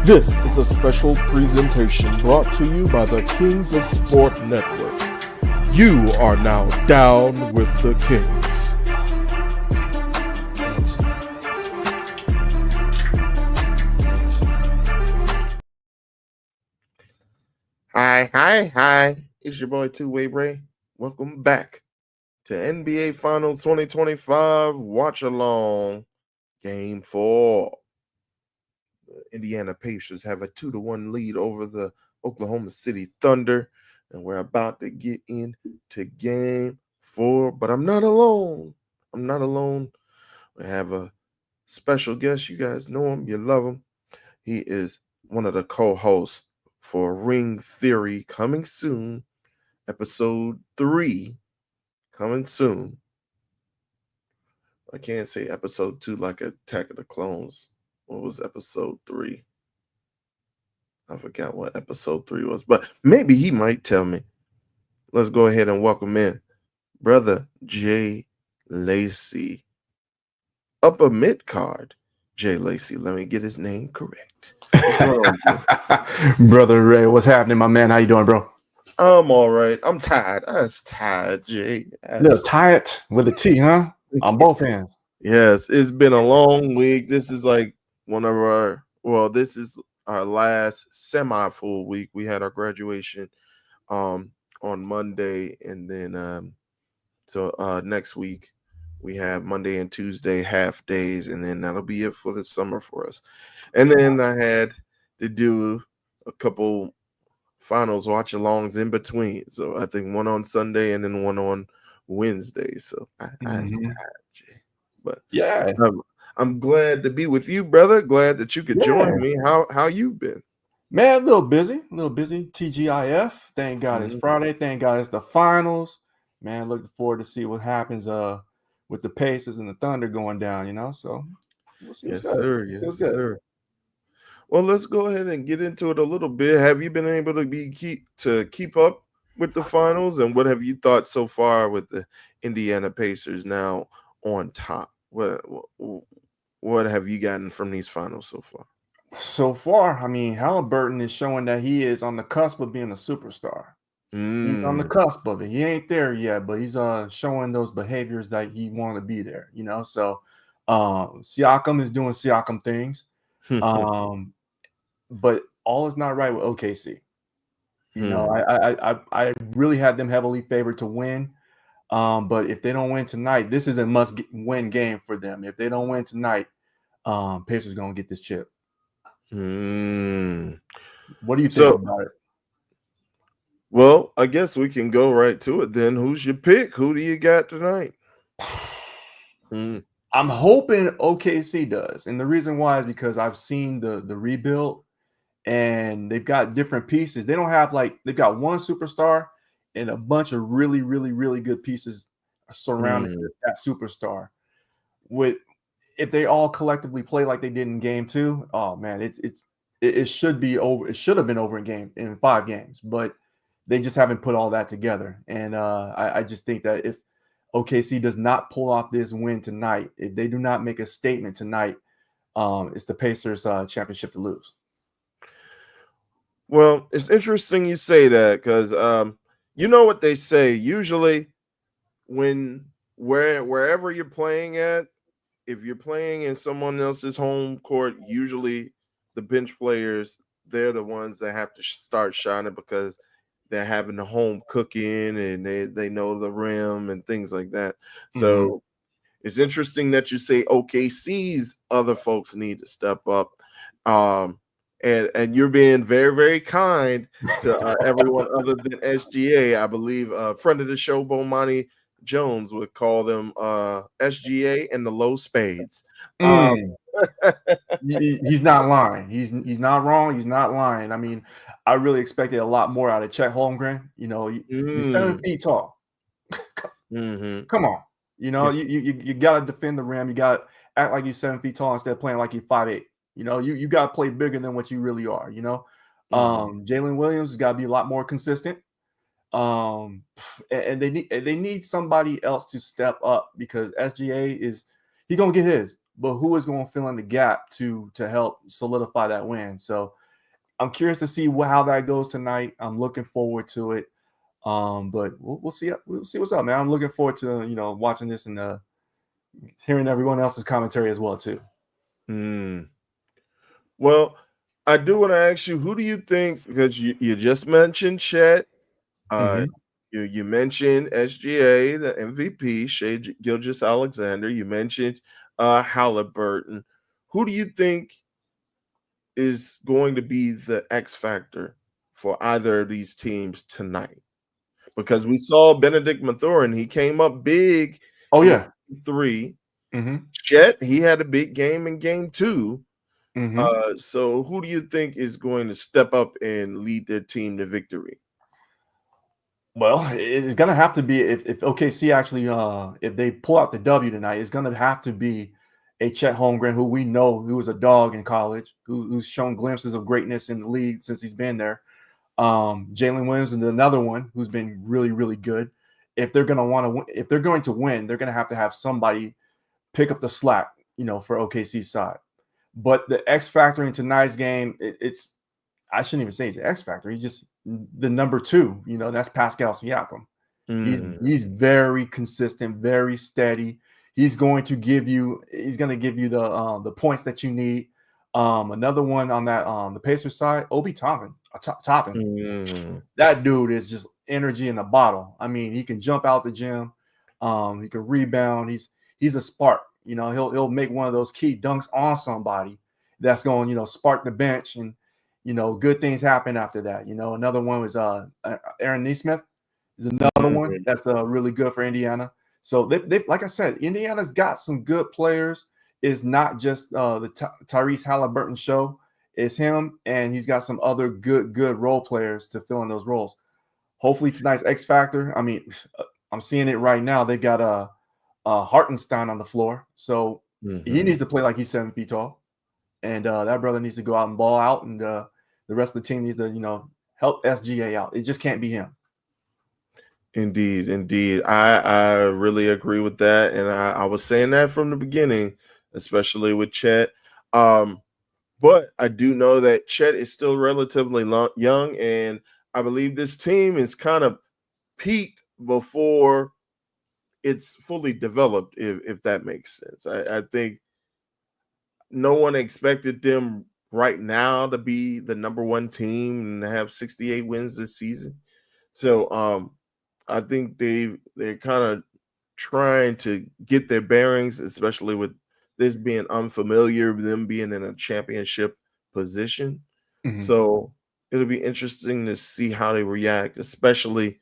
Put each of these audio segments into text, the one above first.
This is a special presentation brought to you by the Kings of Sport Network. You are now down with the Kings. Hi. It's your boy Two-Way Ray. Welcome back to NBA Finals 2025 Watch Along Game 4. The Indiana Pacers have a 2-1 lead over the Oklahoma City Thunder, and we're about to get into Game 4. But I'm not alone. We have a special guest. You guys know him. You love him. He is one of the co-hosts for Ring Theory, coming soon. Episode 3 coming soon. I can't say episode 2 like Attack of the Clones. What was episode 3? I forgot what episode 3 was, but maybe he might tell me. Let's go ahead and welcome in Brother Jay Lacey. Upper mid card, Jay Lacey. Let me get his name correct. Brother Ray, what's happening, my man? How you doing, bro? I'm all right. I'm tired. I was tired, Jay. Tired with a T, huh? On both ends. Yes, it's been a long week. This is like this is our last semi-full week. We had our graduation on Monday, and then next week we have Monday and Tuesday half days, and then that'll be it for the summer for us. And then I had to do a couple finals watch alongs in between. So I think one on Sunday and then one on Wednesday. So I was tired, Jay. But yeah, I'm glad to be with you, brother. Glad that you could join me. How you been? Man, a little busy. TGIF. Thank God it's Friday. Thank God it's the finals. Man, looking forward to see what happens with the Pacers and the Thunder going down, so we'll see. Yes, sir. Yes, sir. Well, let's go ahead and get into it a little bit. Have you been able to keep up with the finals, and what have you thought so far with the Indiana Pacers now on top? What have you gotten from these finals so far? So far, I mean, Halliburton is showing that he is on the cusp of being a superstar. He's on the cusp of it. He ain't there yet, but he's showing those behaviors that he want to be there. So Siakam is doing Siakam things. But all is not right with OKC. I really had them heavily favored to win. But if they don't win tonight, this is a must-win game for them. If they don't win tonight, Pacers gonna get this chip. What do you think about it? Well, I guess we can go right to it then. Who's your pick? Who do you got tonight? I'm hoping OKC does. And the reason why is because I've seen the rebuild, and they've got different pieces. They don't have they've got one superstar and a bunch of really, really, really good pieces surrounding that superstar. If they all collectively play like they did in game 2, oh man, it should be over. It should have been over in 5 games, but they just haven't put all that together. And I just think that if OKC does not pull off this win tonight, if they do not make a statement tonight, it's the Pacers' championship to lose. Well, it's interesting you say that because you know what they say. Usually, wherever you're playing at, if you're playing in someone else's home court, usually the bench players, they're the ones that have to start shining because they're having the home cooking and they know the rim and things like that. So it's interesting that you say OKC's other folks need to step up. And you're being very, very kind to everyone other than SGA. I believe a friend of the show, Bomani Jones, would call them SGA and the low spades. He's not lying. He's not wrong. He's not lying. I mean, I really expected a lot more out of Chet Holmgren. He's 7 feet tall. Come on. You got to defend the rim. You got to act like you're 7 feet tall instead of playing like you're 5'8". You got to play bigger than what you really are. Jalen Williams has got to be a lot more consistent. And they need somebody else to step up because SGA he gonna get his. But who is going to fill in the gap to help solidify that win? So I'm curious to see how that goes tonight. I'm looking forward to it. But we'll see. We'll see what's up, man. I'm looking forward to watching this and hearing everyone else's commentary as well too. Well, I do want to ask you, who do you think? Because you just mentioned Chet, uh, Mm-hmm. you mentioned SGA, the MVP, Shea Gilgeous Alexander. You mentioned Halliburton. Who do you think is going to be the X factor for either of these teams tonight? Because we saw Benedict Mathurin, he came up big Oh in yeah. game 3. Mm-hmm. Chet, he had a big game in game 2. Mm-hmm. So who do you think is going to step up and lead their team to victory? Well, it's gonna have to be if OKC actually if they pull out the W tonight, it's gonna have to be a Chet Holmgren who we know who was a dog in college, who's shown glimpses of greatness in the league since he's been there. Jalen Williams is another one who's been really, really good. If they're gonna want to win, if they're going to win, they're gonna have somebody pick up the slack, for OKC's side. But the X factor in tonight's game, it's I shouldn't even say he's an X factor. He's just the number 2. That's Pascal Siakam. He's Mm, he's very consistent, very steady. He's going to give you. He's going to give you the points that you need. Another one on that the Pacers side, Obi Toppin. mm, That dude is just energy in a bottle. I mean, he can jump out the gym. He can rebound. He's a spark. He'll make one of those key dunks on somebody that's going spark the bench, and good things happen after that. Another one was Aaron Nesmith is another one mm, that's really good for Indiana. So they like I said, Indiana's got some good players. It's not just the Tyrese Halliburton show. It's him, and he's got some other good role players to fill in those roles. Hopefully tonight's X Factor. I mean, I'm seeing it right now. They got Hartenstein on the floor, so he needs mhm. to play like he's 7 feet tall, and that brother needs to go out and ball out, and the rest of the team needs to help SGA out. It just can't be him. Indeed, indeed. I really agree with that. And I was saying that from the beginning, especially with Chet. But I do know that Chet is still relatively young, and I believe this team is kind of peaked before it's fully developed, if that makes sense. I think no one expected them right now to be the number 1 team and have 68 wins this season. So I think they're kind of trying to get their bearings, especially with this being unfamiliar, them being in a championship position. Mhm. So it'll be interesting to see how they react, especially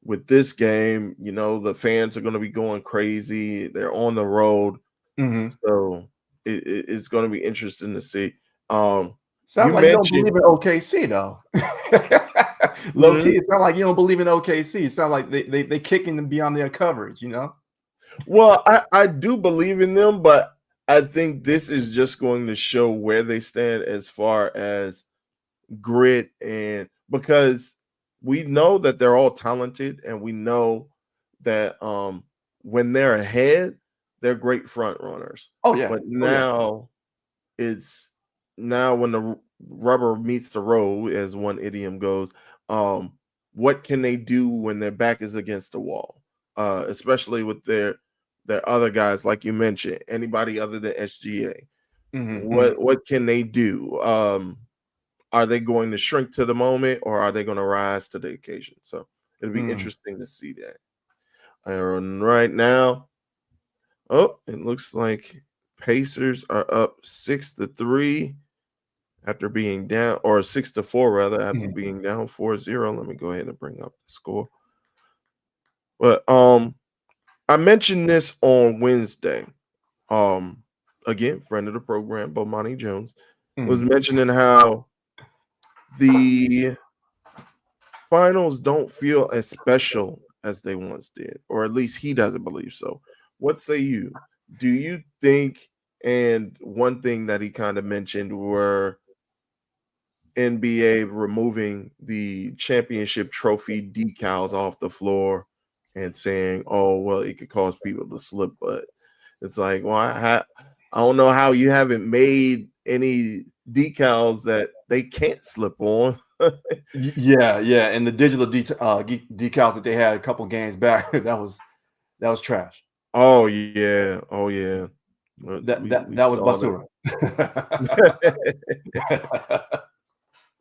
with this game. The fans are going to be going crazy. They're on the road, Mhm. so it's going to be interesting to see. Um, you Sounds like you don't mentioned, believe in OKC though. Low key, Mhm. it sounds like you don't believe in OKC. It sounds like they kicking them beyond their coverage. Well, I do believe in them, but I think this is just going to show where they stand as far as grit, and because we know that they're all talented, and we know that when they're ahead, they're great front runners. Oh yeah. But Oh yeah. it's now when the rubber meets the road, as one idiom goes, um, what can they do when their back is against the wall? Especially with their other guys, like you mentioned, anybody other than SGA. Mhm, mhm, What can they do? Are they going to shrink to the moment, or are they going to rise to the occasion? So it'll be mm, interesting to see that. And right now, oh, it looks like Pacers are up 6-3 after being down, or 6-4 rather, after mhm, being down 4-0. Let me go ahead and bring up the score. But I mentioned this on Wednesday. Um Again, friend of the program, Bomani Jones, was mm. mentioning how the finals don't feel as special as they once did, or at least he doesn't believe so. What say you? Do you think? And one thing that he kind of mentioned were NBA removing the championship trophy decals off the floor and saying, "Oh, well, it could cause people to slip." But It's like, well, I don't know how you haven't made any decals that they can't slip on. Yeah, yeah, and the digital decals that they had a couple games back, that was trash. Oh yeah, oh yeah. We That was saw basura. that.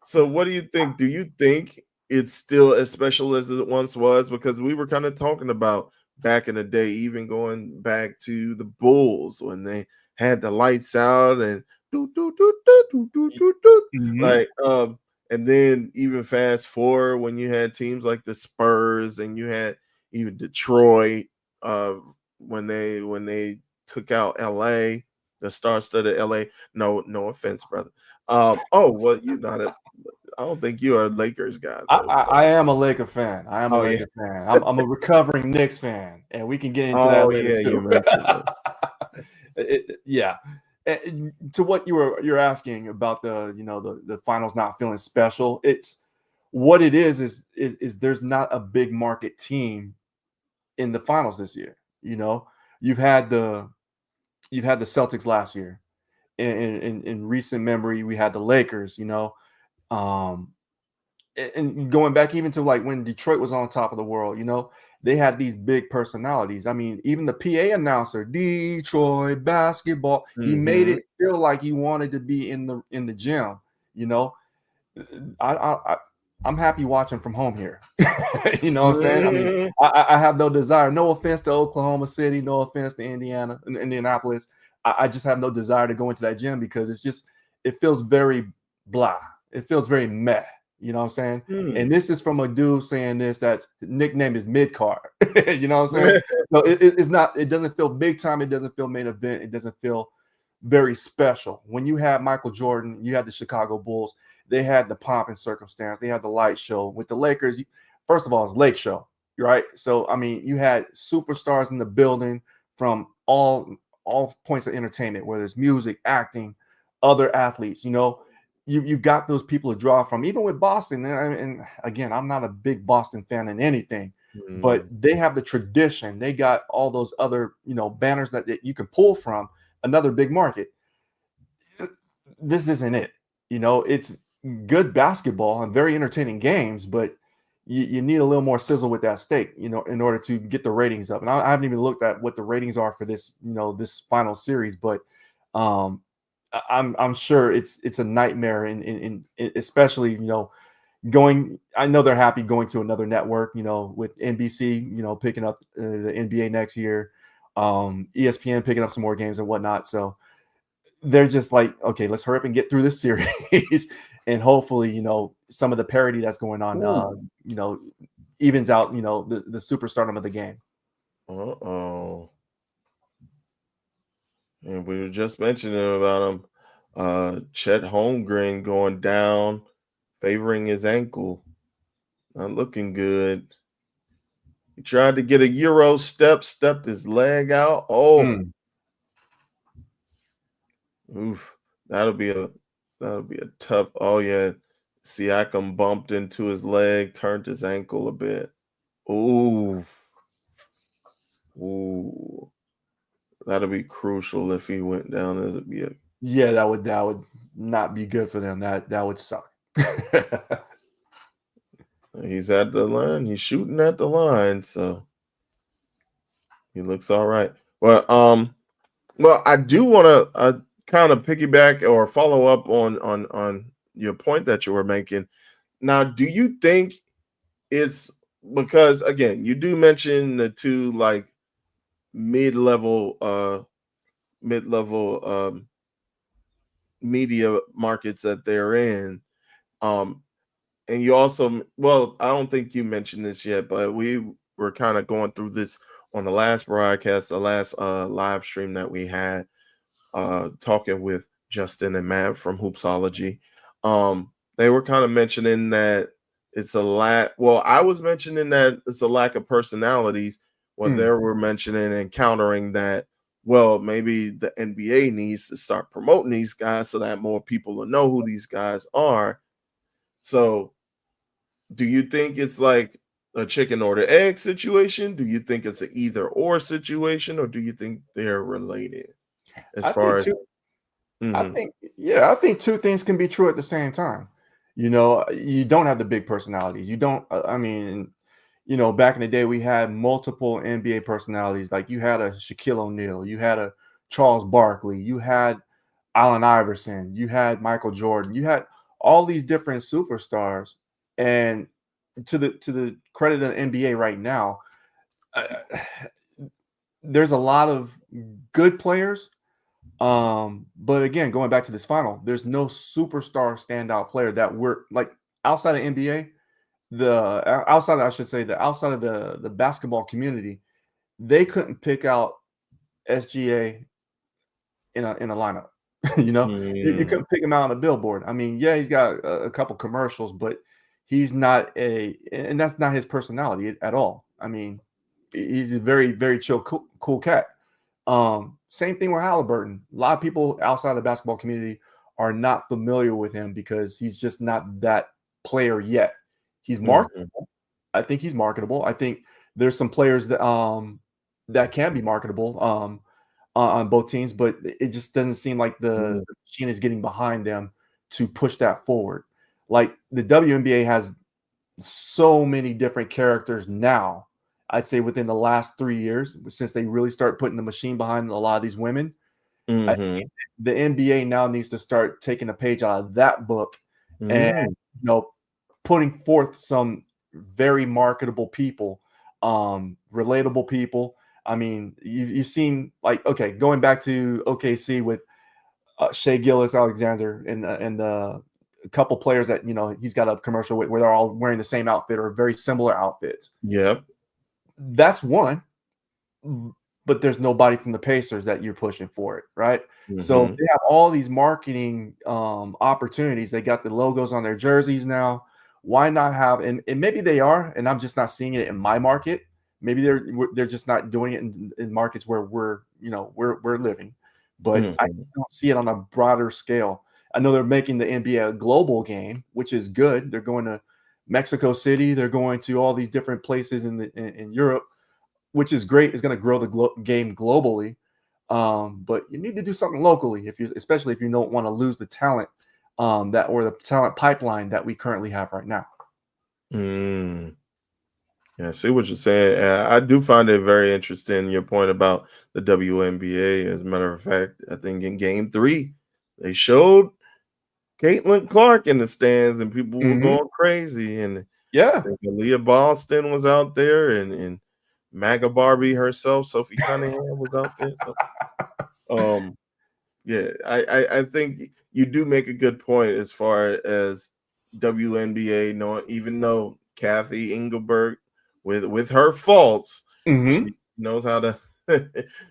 So what do you think? Do you think it's still as special as it once was? Because we were kind of talking about back in the day, even going back to the Bulls when they had the lights out and do do do do do do do do, Mhm. like and then even fast forward when you had teams like the Spurs and you had even Detroit uh when they took out LA, the star-studded LA. No, no offense, brother. Oh well, you're not a I don't think you're a Lakers guy though, but I am a Laker fan. I am a oh yeah. Laker fan. I'm a recovering Knicks fan, and we can get into that Oh later yeah, you too. mentioned that. Yeah. To what you're asking about the finals not feeling special, it's what it is there's not a big market team in the finals this year. You know, you've had the you've had the Celtics last year. In recent memory, we had the Lakers. Um, and going back even to like when Detroit was on top of the world, they had these big personalities. I mean, even the PA announcer, Detroit basketball, he made Mhm. it feel like he wanted to be in the gym. You know, I, I, I I'm happy watching from home here. You know what I'm saying? I mean, Mhm. I have no desire. No offense to Oklahoma City. No offense to Indianapolis. I just have no desire to go into that gym because it feels very blah. It feels very meh. You know what I'm saying? And Hmm. this is from a dude saying this that's nickname is mid card. You know what I'm saying? So it's not. It doesn't feel big time. It doesn't feel main event. It doesn't feel very special. When you have Michael Jordan, you have the Chicago Bulls. They had the pomp and circumstance. They had the light show. With the Lakers, first of all, it's Lake Show, right? So I mean, you had superstars in the building from all points of entertainment, whether it's music, acting, other athletes. You've got those people to draw from. Even with Boston, and again, I'm not a big Boston fan in anything, but Mm. they have the tradition. They got all those other banners that you can pull from. Another big market. This isn't it. It's good basketball and very entertaining games, but you need a little more sizzle with that steak, in order to get the ratings up. And I haven't even looked at what the ratings are for this final series, but um, I'm sure it's a nightmare, especially going. I know they're happy going to another network, with NBC, picking up the NBA next year, ESPN picking up some more games and whatnot. So they're just like, okay, let's hurry up and get through this series, and hopefully, some of the parity that's going on, Ooh. evens out, the superstardom of the game. Uh-oh. And we were just mentioning about him. Chet Holmgren going down, favoring his ankle. Not looking good. He tried to get a Euro step, stepped his leg out. Oh, Mm. oof. That'll be a tough. Oh yeah. Siakam bumped into his leg, turned his ankle a bit. Ooh. Ooh. That'll be crucial if he went down as a Yeah, that would not be good for them. That would suck. he's at the line. He's shooting at the line, so he looks all right. Well, I do want to kind of piggyback or follow up on your point that you were making. Now, do you think it's because again, you do mention the two like mid-level mid-level media markets that they're in. Um and you also well, I don't think you mentioned this yet, but we were kind of going through this on the last broadcast, the last live stream that we had talking with Justin and Matt from Hoopsology. They were kind of mentioning that it's a lack. Well, I was mentioning that it's a lack of personalities. What they Mm. were mentioning and countering that, well, maybe the NBA needs to start promoting these guys so that more people will know who these guys are. So, do you think it's like? a chicken or the egg situation? Do you think it's an either or situation, or do you think they're related as I think far as? two. I Mhm. think yeah, I think two things can be true at the same time. You don't have the big personalities. You don't. I mean, back in the day, we had multiple NBA personalities. Like you had a Shaquille O'Neal, you had a Charles Barkley, you had Allen Iverson, you had Michael Jordan, you had all these different superstars. And to the credit of the NBA right now, uh, there's a lot of good players. But again, going back to this final, there's no superstar standout player that we're like outside of NBA, outside I should say the outside of the basketball community, they couldn't pick out SGA in a lineup. You Mm, couldn't pick him out on a billboard. I mean, yeah, he's got a couple commercials, but he's not and that's not his personality at all. I mean, he's a very, very chill, cool cat. Same thing with Halliburton. A lot of people outside the basketball community are not familiar with him because he's just not that player yet. He's mhm, marketable. I think he's marketable. I think there's some players that can be marketable on both teams, but it just doesn't seem like the mm, machine is getting behind them to push that forward. Like the WNBA has so many different characters now. I'd say within the last 3 years, since they really start putting the machine behind a lot of these women, I mhm, think the NBA now needs to start taking a page out of that book and mm, you know putting forth some very marketable people, relatable people. I mean, you've seen like okay, going back to OKC with Shea Gillis Alexander and a couple players that he's got a commercial with where they're all wearing the same outfit or very similar outfits. yep, That's one, but there's nobody from the Pacers that you're pushing for it, right? So mhm, they have all these marketing opportunities. They got the logos on their jerseys now. Why not have and maybe they are, and I'm just not seeing it in my market. Maybe they're just not doing it in markets where we're living, but I mhm, just don't see it on a broader scale. I know they're making the NBA a global game, which is good. They're going to Mexico City. They're going to all these different places in Europe, which is great. It's going to grow the game globally. But you need to do something locally especially if you don't want to lose the talent that or the talent pipeline that we currently have right now. mm. Yeah, I see what you're saying. I do find it very interesting your point about the WNBA. As a matter of fact, I think in Game 3 they showed Caitlin Clark in the stands, and people were Hmm. going crazy. And I Yeah. think Aaliyah Boston was out there, and MAGA Barbie herself, Sophie Cunningham, was out there. So, um, yeah, I think you do make a good point as far as WNBA. Knowing, even though Kathy Engelberg, with her faults, Hmm. she knows how to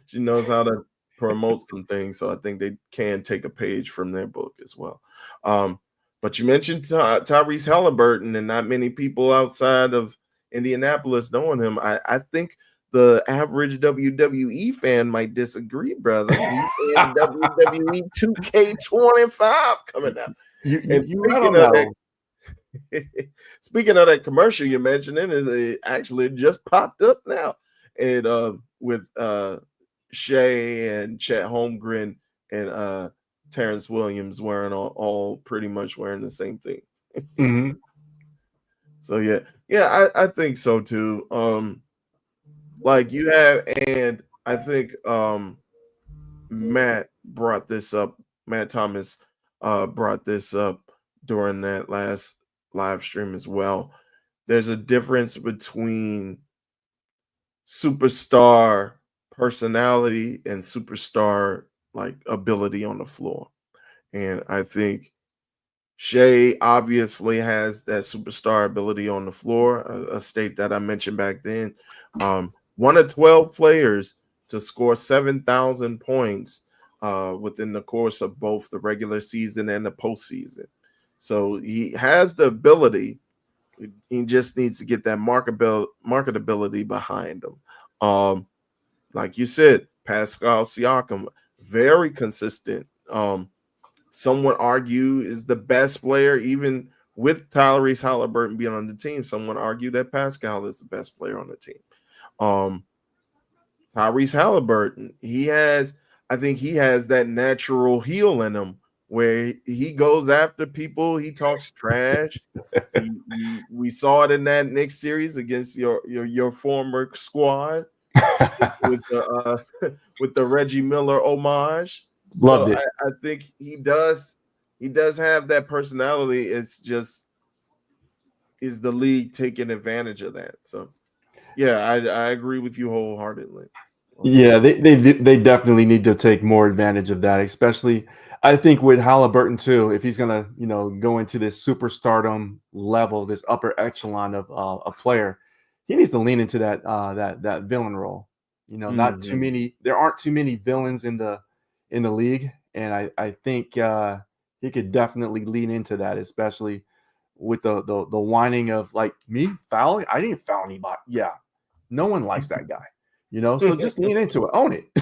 she knows how to promote some things. So I think they can take a page from their book as well. Um, but you mentioned Tyrese Halliburton, and not many people outside of Indianapolis knowing him. I think the average WWE fan might disagree, brother. He's in WWE 2K25 coming up. And You right on that one. speaking of that commercial you mentioned, it actually just popped up now. And with Shay and Chet Holmgren and Terrence Williams wearing all pretty much wearing the same thing. Hmm. So yeah, I think so too. Like you have, and I think Matt brought this up. Matt Thomas brought this up during that last live stream as well. There's a difference between superstar personality and superstar like ability on the floor. And I think Shea obviously has that superstar ability on the floor, a state that I mentioned back then. One of 12 players to score 7,000 points within the course of both the regular season and the postseason. So he has the ability. He just needs to get that marketability behind him. Like you said, Pascal Siakam, very consistent. Some would argue is the best player, even with Tyrese Halliburton being on the team, someone argued that Pascal is the best player on the team. Um, Tyrese Halliburton, I think he has that natural heel in him where he goes after people, he talks trash. We saw it in that next series against your former squad with the with the Reggie Miller homage. Loved So it. I think he does have that personality. It's just, is the league taking advantage of that? So yeah, I agree with you wholeheartedly on that. Yeah, they definitely need to take more advantage of that, especially I think with Halliburton too. If he's gonna go into this superstardom level, this upper echelon of a player, he needs to lean into that villain role. Not too Mhm. many. There aren't too many villains in the league, and I think he could definitely lean into that, especially with the whining of like me fouling. I didn't foul anybody. Yeah, no one likes that guy. So just lean into it, own it.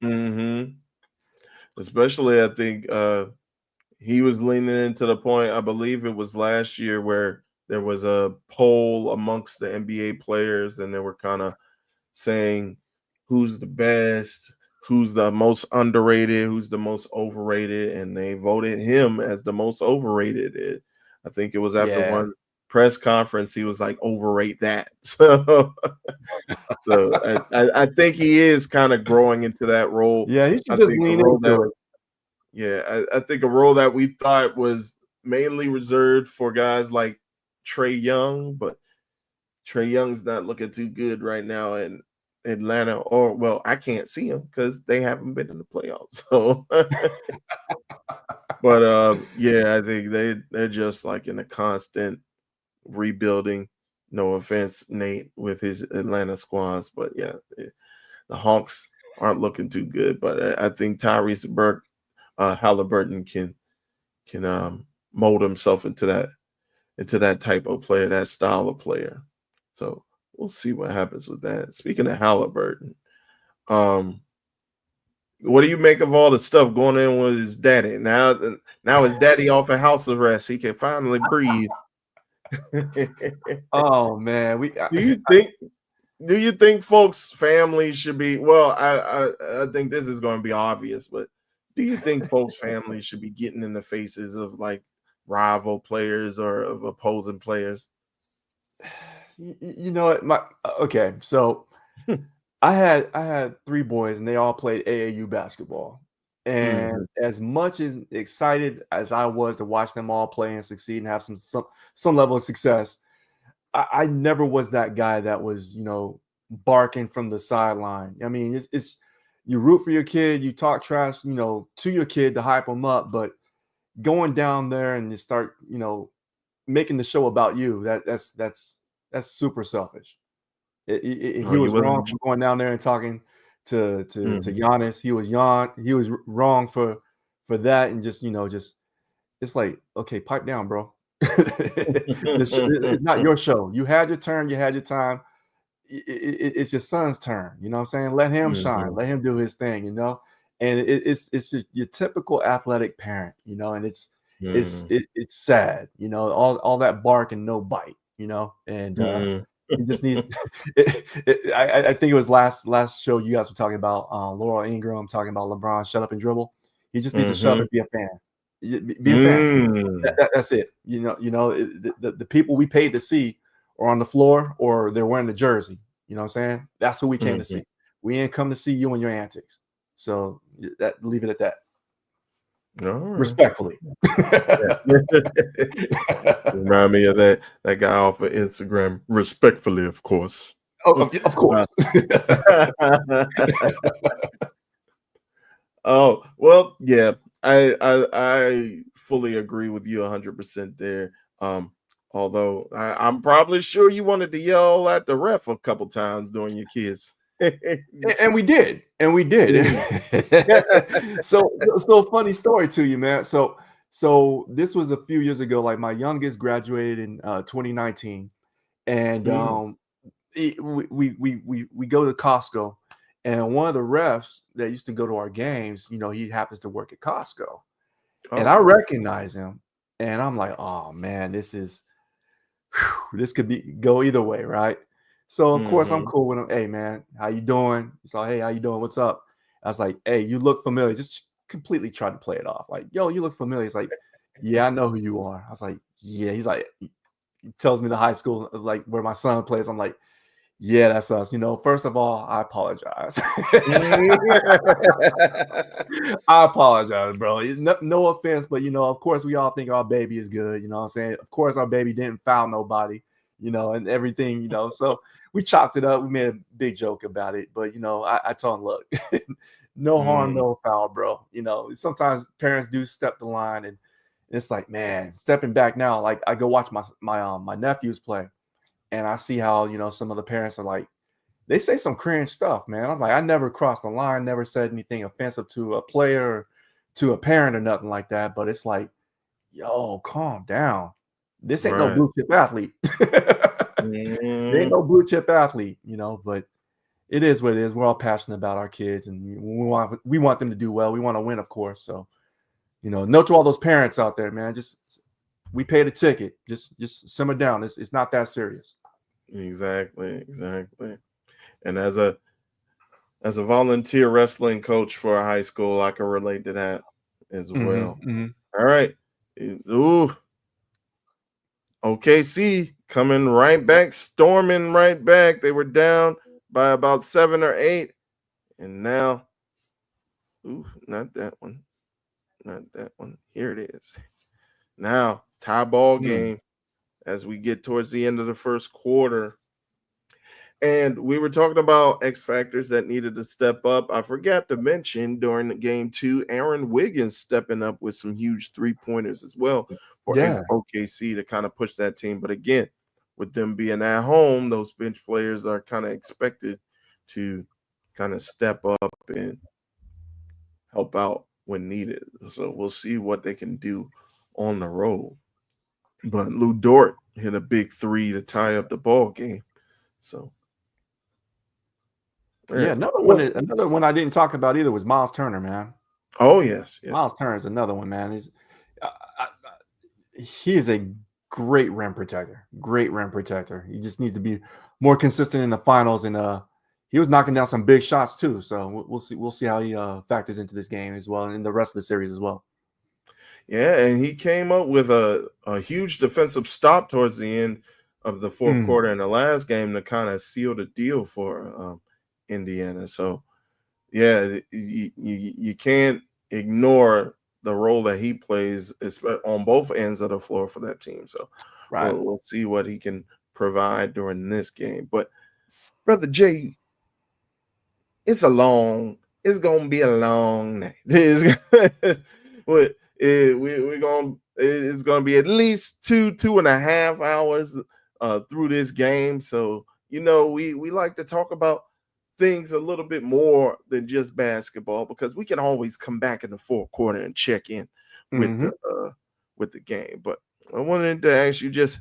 Mhm. Especially, I think he was leaning into the point. I believe it was last year where there was a poll amongst the NBA players, and they were kind of saying who's the best, who's the most underrated, who's the most overrated, and they voted him as the most overrated. I think it was after Yeah. one press conference, he was like, "Overrate that." So I think he is kind of growing into that role. Yeah, he should I just think a lean role that into it. yeah, I think a role that we thought was mainly reserved for guys like Trey Young, but Trey Young's not looking too good right now in Atlanta. Or well, I can't see him because they haven't been in the playoffs. So, but yeah, I think they're just like in a constant rebuilding. No offense, Nate, with his Atlanta squads, but yeah, the Hawks aren't looking too good. But I think Tyrese Burke, Halliburton can mold himself into that type of player, that style of player. So we'll see what happens with that. Speaking of Halliburton, um, what do you make of all the stuff going on with his daddy? Now his daddy off of house arrest. He can finally breathe. Oh man, do you think do you think folks' families should be well, I think this is gonna be obvious, but do you think folks' families should be getting in the faces of like rival players or of opposing players? you know what? Okay, so I had three boys and they all played AAU basketball. Mhm. And as much as excited as I was to watch them all play and succeed and have some level of success, I never was that guy that was, barking from the sideline. I mean, it's you root for your kid, you talk trash, to your kid to hype them up, but going down there and you start, making the show about you, that's super selfish. Oh, He you was wrong wasn't. for going down there and talking to Mhm. Giannis. He was wrong for that, and just it's like, okay, pipe down, bro. It's not your show. You had your turn. You had your time. It's your son's turn. You know what I'm saying? Let him shine. Mhm. Let him do his thing. And it's your typical athletic parent. And Mhm. it's sad. All that bark and no bite. And Mhm. he just needs. I think it was last show you guys were talking about Laurel Ingram talking about LeBron shut up and dribble. He just needs to shut up Mhm. and be a fan. Be a fan. Mm. That's it. The people we paid to see are on the floor or they're wearing the jersey. You know what I'm saying? That's who we came to Mhm. see. We ain't come to see you and your antics. So leave it at that. All right. Respectfully. Remind me of that guy off of Instagram. Respectfully, of course. Oh, of Uh, course. oh well, yeah. I fully agree with you 100% there. Um, although I'm probably sure you wanted to yell at the ref a couple times during your kids. And we did, and we did. Mhm. So funny story to you, man. So this was a few years ago. Like my youngest graduated in 2019, and Mm. we go to Costco, and one of the refs that used to go to our games, he happens to work at Costco, and I Oh. recognize him, And I'm like, oh man, this could go either way, right? So of course I'm Mm-hmm. cool with him. Hey man, how you doing? He's like, hey, how you doing? What's up? I was like, hey, you look familiar. Just completely tried to play it off. Like, yo, you look familiar. He's like, yeah, I know who you are. I was like, yeah. He's like, he tells me the high school like where my son plays. I'm like, yeah, that's us. First of all, I apologize. I apologize, bro. No offense, but of course, we all think our baby is good. You know what I'm saying? Of course, our baby didn't foul nobody, and everything, So we chopped it up. We made a big joke about it, but I told him, look, no harm, Mm, no foul, bro. Sometimes parents do step the line, and it's like, man, stepping back now. Like I go watch my nephews play, and I see how some of the parents are like they say some cringe stuff, man. I'm like, I never crossed the line, never said anything offensive to a player, to a parent, or nothing like that. But it's like, yo, calm down. This ain't no right. blue chip athlete. They ain't Mm, no blue chip athlete, but it is what it is. We're all passionate about our kids, and we want them to do well. We want to win, of course. So, note to all those parents out there, man. Just we paid a ticket. Just simmer down. It's not that serious. exactly. And as a volunteer wrestling coach for a high school, I can relate to that as well. Mm-hmm. All right. Ooh, OKC coming right back, storming right back. They were down by about 7 or 8, and now, ooh, not that one, not that one. Here it is. Now, tie ball Mm. game as we get towards the end of the first quarter. And we were talking about X factors that needed to step up. I forgot to mention during the game two, Aaron Wiggins stepping up with some huge 3 pointers as well for Yeah. OKC to kind of push that team. But again, with them being at home, those bench players are kind of expected to kind of step up and help out when needed. So we'll see what they can do on the road. But Lou Dort hit a big three to tie up the ball game. So, all Yeah, right. another one I didn't talk about either was Miles Turner, man. Oh, yes. Yes. Miles Turner is another one, man. He is a great rim protector. Great rim protector. He just needs to be more consistent in the finals, and he was knocking down some big shots too. So we'll see. We'll see how he factors into this game as well, and in the rest of the series as well. Yeah, and he came up with a huge defensive stop towards the end of the fourth Mm, quarter in the last game to kind of seal the deal for Indiana. So, yeah, you can't ignore the role that he plays on both ends of the floor for that team. So, right. we'll see what he can provide during this game. But, Brother Jay, it's gonna be a long night. It's gonna be at least 2.5 hours through this game. So we like to talk about things a little bit more than just basketball because we can always come back in the fourth quarter and check in with Hmm. the game. But I wanted to ask you just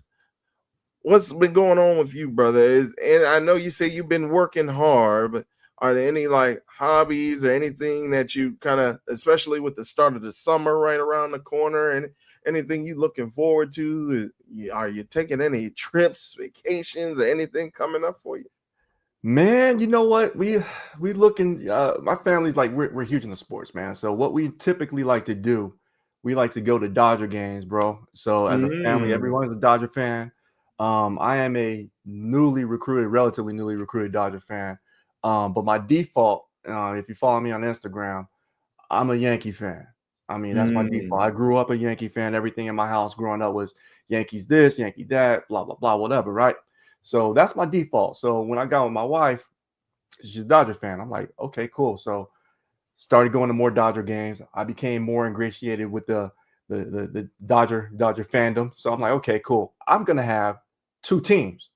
what's been going on with you, brother? And I know you say you've been working hard, but are there any like hobbies or anything that you kind of, especially with the start of the summer right around the corner, and anything you looking forward to? Are you taking any trips, vacations, or anything coming up for you? Man, you know what? We looking. My family's like we're huge into sports, man. So what we typically like to do, we like to go to Dodger games, bro. So as a family, Mm, everyone's a Dodger fan. I am a relatively newly recruited Dodger fan. But my default, if you follow me on Instagram, I'm a Yankee fan. I mean, that's my default. mm, I grew up a Yankee fan. Everything in my house growing up was Yankees this, Yankee that, blah, blah, blah, whatever, right? So that's my default. So when I got with my wife, she's a Dodger fan. I'm like, okay, cool. So started going to more Dodger games. I became more ingratiated with the Dodger fandom. So I'm like, okay, cool. I'm gonna have two teams.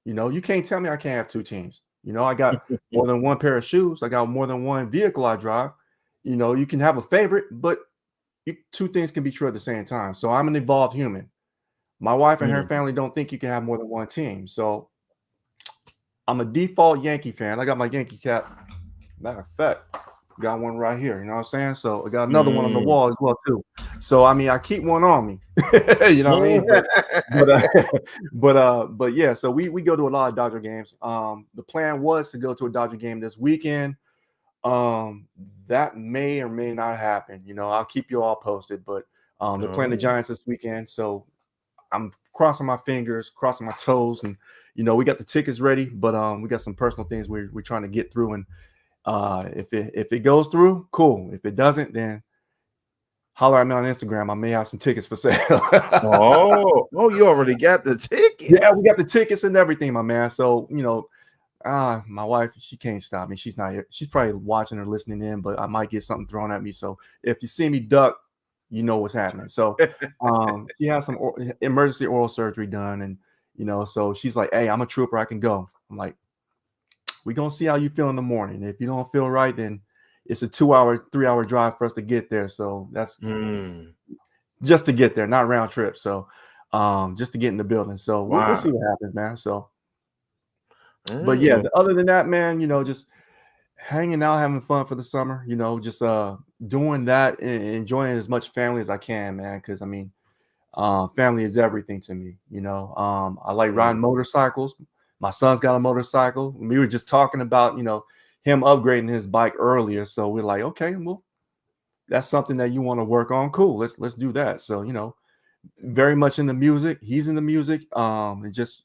You can't tell me I can't have two teams. I got more than one pair of shoes. I got more than one vehicle I drive. You can have a favorite, but two things can be true at the same time. So I'm an evolved human. My wife and her mm. family don't think you can have more than one team. So I'm a default Yankee fan. I got my Yankee cap. Matter of fact, Got one right here. You know what I'm saying? So I got another one on the Mm. wall as well too. So I mean, I keep one on me. You know what I mean? But but yeah. So we go to a lot of Dodger games. The plan was to go to a Dodger game this weekend. Um, that may or may not happen. You know, I'll keep you all posted. But they're playing the No. Giants this weekend, so I'm crossing my fingers, crossing my toes, and we got the tickets ready. But we got some personal things we're trying to get through, and if it goes through, cool. If it doesn't, then holler at me on Instagram. I may have some tickets for sale. Oh, you already got the Yeah, we tickets. got the tickets and everything, my man. So my wife, she can't stop me. She's not here. She's probably watching or listening in, but I might get something thrown at me. So if you see me duck, you know what's happening. So she has some emergency oral surgery done, and so she's like, "Hey, I'm a trooper. I can go." I'm like, "We're gonna see how you feel in the morning. If you don't feel right, then it's a 2-hour, 3-hour drive for us to get there. So that's just to get there, not round trip. So just to get in the building. So we'll see Wow. what happens, man. So, but yeah, Well, other than that, man, just hanging out, having fun for the summer, just doing that and enjoying as much family as I can, man. Because I mean, family is everything to me. I like riding motorcycles. My son's got a motorcycle. We were just talking about him upgrading his bike earlier, so we're like, okay, well, that's something that you want to work on. Cool, let's do that. So very much into music. He's into music. And just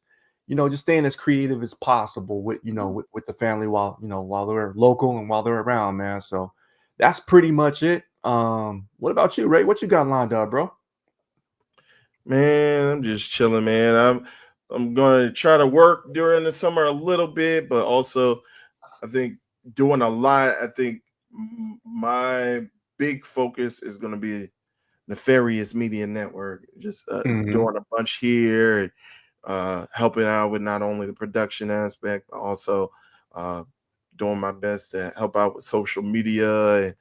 staying as creative as possible with the family while they're local and while they're around, man. So that's pretty much it. What about you, Ray? What you got lined up, bro? man, I'm just chilling, man. I'm gonna try to work during the summer a little bit, but also I think doing a lot. I think my big focus is gonna be Nefarious Media Network. Just Mm-hmm. doing a bunch here, helping out with not only the production aspect, but also uh, doing my best to help out with social media.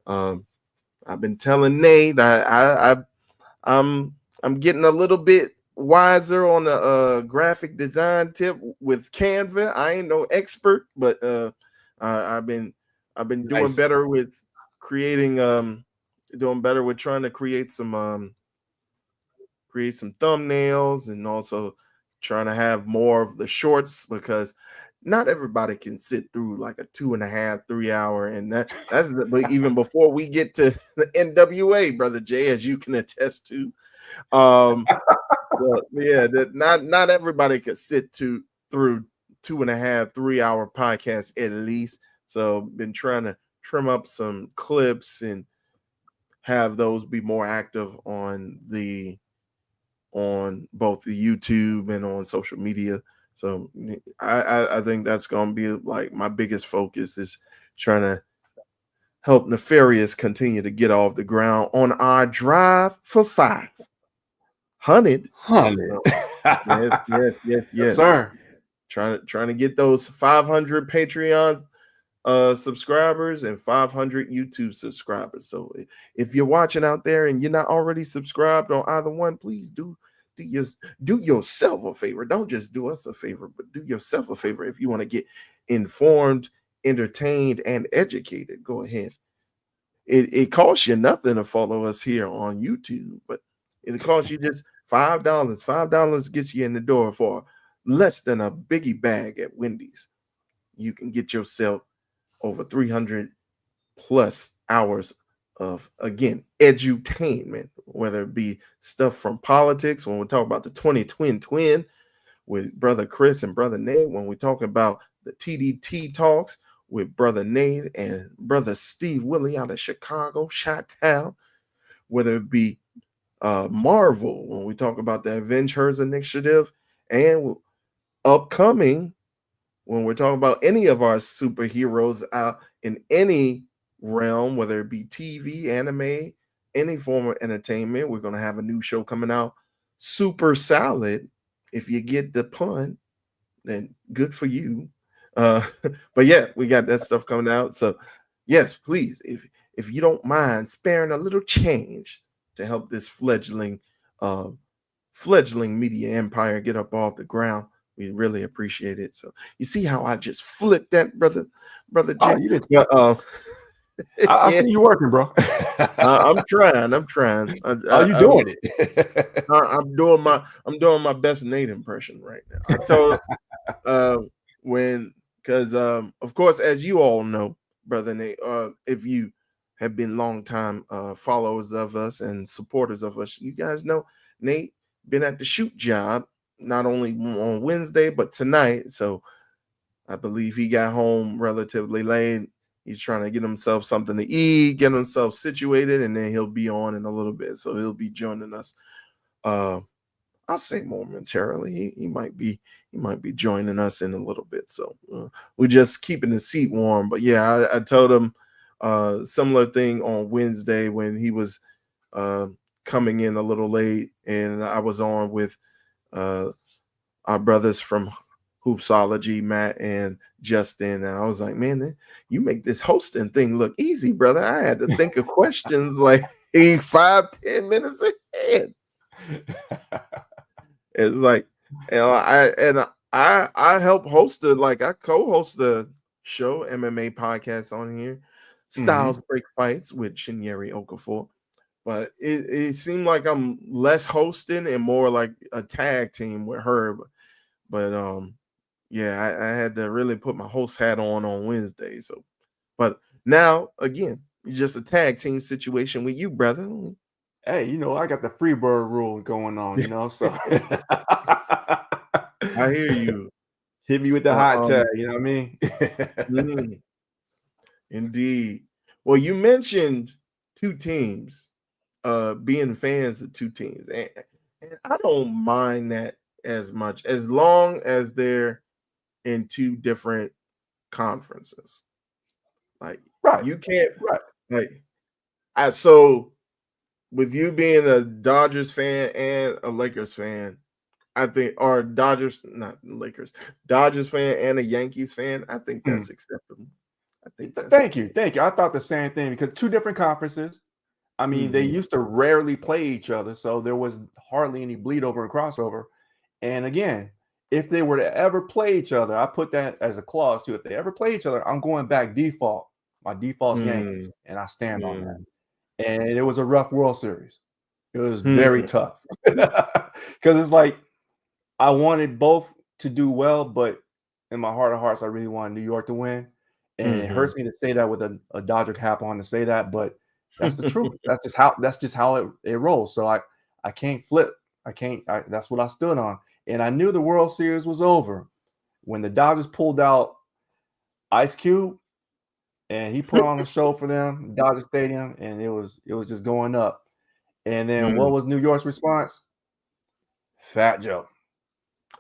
And I've been telling Nate I'm I'm getting a little bit wiser on the graphic design tip with Canva. I ain't no expert, but I've been doing Nice. better with creating doing better with trying to create some thumbnails, and also trying to have more of the shorts, because not everybody can sit through like a 2.5, 3 hour, and but even before we get to the NWA, brother Jay, as you can attest to. Um, but yeah, that not everybody could sit through 2.5, 3 hour podcasts at least. So been trying to trim up some clips and have those be more active on both the YouTube and on social media. So I think that's gonna be like my biggest focus, is trying to help Nefarious continue to get off the ground on our drive for 500. 100. So yes, yes, yes, Yes, yes. sir. Trying to get those 500 Patreon subscribers and 500 YouTube subscribers. So if you're watching out there and you're not already subscribed on either one, please do your, do yourself a favor. Don't just do us a favor, but do yourself a favor. If you want to get informed, entertained, and educated, go ahead. It costs you nothing to follow us here on YouTube, but it costs you just $5. $5 gets you in the door for less than a biggie bag at Wendy's. You can get yourself over 300 plus hours of, again, edutainment, whether it be stuff from politics, when we talk about the 20 twin with brother Chris and brother Nate, when we talk about the TDT talks with brother Nate and brother Steve Willie out of Chicago, Chi-Town, whether it be Marvel, when we talk about the Avengers initiative, and upcoming, when we're talking about any of our superheroes out in any realm, whether it be TV, anime, any form of entertainment. We're going to have a new show coming out, Super Salad. If you get the pun, then good for you. Uh, but yeah, we got that stuff coming out. So yes, please, if you don't mind sparing a little change to help this uh, fledgling media empire get up off the ground, we really appreciate it. So you see how I just flipped that, brother Oh, Jay? you did. Yeah, I Yeah, see you working, bro. I'm trying. I'm trying. Are you doing it? I'm doing my best Nate impression right now. I told when because of course, as you all know, brother Nate, if you have been long time followers of us and supporters of us, you guys know Nate been at the shoot job not only on Wednesday but tonight. So I believe he got home relatively late. He's trying to get himself something to eat, get himself situated, and then he'll be on in a little bit. So he'll be joining us. Uh, I'll say momentarily. He might be joining us in a little bit. So we're just keeping the seat warm. But yeah, I told him similar thing on Wednesday when he was uh, coming in a little late, and I was on with uh, our brothers from Hoopsology, Matt and Justin, and I was like, man, you make this hosting thing look easy, brother. I had to think of questions like 5-10 minutes ahead. It's like, I help host I co-host the show MMA podcast on here, Styles Break Fights with Shinyeri Okafor. But it seemed like I'm less hosting and more like a tag team with her. But yeah, I had to really put my host hat on Wednesday. So, but now again, it's just a tag team situation with you, brother. Hey, I got the free bird rule going on, so I hear you. hit me with the hot tag, you know what I mean? Mm, indeed. Well, you mentioned two teams, being fans of two teams, and I don't mind that as much as long as they're in two different conferences. Like Right, you can't right. like I so with you being a Dodgers fan and a Lakers fan, I think, or Dodgers, not Lakers, Dodgers fan and a Yankees fan, I think Mm. that's acceptable. I think that's Thank you, thank you. I thought the same thing because two different conferences. I mean, they mm-hmm. used to rarely play each other, so there was hardly any bleed over and crossover. And again, if they were to ever play each other, I put that as a clause too. If they ever play each other, I'm going back default. My default's Yankees, and I stand on that. And it was a rough World Series. It was very tough because it's like I wanted both to do well, but in my heart of hearts, I really wanted New York to win. And it hurts me to say that with a Dodger cap on to say that, but that's the truth. That's just how it rolls. So I can't flip. That's what I stood on. And I knew the World Series was over when the Dodgers pulled out Ice Cube and he put on a show for them, Dodger Stadium, and it was just going up. And then what was New York's response? Fat Joe.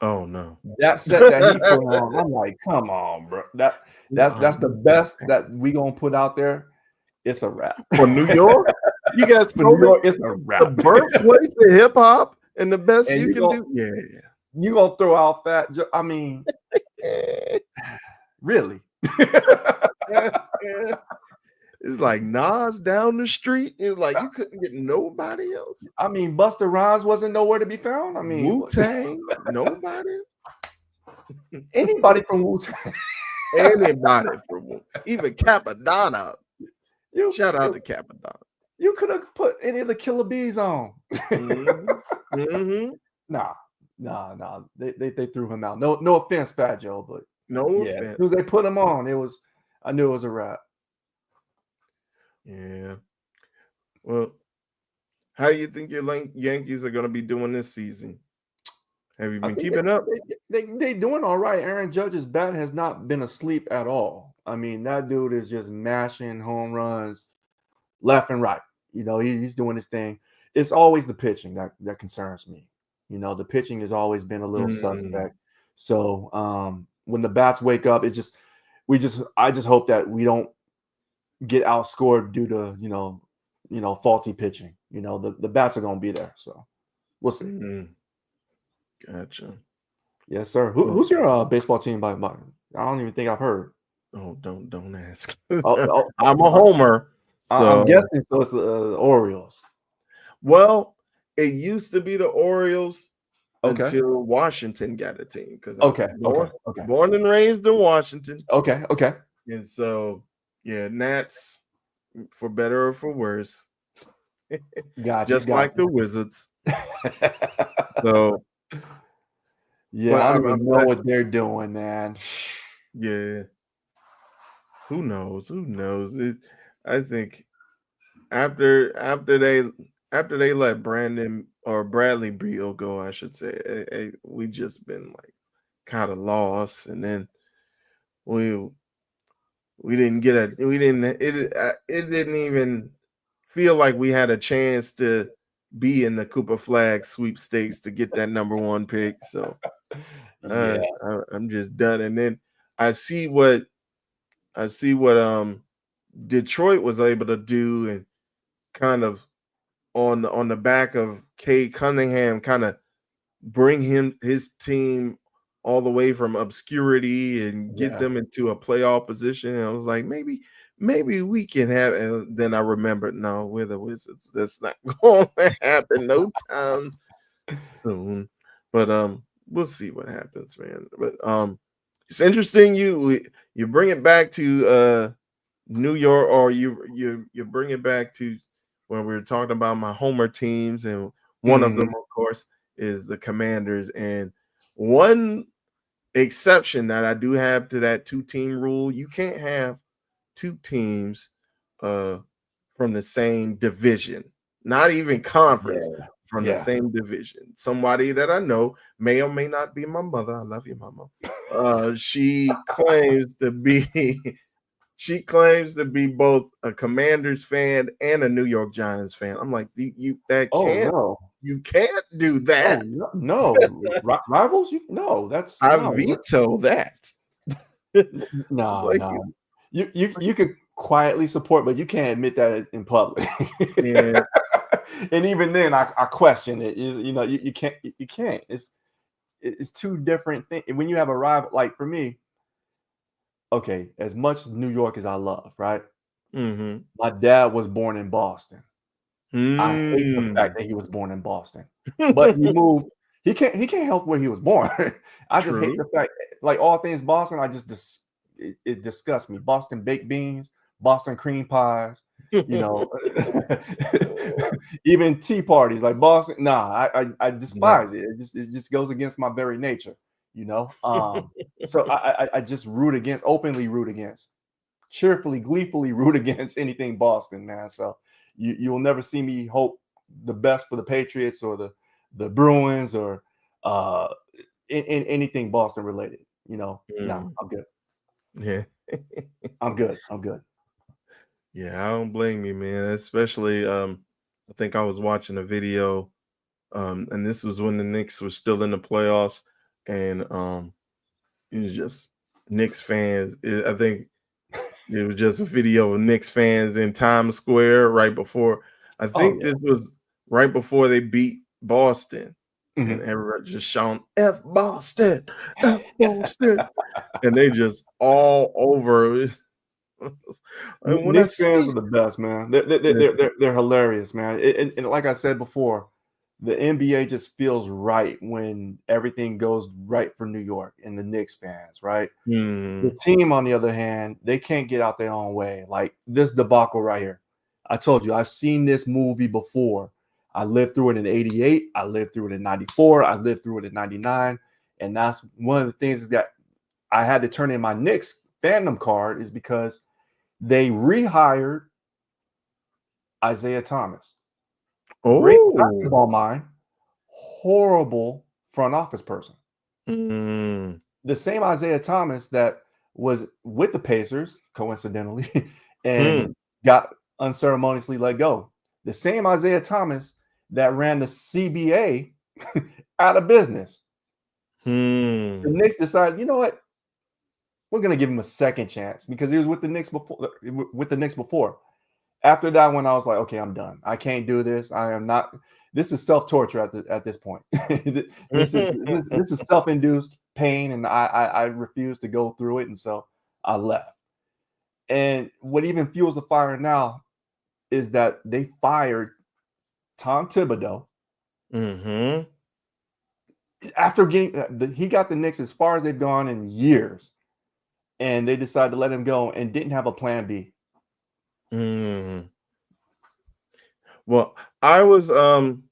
Oh no. That set that he put on, I'm like, come on, bro. That's the best that we gonna put out there. It's a wrap. For New York, you got For so New many York, it's a the wrap. birthplace of hip hop and the best And you can do. Yeah. you gonna throw out Fat Joe. I mean, really? It's like Nas down the street. It was like you couldn't get nobody else. I mean, Busta Rhymes wasn't nowhere to be found. I mean, Wu-Tang, nobody. anybody from Wu-Tang. Anybody from even Capadonna. You, Shout out you, to Capadonna. you could have put any of the Killer Bees on. Mm-hmm. Nah. They threw him out. No offense, Fat Joe, but No yeah, as offense. soon as they put him on, I knew it was a wrap. Yeah. Well, how do you think your Yankees are going to be doing this season? Have you I been think keeping up? they doing all right. Aaron Judge's bat has not been asleep at all. I mean, that dude is just mashing home runs left and right. He's doing his thing. It's always the pitching that concerns me. The pitching has always been a little suspect. So when the bats wake up, I just hope that we don't get outscored due to faulty pitching. The bats are going to be there, so we'll see. Gotcha. Yes, sir. Who's your baseball team by? I don't even think I've heard. Oh, don't ask. Oh, I'm a homer. So I'm guessing so. It's the Orioles. Well, it used to be the Orioles Okay. until Washington got a team because Okay. Born and raised in Washington. Okay. And so, yeah, Nats for better or for worse, Got you, just got like the Wizards. you. So, Yeah, but I don't I'm even know glad. what they're doing, man. Yeah, who knows? Who knows? I think after after they let Brandon or Bradley Beal go, I should say, we just been like kind of lost, and then we we didn't get a we didn't it didn't even feel like we had a chance to be in the Cooper Flag sweepstakes to get that number one pick. So Yeah, I'm just done. And then I see what I see what Detroit was able to do, and kind of on the back of Cade Cunningham, kind of bring his team all the way from obscurity and get yeah, them into a playoff position. And I was like, maybe we can have. And then I remembered, no, we're the Wizards. That's not going to happen no time soon. But we'll see what happens, man. But it's interesting you bring it back to New York, or you bring it back to when we were talking about my homer teams, and one of them, mhm, of course, is the Commanders. And one exception that I do have to that two-team rule: you can't have two teams uh from the same division, not even conference, yeah, from the yeah. same division. Somebody that I know may or may not be my mother. I love you, mama. She claims to be she claims to be both a Commanders fan and a New York Giants fan. I'm like, you that Oh can't no, you can't do oh that. no, no. Rivals? No, that's I no, veto that. It's no, like no. You could quietly support, but you can't admit that in public. yeah. And even then, I question it. You know, you can't, you can't. It's two different things. When you have a rival, like for me, okay, as much New York as I love, right? Mm-hmm. My dad was born in Boston. I hate the fact Mm. that he was born in Boston, but he moved. He can't help where he was born. I just hate True. the fact, like all things Boston, I just it disgusts me. Boston baked beans, Boston cream pies, you know, even tea parties like Boston. Nah, I No. despise it. It just goes against my very nature, you know. So I just openly root against, cheerfully, gleefully root against anything Boston, man. So you'll never see me hope the best for the Patriots or the Bruins or uh in anything Boston related. You know, no, Mm. I'm good. Yeah. I'm good. I'm good. Yeah, I don't blame you, man. Especially I think I was watching a video, and this was when the Knicks were still in the playoffs, and it was just Knicks fans. I think it was just a video of Knicks fans in Times Square right before. I Oh think yeah. this was right before they beat Boston, and Mhm. everybody just shouting "F Boston, F Boston," and they just all over it. And when I Knicks fans are see, the best, man. They're hilarious, man. And like I said before, the NBA just feels right when everything goes right for New York and the Knicks fans, right? The mm, team, on the other hand, they can't get out their own way. Like this debacle right here. I told you, I've seen this movie before. I lived through it in 88. I lived through it in 94. I lived through it in 99. And that's one of the things that I had to turn in my Knicks fandom card, is because they rehired Isaiah Thomas. Great oh, basketball mind, horrible front office person. mm, The same Isaiah Thomas that was with the Pacers, coincidentally, mm, and got unceremoniously let go. The same Isaiah Thomas that ran the CBA out of business. The mm, Knicks decided, you know what? We're going to give him a second chance, because he was with the Knicks before. After that one, I was like, okay, I'm done. I can't do this. I am not. This is self torture at this point. This is self induced pain, and I refuse to go through it, and so I left. And what even fuels the fire now is that they fired Tom Thibodeau mm-hmm. after getting he got the Knicks as far as they've gone in years, and they decided to let him go and didn't have a plan B. Mm. Well, I was in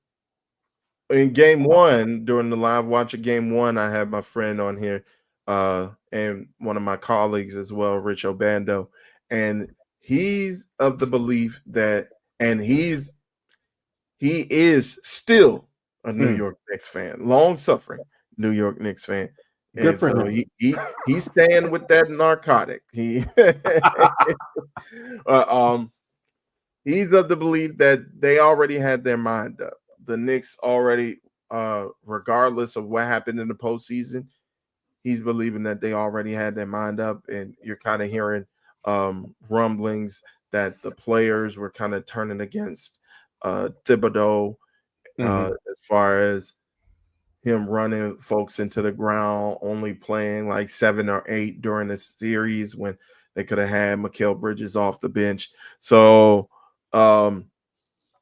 game one during the live watch of game one. I had my friend on here, and one of my colleagues as well, Rich Obando, and he's of the belief that, and he is still a New Mm, York Knicks fan, long suffering New York Knicks fan. good And for so him. he's staying with that narcotic. He uh, um he's of the belief that they already had their mind up. The Knicks already, regardless of what happened in the postseason, he's believing that they already had their mind up. And you're kind of hearing rumblings that the players were kind of turning against Thibodeau, Hmm. as far as him running folks into the ground, only playing like 7 or 8 during the series when they could have had Mikal Bridges off the bench. So, um,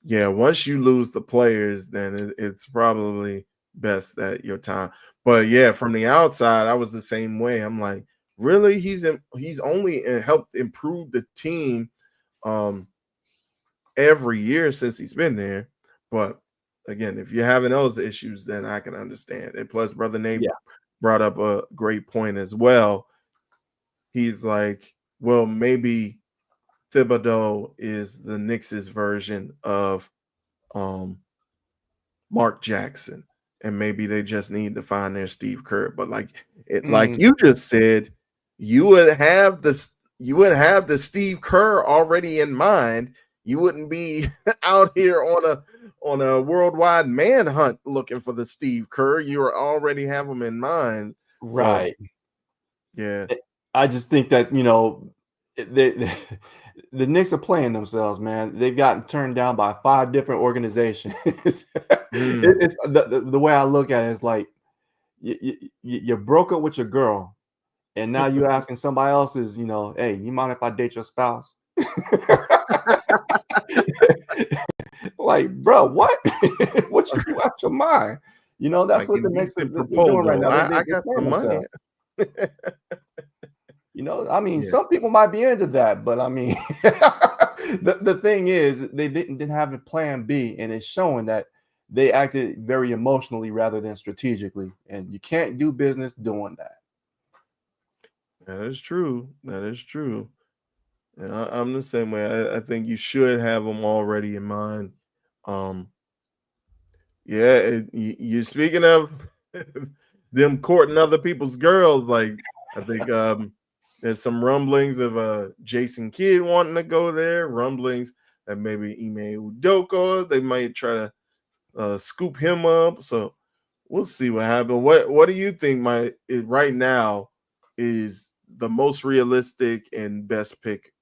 yeah, once you lose the players, then it's probably best that your time. But yeah, from the outside, I was the same way. I'm like, really? He's only helped improve the team um every year since he's been there. But again, if you're having those issues, then I can understand. And plus, Brother Nate Yeah. brought up a great point as well. He's like, well, maybe Thibodeau is the Knicks' version of um Mark Jackson, and maybe they just need to find their Steve Kerr. But like Mm, you just said, you would have the Steve Kerr already in mind. You wouldn't be out here on a worldwide manhunt looking for the Steve Kerr. You already have him in mind. So right. yeah. I just think that they the Knicks are playing themselves, man. They've gotten turned down by 5 different organizations. Mm. It's the way I look at it is like you broke up with your girl, and now you asking somebody else's, hey, you mind if I date your spouse? Like, bro, what? What you out your mind? That's Like what a the Knicks decent they're doing right proposal. now. I They're got playing some money. themselves. I mean, Yeah. some people might be into that, but I mean, the thing is, they didn't have a plan B, and it's showing that they acted very emotionally rather than strategically, and you can't do business doing that. That is true. That is true. And I'm the same way. I think you should have them already in mind. Um, yeah, you're speaking of them courting other people's girls. Like, I think there's some rumblings of Jason Kidd wanting to go there. Rumblings that maybe Ime Udoka, they might try to scoop him up. So we'll see what happens. What do you think right now is the most realistic and best pick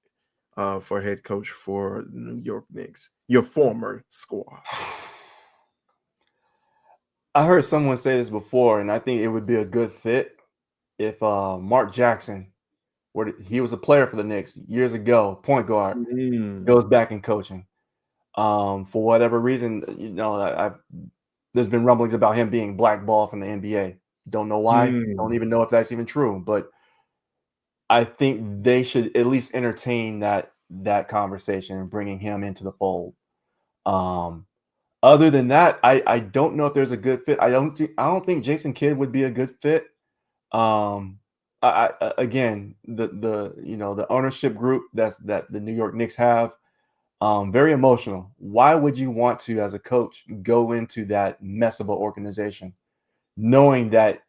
for head coach for New York Knicks, your former squad? I heard someone say this before, and I think it would be a good fit if Mark Jackson, he was a player for the Knicks years ago, point guard, Mm, goes back in coaching. For whatever reason, there's been rumblings about him being blackballed from the NBA. Don't know why. Don't mm. even know if that's even true. But I think they should at least entertain that conversation and bringing him into the fold. Um, Other than that, I don't know if there's a good fit. I don't think Jason Kidd would be a good fit. Um, again, the ownership group that the New York Knicks have, very emotional. Why would you want to, as a coach, go into that mess of an organization, knowing that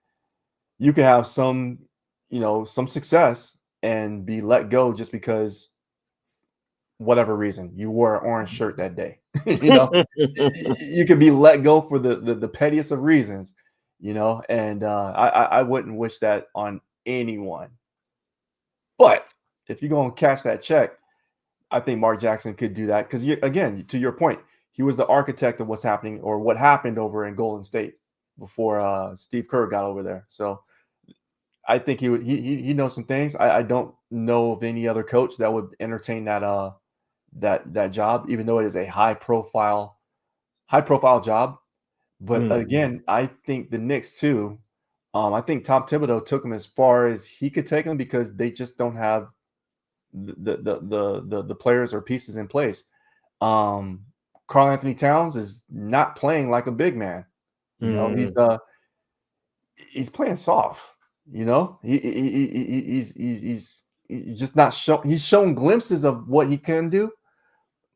you could have some success and be let go just because whatever reason you wore an orange shirt that day? You could be let go for the pettiest of reasons, and I wouldn't wish that on anyone. But if you're gonna catch that check, I think Mark Jackson could do that because, again, to your point, he was the architect of what's happening or what happened over in Golden State before Steve Kerr got over there. So I think he knows some things. I don't know of any other coach that would entertain that job, even though it is a high profile job. But Mm. again, I think the Knicks too. I think Tom Thibodeau took him as far as he could take him because they just don't have the players or pieces in place. Karl Anthony Towns is not playing like a big man. You know, he's playing soft. You know, he's just not shown. He's shown glimpses of what he can do,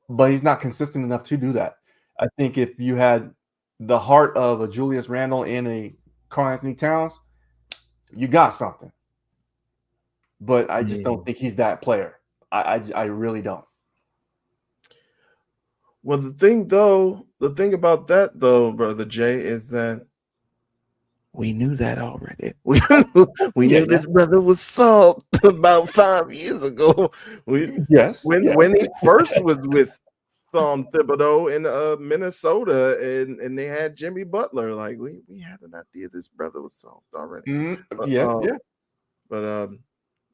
but he's not consistent enough to do that. I think if you had the heart of a Julius Randle and a Karl Anthony Towns, you got something. But I just don't think he's that player. I really don't. Well, the thing about that though, Brother Jay, is that we knew that already. We knew this brother was soft about 5 years ago. When he first was with Tom Thibodeau in Minnesota, and they had Jimmy Butler. Like we had an idea this brother was soft already. But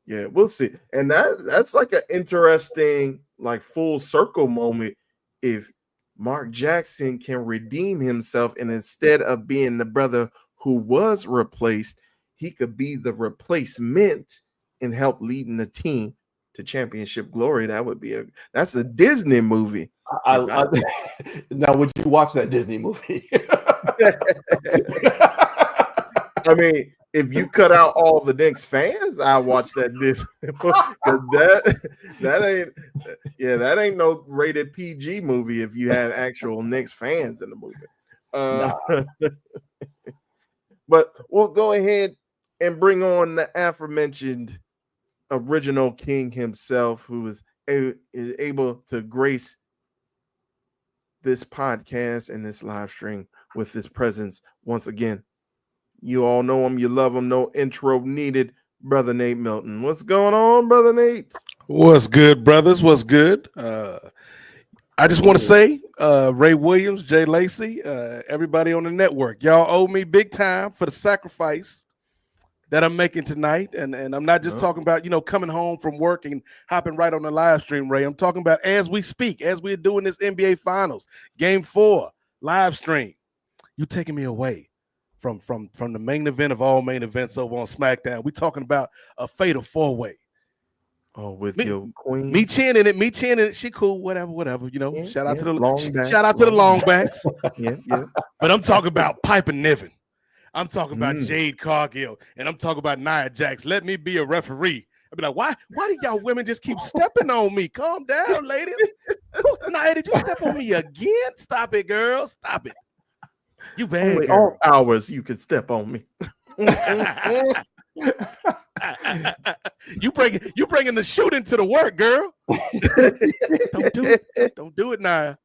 yeah, we'll see. And that's like an interesting, like, full circle moment if Mark Jackson can redeem himself, and instead of being the brother who was replaced, he could be the replacement and help leading the team to championship glory. That's a Disney movie. Now, would you watch that Disney movie? I mean, if you cut out all the Knicks fans, I watch that Disney because that ain't no rated PG movie if you have actual Knicks fans in the movie. But we'll go ahead and bring on the aforementioned original king himself, who is able to grace this podcast and this live stream with his presence once again. You all know him, you love him, no intro needed. Brother Nate Milton. What's going on, Brother Nate? What's good, brothers? What's good? I just want to say, Ray Williams, Jay Lacey, everybody on the network, y'all owe me big time for the sacrifice that I'm making tonight. And I'm not just talking about, coming home from work and hopping right on the live stream, Ray. I'm talking about as we speak, as we're doing this NBA Finals, Game 4, live stream. You taking me away from the main event of all main events over on SmackDown. We're talking about a fatal 4-way. Oh, with your queen. Me chanting it. She cool, whatever. Yeah, shout out to the longbacks. Yeah. But I'm talking about Piper Niven. I'm talking about Jade Cargill, and I'm talking about Nia Jax. Let me be a referee. I'd be like, why do y'all women just keep stepping on me? Calm down, ladies. Nia, did you step on me again? Stop it, girl. Stop it. You bad. Only all hours you can step on me. You bringing the shooting to the work, girl. Don't do it, Nia.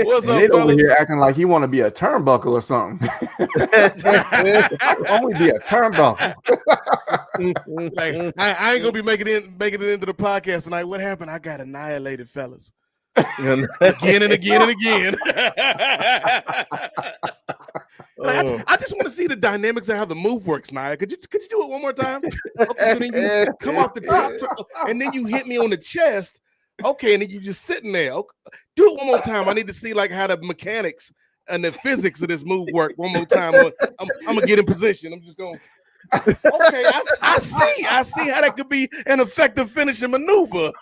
What's up, Nate over here acting like he want to be a turnbuckle or something. Only be a turnbuckle. Like, I ain't gonna be making it into the podcast tonight. What happened? I got annihilated, fellas. Again and again and again. I just want to see the dynamics of how the move works, Nia. Could you do it one more time? Okay, so then you come off the top, and then you hit me on the chest. Okay, and then you just sitting there. Okay. Do it one more time. I need to see like how the mechanics and the physics of this move work one more time. I'm gonna get in position. I'm just going. Okay, I see how that could be an effective finishing maneuver.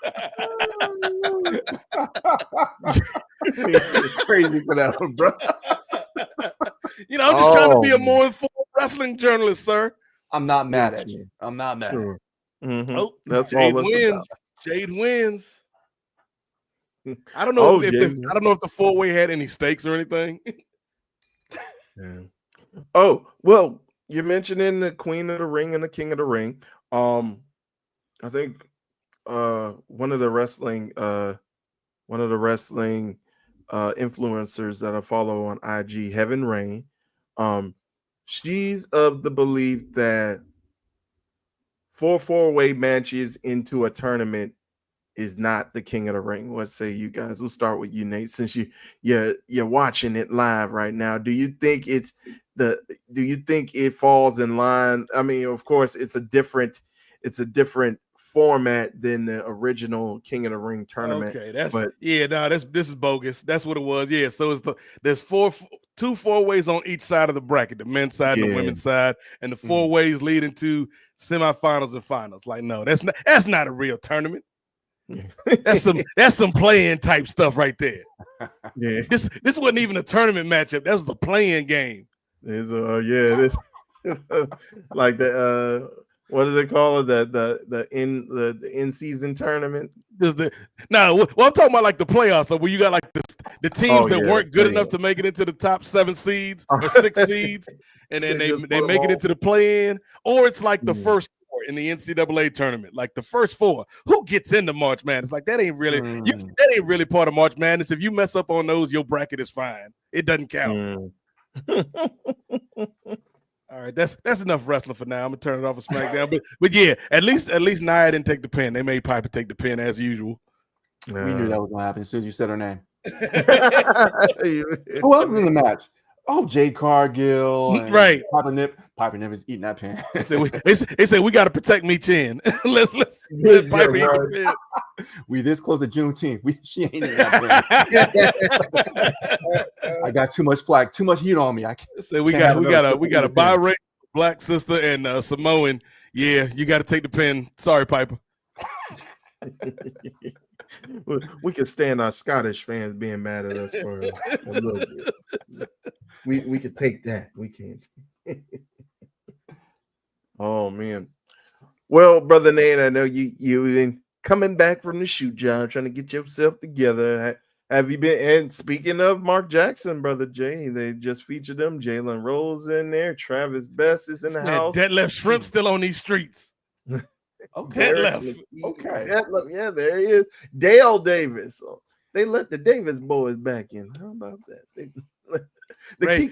Crazy for that one, bro. I'm just trying to be a more informed wrestling journalist, sir. I'm not mad at you. I'm not mad. Sure. Mm-hmm. Oh, that's Jade all wins. Jade wins. I don't know if the 4-way had any stakes or anything. Yeah. Oh, well, you're mentioning the Queen of the Ring and the King of the Ring. I think one of the wrestling influencers that I follow on IG, Heaven Rain, she's of the belief that 4-way matches into a tournament is not the King of the Ring. What say you guys? We'll start with you, Nate, since you're watching it live right now. Do you think it falls in line? I mean, of course, it's a different format than the original King of the Ring tournament. Okay, this is bogus. That's what it was. Yeah, so there's two 4-ways on each side of the bracket, the men's side and the women's side, and the 4-ways leading to semifinals and finals. Like, no, that's not a real tournament. That's some play-in type stuff right there. Yeah, this wasn't even a tournament matchup. That was a play-in game. This like the what is it called? The in-season tournament. Well, I'm talking about like the playoffs, where you got like the teams that weren't good enough to make it into the top 7 seeds or 6 seeds, and then they make it into the play-in, or it's like the first 4 in the NCAA tournament, like the first 4. Who gets into March Madness? Like that ain't really part of March Madness. If you mess up on those, your bracket is fine. It doesn't count. All right, that's enough wrestling for now. I'm gonna turn it off of SmackDown, but yeah, at least Nia didn't take the pin. They made Piper take the pin as usual. We knew that was gonna happen as soon as you said her name. Who else was in the match? Oh, Jade Cargill, and right? Piper Niven's eating that pin. They said we got to protect me chin. let's Piper eat the pin. We this close to Juneteenth. She ain't in that pin. I got too much flack, too much heat on me. I can't say we got a biracial black sister and Samoan. Yeah, you got to take the pin. Sorry, Piper. We can stand our Scottish fans being mad at us for a little bit. We could take that. We can't. Oh man. Well, brother Nate, I know you've been coming back from the shoot job, trying to get yourself together. Have you been? And speaking of Mark Jackson, brother Jay, they just featured them. Jalen Rose in there. Travis Best is in the house. Detlef Shrimp still on these streets. Okay. Yeah, there he is. Dale Davis. So they let the Davis boys back in. How about that? Ray,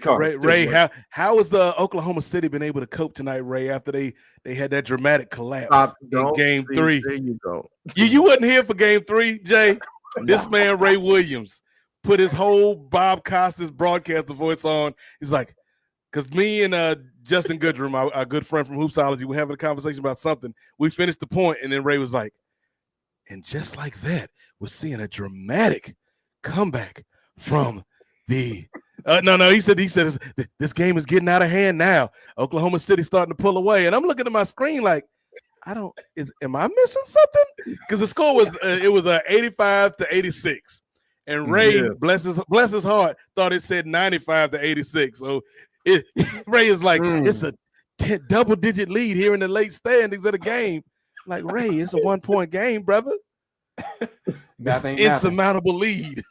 how has the Oklahoma City been able to cope tonight, Ray, after they had that dramatic collapse in Game 3? There you go. You wasn't here for Game 3, Jay. This man, Ray Williams, put his whole Bob Costas broadcaster voice on. He's like, because me and Justin Goodrum, our good friend from Hoopsology, we're having a conversation about something. We finished the point, and then Ray was like, and just like that, we're seeing a dramatic comeback from the no, he said this game is getting out of hand now. Oklahoma City starting to pull away, and I'm looking at my screen like, am I missing something? Because the score was 85-86, and Ray, bless his heart, thought it said 95-86. So Ray is like, it's a double-digit lead here in the late standings of the game. Like, Ray, it's a 1-point game, brother. Insurmountable lead.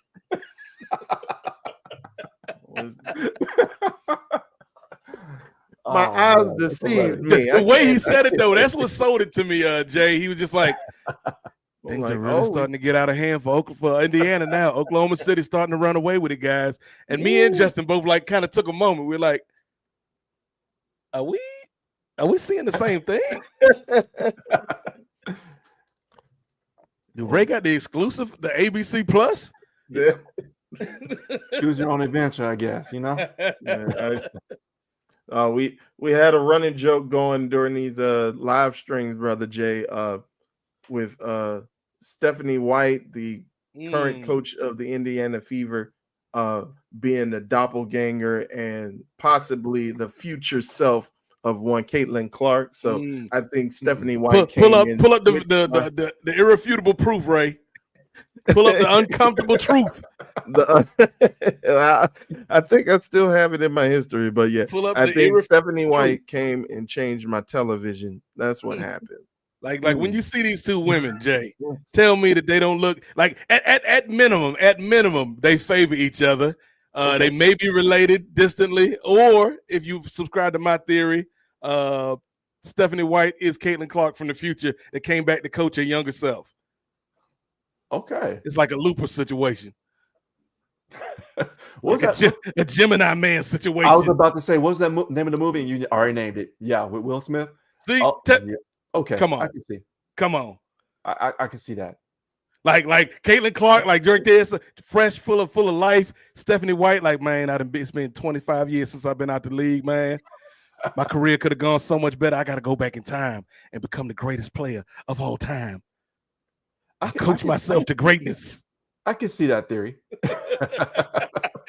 My eyes deceived me. The way he said it, though, that's what sold it to me, Jay. He was just like, things are really starting to get out of hand for Indiana now. Oklahoma City starting to run away with it, guys. And me and Justin both like kind of took a moment. We're like, are we seeing the same thing? Ray got the exclusive, the ABC Plus? Yeah. Choose your own adventure, I guess, you know? We had a running joke going during these live streams, brother Jay, with Stephanie White, the current coach of the Indiana Fever, being the doppelganger and possibly the future self of one Caitlin Clark. So I think Stephanie White pull up the irrefutable proof, Ray. Pull up the uncomfortable truth. I think I still have it in my history, but yeah, I think Stephanie White came and changed my television. That's what happened. Like when you see these two women, Jay, tell me that they don't look like at minimum they favor each other. They may be related distantly, or if you subscribe to my theory, Stephanie White is Caitlin Clark from the future that came back to coach her younger self. Okay, it's like a Looper situation. A Gemini Man situation. I was about to say, what's that name of the movie? And you already named it. Yeah, with Will Smith. See, okay, come on, I can see. Come on, I can see that. Like Caitlin Clark, like during this, fresh, full of life. Stephanie White, like, man, it's been 25 years since I've been out the league, man. My career could have gone so much better. I got to go back in time and become the greatest player of all time. I coach myself to greatness. I can see that theory.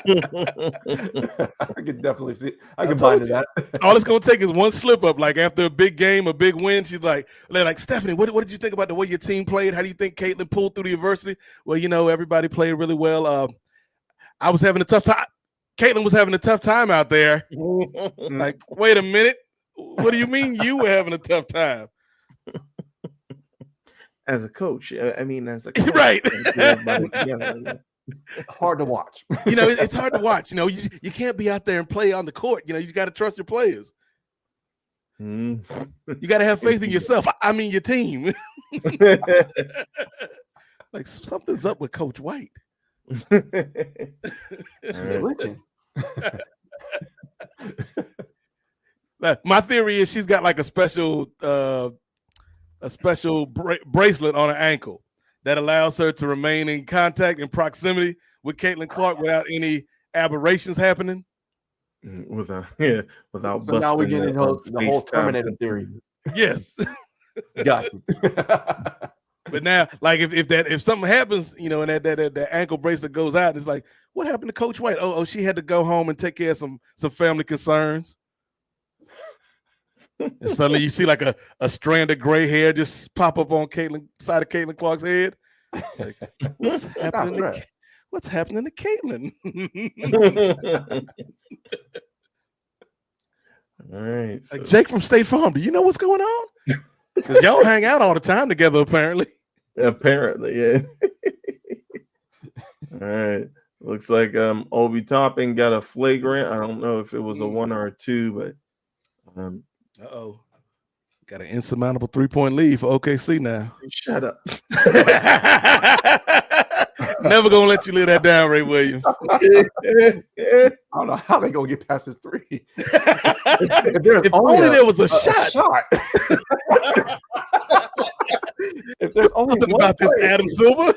I could definitely see. I can buy told into that. All it's gonna take is one slip up. Like after a big game, a big win, she's like, Stephanie, what did you think about the way your team played? How do you think Caitlin pulled through the adversity? Well, everybody played really well. I was having a tough time. Caitlin was having a tough time out there. Like, wait a minute. What do you mean you were having a tough time? As a coach, I mean, as a coach, right. Hard to watch. It's hard to watch. You can't be out there and play on the court. You got to trust your players. You got to have faith in yourself. I mean, your team. Like something's up with Coach White. My theory is she's got like a special bracelet on her ankle that allows her to remain in contact and proximity with Caitlin Clark without any aberrations happening. Without so now we get into the whole Terminator theory. Yes. Got you. But now, like if something happens, and that ankle bracelet goes out, it's like, what happened to Coach White? Oh, she had to go home and take care of some family concerns. And suddenly you see like a strand of gray hair just pop up on side of Caitlin Clark's head. Like, what's happening to Caitlin? All right. Like Jake from State Farm, do you know what's going on? Because y'all hang out all the time together, apparently. Apparently, yeah. All right. Looks like Obi Toppin got a flagrant. I don't know if it was a 1 or a 2, but got an insurmountable 3-point lead for OKC now. Shut up. Never gonna let you live that down, Ray Williams. I don't know how they gonna get past this 3. If only there was a shot. If there's only something about this Adam Silver.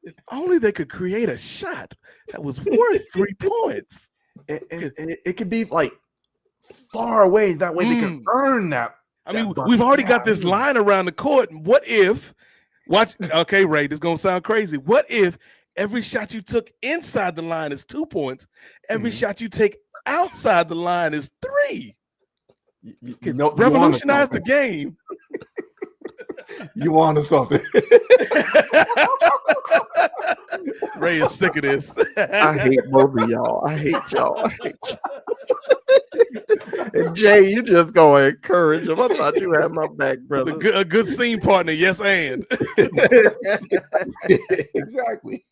If only they could create a shot that was worth 3 points. It could be like far away. That way they can earn that. I mean, we've already got this line around the court. What if, okay, Ray, this is going to sound crazy. What if every shot you took inside the line is 2 points? Every shot you take outside the line is 3. Revolutionize the game. You wanted something. Ray is sick of this. I hate both of y'all. I hate y'all. And Jay, you just gonna encourage him. I thought you had my back, brother. A good scene partner, yes, and exactly.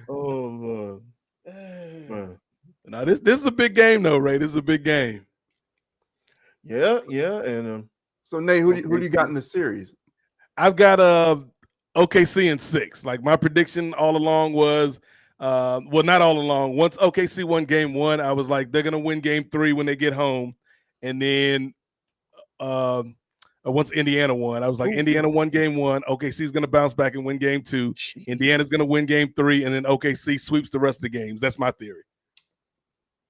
Oh Lord. Now this is a big game, though, Ray. This is a big game. Yeah, and so Nate, who do you got in the series? I've got OKC in 6. Like my prediction all along was, well, not all along. Once OKC won game 1, I was like, they're gonna win game 3 when they get home, and then once Indiana won, I was like, Indiana won game 1. OKC's gonna bounce back and win game 2. Jeez. Indiana's gonna win game 3, and then OKC sweeps the rest of the games. That's my theory.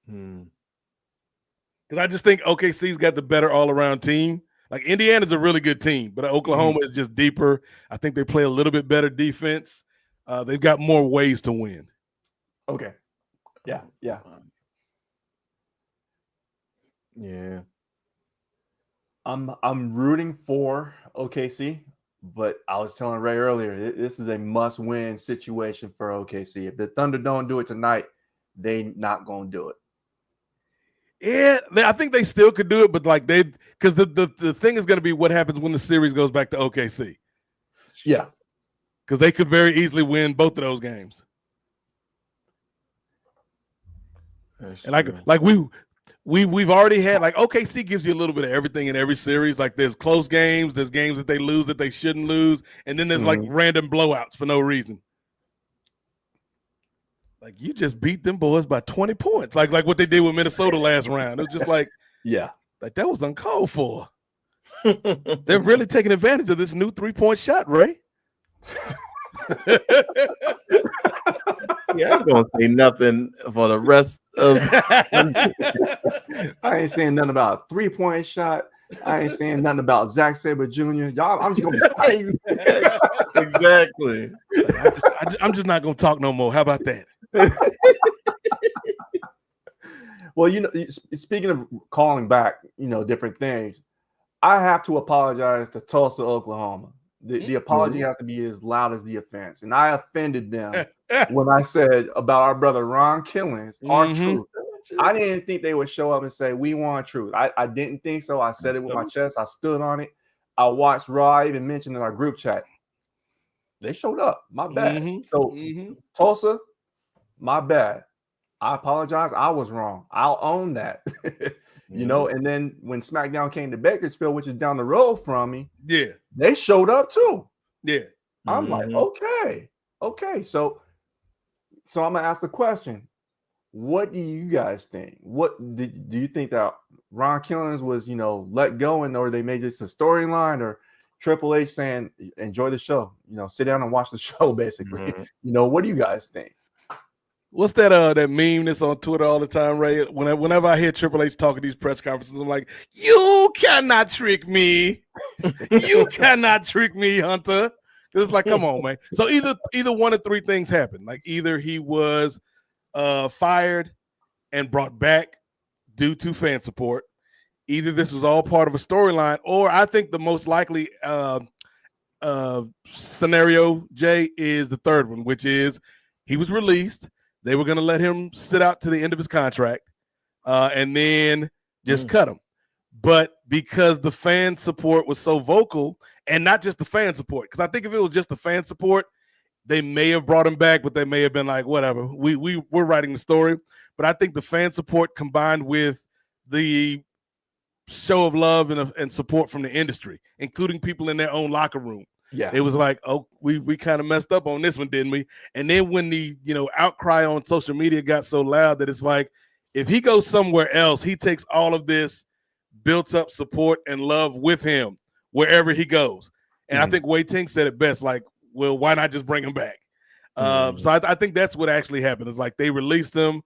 Because I just think OKC's got the better all-around team. Like Indiana's a really good team, but Oklahoma is just deeper. I think they play a little bit better defense. They've got more ways to win. Okay. Yeah. I'm rooting for OKC, but I was telling Ray earlier, this is a must-win situation for OKC. If the Thunder don't do it tonight, they not gonna do it. Yeah, I think they still could do it, but like because the thing is going to be what happens when the series goes back to OKC. Yeah, because they could very easily win both of those games. That's and like we've already had, like, OKC gives you a little bit of everything in every series. Like there's close games, there's games that they lose that they shouldn't lose, and then there's like random blowouts for no reason. Like you just beat them boys by 20 points, like what they did with Minnesota last round. It was just like, like that was uncalled for. They're really taking advantage of this new 3-point shot, Ray. Yeah, I'm gonna say nothing for the rest of. I ain't saying nothing about a 3-point shot. I ain't saying nothing about Zack Sabre Jr. Y'all, I'm just gonna be quiet. Exactly. I'm just not gonna talk no more. How about that? Well, speaking of calling back, different things, I have to apologize to Tulsa, Oklahoma. The apology has to be as loud as the offense. And I offended them when I said about our brother Ron Killings, our truth. I didn't think they would show up and say, we want truth. I didn't think so. I said it with my chest. I stood on it. I watched Raw. I even mentioned in our group chat. They showed up. My bad. So Tulsa, my bad. I apologize. I was wrong. I'll own that. And then when SmackDown came to Bakersfield, which is down the road from me, they showed up too. Yeah. I'm like, okay. So I'm gonna ask the question. What do you guys think? What do you think that Ron Killings was, let go, or they made this a storyline, or Triple H saying, enjoy the show, sit down and watch the show, basically. What do you guys think? What's that that meme that's on Twitter all the time, Ray? Whenever I hear Triple H talking these press conferences, I'm like, you cannot trick me. You cannot trick me, Hunter. It's like, come on, man. So either one of three things happened. Like either he was fired and brought back due to fan support. Either this was all part of a storyline, or I think the most likely scenario, Jay, is the third one, which is he was released. They were going to let him sit out to the end of his contract and then just cut him. But because the fan support was so vocal, and not just the fan support, because I think if it was just the fan support, they may have brought him back, but they may have been like, whatever, we're writing the story. But I think the fan support combined with the show of love and support from the industry, including people in their own locker room. Yeah, it was like, oh, we kind of messed up on this one, didn't we? And then when the outcry on social media got so loud that it's like, if he goes somewhere else, he takes all of this built up support and love with him wherever he goes. And I think Wei Ting said it best, like, well, why not just bring him back? So I think that's what actually happened. It's like they released him.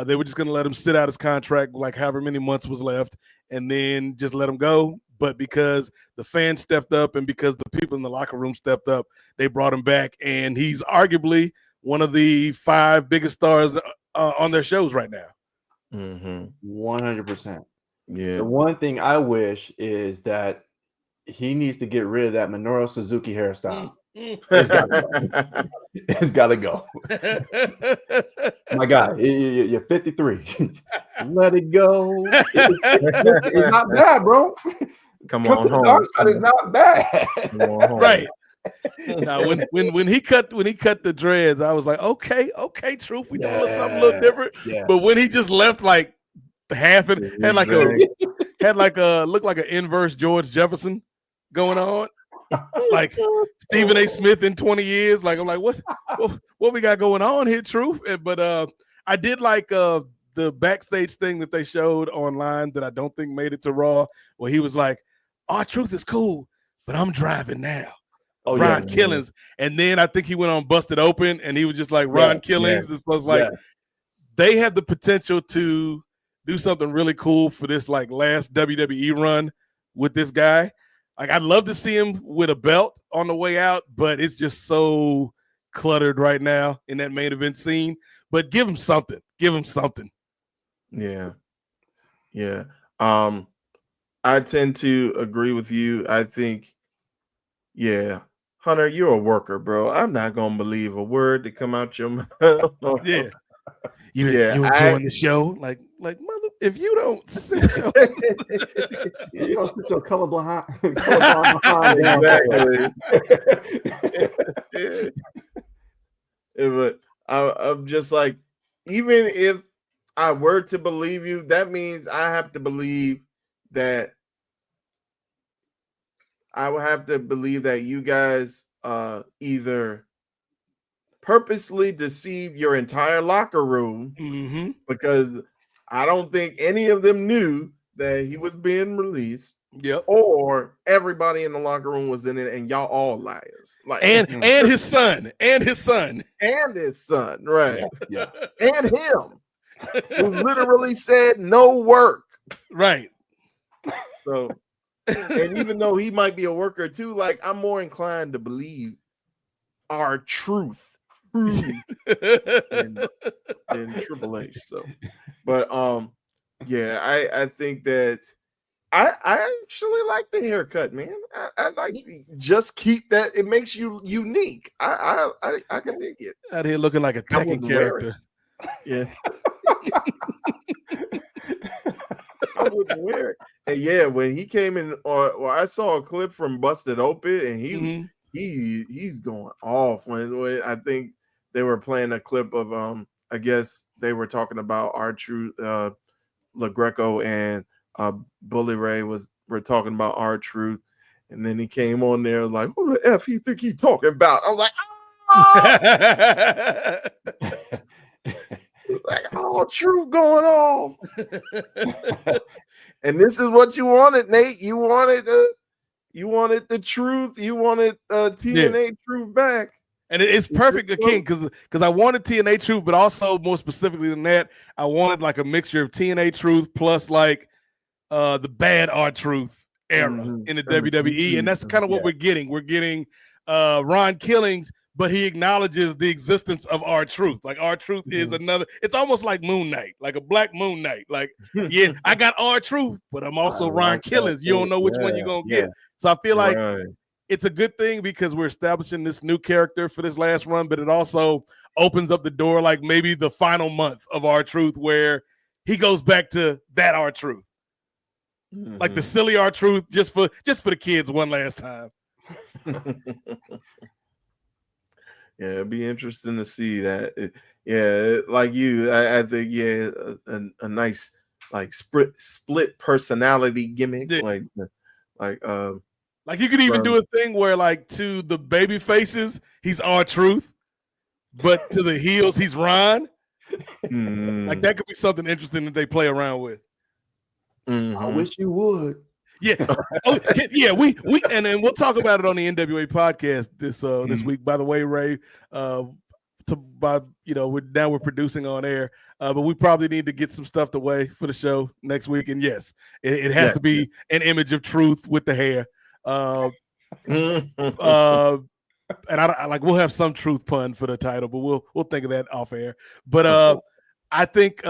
They were just going to let him sit out his contract, like however many months was left, and then just let him go. But because the fans stepped up and because the people in the locker room stepped up, they brought him back. And he's arguably one of the 5 biggest stars on their shows right now. 100%. Yeah. The one thing I wish is that he needs to get rid of that Minoru Suzuki hairstyle. It's got to go. My guy, you're 53. Let it go. It's not bad, bro. Come on home. Dark side is not bad. Right. Now, when he cut the dreads, I was like, okay, truth, we doing something a little different. Yeah. But when he just left like half and had like a looked like an inverse George Jefferson going on, like Stephen A. Smith in 20 years. Like I'm like, what we got going on here, truth? But I did like the backstage thing that they showed online that I don't think made it to Raw, where he was like, "Our truth is cool, but I'm driving now." Oh, Ron Killings. And then I think he went on Busted Open and he was just like Ron Killings. It was like they had the potential to do something really cool for this like last WWE run with this guy. Like I'd love to see him with a belt on the way out, but it's just so cluttered right now in that main event scene. But give him something. Give him something. Yeah. Yeah. I tend to agree with you. I think, Hunter, you're a worker, bro. I'm not gonna believe a word that come out your mouth. You enjoying the show? Like mother, if you don't sit you don't sit your colorblind exactly. But I'm just like, even if I were to believe you, that means I have to believe that I would have to believe that you guys either purposely deceive your entire locker room, because I don't think any of them knew that he was being released. Yep. Or everybody in the locker room was in it, and y'all all liars. Like and his son, right? Yeah. And him, who literally said no work. Right. So And even though he might be a worker too, like I'm more inclined to believe our truth than Triple H. So, but yeah, I think that I actually like the haircut, man. I like just keep that. It makes you unique. I can dig it. Out here looking like a I Tekken wouldn't wear it. character. Yeah. I wouldn't wear it. And yeah, when he came in, or I saw a clip from Busted Open, and he's going off when I think they were playing a clip of I guess they were talking about R-Truth, LaGreco and Bully Ray were talking about R-Truth, and then he came on there like, who the F he think he talking about? I was like, ah! It's like all truth going on. And this is what you wanted, Nate. You wanted the truth. You wanted TNA truth back. And it's perfect again because I wanted TNA truth, but also more specifically than that, I wanted like a mixture of TNA truth plus like the bad R-Truth era in the WWE. And that's kind of what we're getting. We're getting Ron Killings, but he acknowledges the existence of R-Truth. Like R-Truth is another, it's almost like Moon Knight, like a Black Moon Knight. Like, yeah, I got R-Truth, but I'm also Ron Killings. You don't know which one you're going to get. So I feel like it's a good thing because we're establishing this new character for this last run, but it also opens up the door, like maybe the final month of R-Truth where he goes back to that R-Truth. Like the silly R-Truth just for the kids one last time. Yeah, it'd be interesting to see that. Like you, I think a nice like split personality gimmick, like you could even do a thing where like to the baby faces he's R-Truth, but to the heels he's Ron. Like that could be something interesting that they play around with. I wish you would. Yeah. Yeah, we and then we'll talk about it on the NWA podcast this week. By the way, Ray, we're producing on air, but we probably need to get some stuff away for the show next week. And yes, it has to be an image of truth with the hair. And I like we'll have some truth pun for the title, but we'll think of that off air. But I think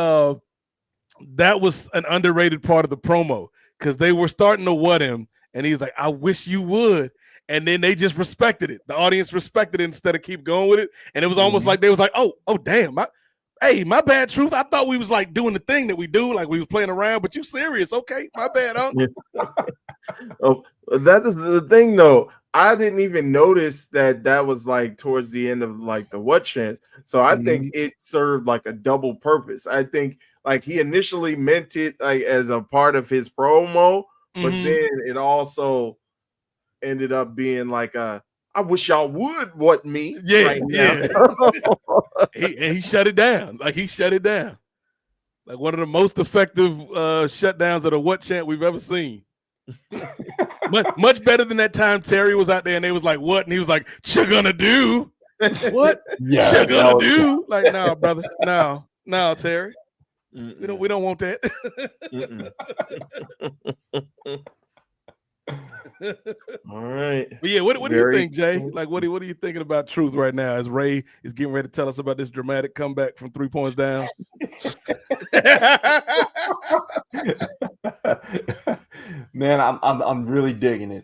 that was an underrated part of the promo because they were starting to what him, and he's like, "I wish you would," and then they just respected it. The audience respected it instead of keep going with it, and it was almost like they was like, "Oh, damn, my bad, Truth. I thought we was like doing the thing that we do, like we was playing around, but you serious? Okay, my bad, Uncle." Oh, that is the thing, though. I didn't even notice that was like towards the end of like the what chance. So I think it served like a double purpose. I think like he initially meant it like as a part of his promo, but then it also ended up being like I wish y'all would what me now. He shut it down. Like he shut it down. Like one of the most effective shutdowns of the what chant we've ever seen. Much better than that time Terry was out there and they was like, "What?" And he was like, "You gonna do what? Yeah, you gonna do?" Like, no, brother, no, Terry. We don't want that. All right. But yeah, what do you think, Jay? Like, what are you thinking about truth right now as Ray is getting ready to tell us about this dramatic comeback from 3 points down? Man, I'm really digging it.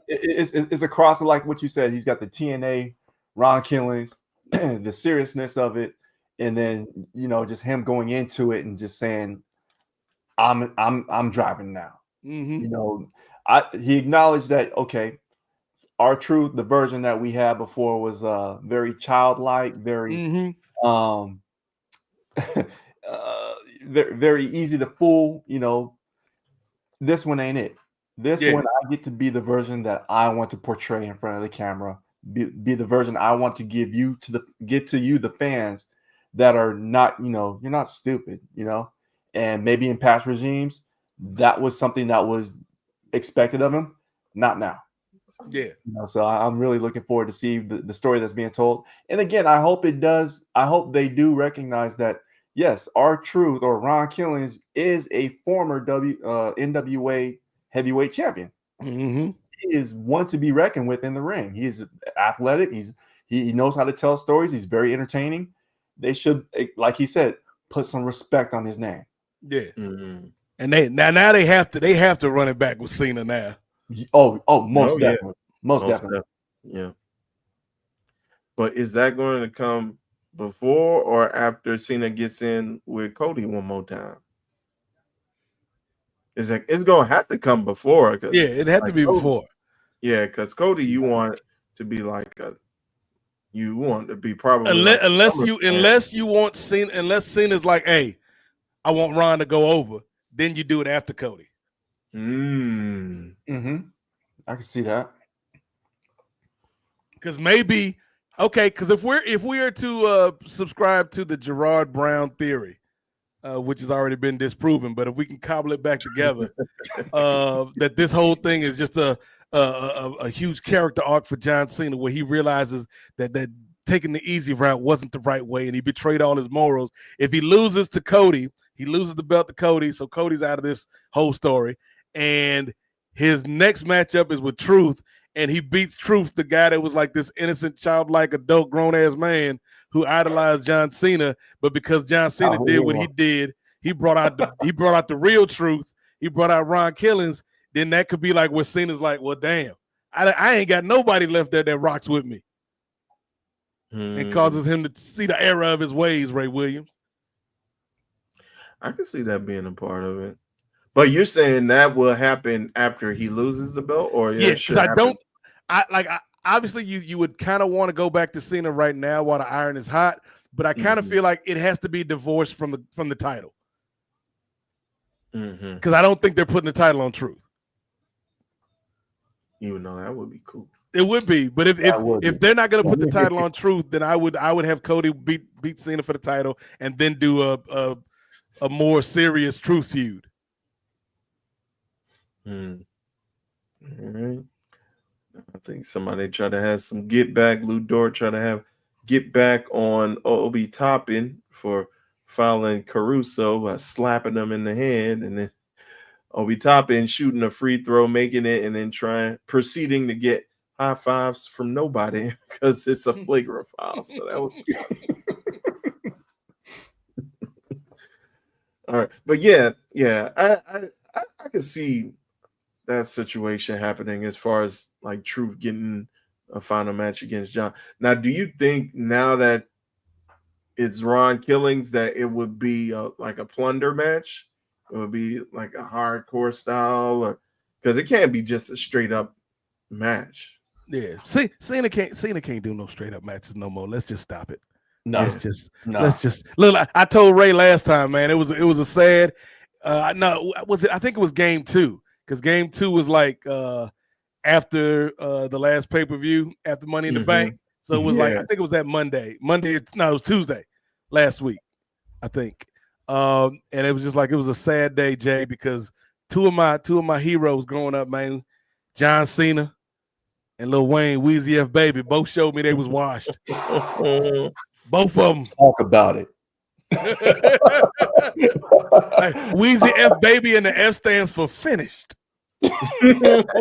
It's across like what you said. He's got the TNA, Ron Killings, the seriousness of it, and then just him going into it and just saying, "I'm driving now." He acknowledged that R-Truth, the version that we had before, was very childlike, very very easy to fool. This one ain't it. This one, I get to be the version that I want to portray in front of the camera. Be the version I want to give to you, the fans that are not, you're not stupid, and maybe in past regimes that was something that was expected of him. Not now. Yeah. So I'm really looking forward to see the story that's being told. And again, I hope they do recognize that, yes, R-Truth or Ron Killings is a former NWA heavyweight champion. Mm-hmm. He is one to be reckoned with in the ring. He's athletic. He knows how to tell stories. He's very entertaining. They should, like he said, put some respect on his name. Yeah. Mm-hmm. And they have to run it back with Cena now. Most definitely. Most definitely. Yeah. But is that going to come before or after Cena gets in with Cody one more time? It's going to have to come before. Yeah, it had to be Cody, before. Yeah, because Cody, you want to be probably unless you want Cena, unless Cena's like, hey, I want Ron to go over, then you do it after Cody. Mm-hmm. I can see that. Because maybe, because if we are to subscribe to the Gerard Brown theory, which has already been disproven, but if we can cobble it back together, that this whole thing is just a huge character arc for John Cena, where he realizes that taking the easy route wasn't the right way, and he betrayed all his morals. If he loses to Cody, he loses the belt to Cody, so Cody's out of this whole story, and his next matchup is with Truth, and he beats Truth, the guy that was like this innocent, childlike, adult, grown-ass man who idolized John Cena, but because John Cena did what he did, he brought out the real Truth. He brought out Ron Killings. Then that could be like where Cena's like, well, damn, I ain't got nobody left there that rocks with me, and causes him to see the error of his ways. Ray Williams. I can see that being a part of it, but you're saying that will happen after he loses the belt, or because obviously you would kind of want to go back to Cena right now while the iron is hot, but I kind of feel like it has to be divorced from the title, because I don't think they're putting the title on Truth. Even though that would be cool, it would be. But if they're not going to put the title on Truth, then I would have Cody beat Cena for the title and then do a more serious Truth feud. All right. I think somebody tried to have some get back. Lou Dort tried to have get back on Obi Toppin for fouling Caruso by slapping him in the hand, and then Obi Toppin shooting a free throw, making it, and then proceeding to get high fives from nobody because it's a flagrant foul. So that was all right. But yeah, I can see that situation happening as far as like Truth getting a final match against John. Now, do you think now that it's Ron Killings that it would be like a plunder match? It would be like a hardcore style, or because it can't be just a straight up match. Yeah, Cena can't do no straight up matches no more. Let's just stop it. No, let's just look. I told Ray last time, man. It was a sad. I think it was game 2. Because game 2 was like after the last pay-per-view, after Money in the Bank. So it was like, I think it was that Monday. It was Tuesday last week, I think. And it was just like, it was a sad day, Jay, because two of my heroes growing up, man, John Cena and Lil Wayne, Weezy F Baby, both showed me they was washed. Both of them. Talk about it. Like, Weezy F Baby, and the F stands for finished. It's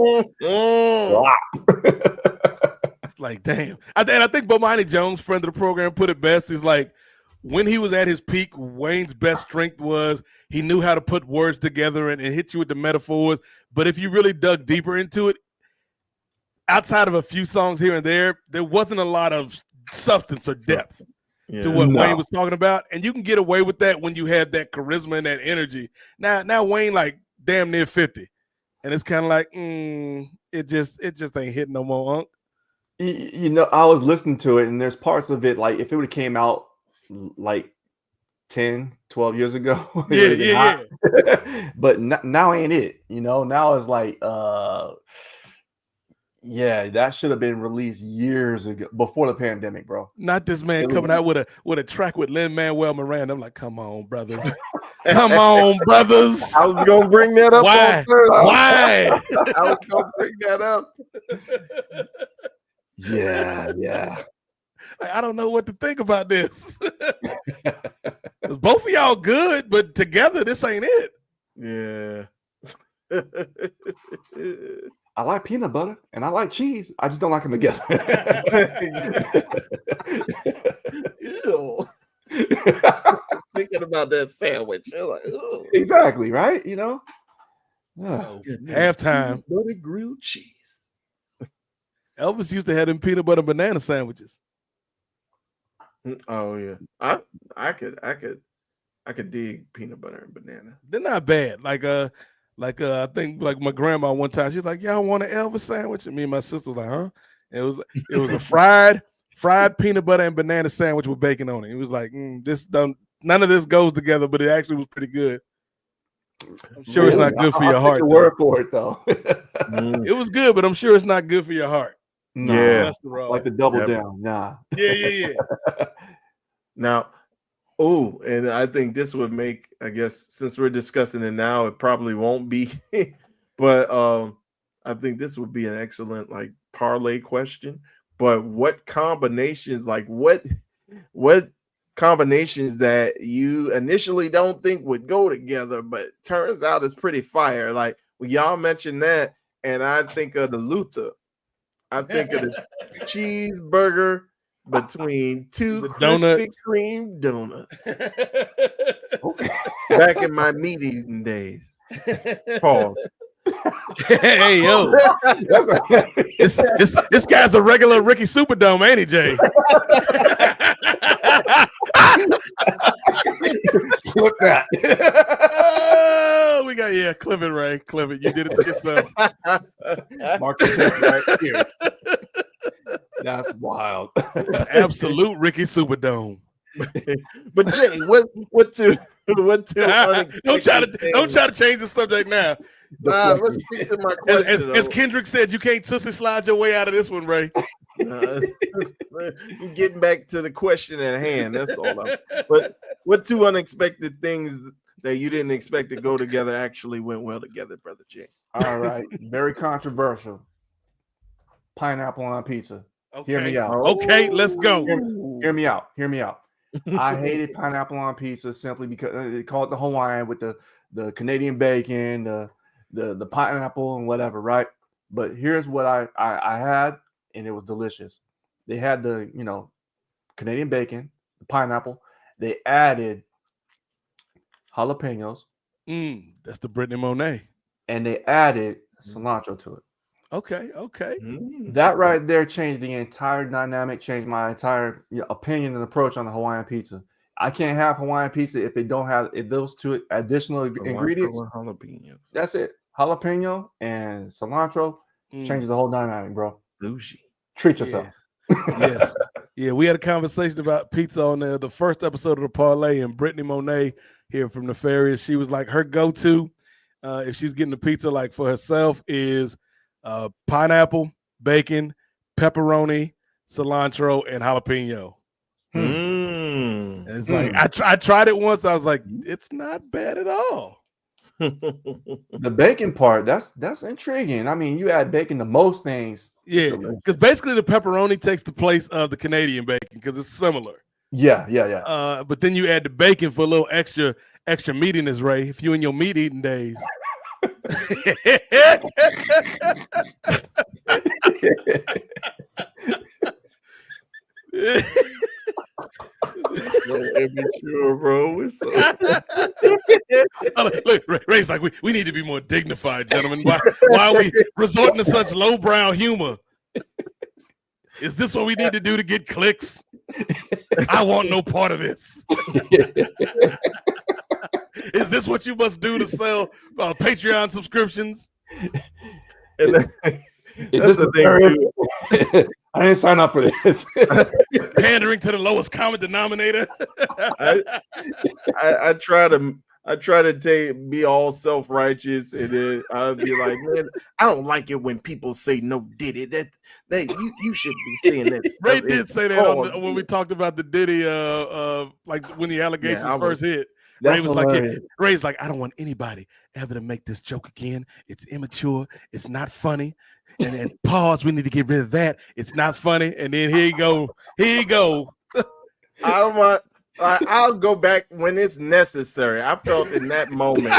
like, damn. I think Bomani Jones, friend of the program, put it best. Is like, when he was at his peak, Wayne's best strength was he knew how to put words together and hit you with the metaphors. But if you really dug deeper into it, outside of a few songs here and there wasn't a lot of substance or depth to what Wayne was talking about. And you can get away with that when you have that charisma and that energy. Now Wayne like damn near 50. And it's kind of like, it just ain't hitting no more, Unc. You know, I was listening to it, and there's parts of it, like if it would have came out like 10, 12 years ago. Yeah. But now ain't it, you know? Now it's like, yeah, that should have been released years ago, before the pandemic, bro. Not this man coming out with a track with Lin-Manuel Miranda. I'm like, come on, brothers. Come on, brothers. I was gonna bring that up. Why? Why? I was gonna bring that up. Yeah. I don't know what to think about this. Both of y'all good, but together this ain't it. Yeah. like peanut butter and I like cheese. I just don't like them together. Ew. Thinking about that sandwich, you're like, ooh. Exactly, right? You know? Halftime. Peanut butter grilled cheese. Elvis used to have them peanut butter banana sandwiches. Oh yeah, I could dig peanut butter and banana. They're not bad. I think like my grandma one time, she's like, "Y'all want an Elvis sandwich?" And me and my sister was like, "Huh?" And it was a fried peanut butter and banana sandwich with bacon on it. It was like, none of this goes together, but it actually was pretty good. I'm sure it's not good for your heart. I'll take your word for it though. It was good, but I'm sure it's not good for your heart. Nah, Yeah. like the double down. Nah. Yeah. Now, and I think this would make, I guess, since we're discussing it now, it probably won't be, but I think this would be an excellent like parlay question. But what combinations, like what combinations that you initially don't think would go together, but turns out it's pretty fire. Like when y'all mentioned that, and I think of the Luther. I think of the cheeseburger between two Krispy Kreme donuts. Back in my meat eating days. Pause. Hey yo, this guy's a regular Ricky Superdome, ain't he, Jay? Clip that. Oh, clip it, Ray. Clip it. You did it to yourself. Mark the right here. That's wild. Absolute Ricky Superdome. But Jay, what two don't try to change the subject now. Let's stick to my question. As Kendrick said, you can't tussy slide your way out of this one, Ray. Getting back to the question at hand. That's all. But what two unexpected things that you didn't expect to go together actually went well together, Brother Jay? All right, very controversial. Pineapple on pizza. Okay. Hear me out. Okay, let's go. Hear me out. I hated pineapple on pizza simply because they call it the Hawaiian with the Canadian bacon, the pineapple and whatever, right? But here's what I had, and it was delicious. They had the Canadian bacon, the pineapple. They added jalapenos. That's the Brittany Monet. And they added cilantro to it. Okay. That right there changed the entire dynamic, changed my entire opinion and approach on the Hawaiian pizza. I can't have Hawaiian pizza if those two additional ingredients. Jalapeno. That's it. Jalapeno and cilantro changes the whole dynamic, bro. Bougie. Treat yourself. Yes. Yeah, we had a conversation about pizza on the first episode of the parlay, and Brittany Monet here from Nefarious, she was like her go-to if she's getting the pizza like for herself is pineapple, bacon, pepperoni, cilantro, and jalapeno. And it's like I tried it once. I was like, it's not bad at all. The bacon part, that's intriguing. I mean, you add bacon to most things. Yeah, because basically the pepperoni takes the place of the Canadian bacon because it's similar. Yeah. But then you add the bacon for a little extra meatiness, Ray. If you in your meat eating days. Immature, bro. Look, Ray's like, we need to be more dignified, gentlemen. Why are we resorting to such lowbrow humor? Is this what we need to do to get clicks? I want no part of this. Is this what you must do to sell Patreon subscriptions? That's the thing too. I didn't sign up for this. Pandering to the lowest common denominator. I try to be all self-righteous, and then I'll be like, man, I don't like it when people say no Diddy. That you should be saying that. Ray did say that when we talked about the Diddy, like when the allegations first hit. Ray was like, Ray's like, I don't want anybody ever to make this joke again. It's immature. It's not funny. And then pause. We need to get rid of that. It's not funny. And then here you go. I don't want. I'll go back when it's necessary. I felt in that moment.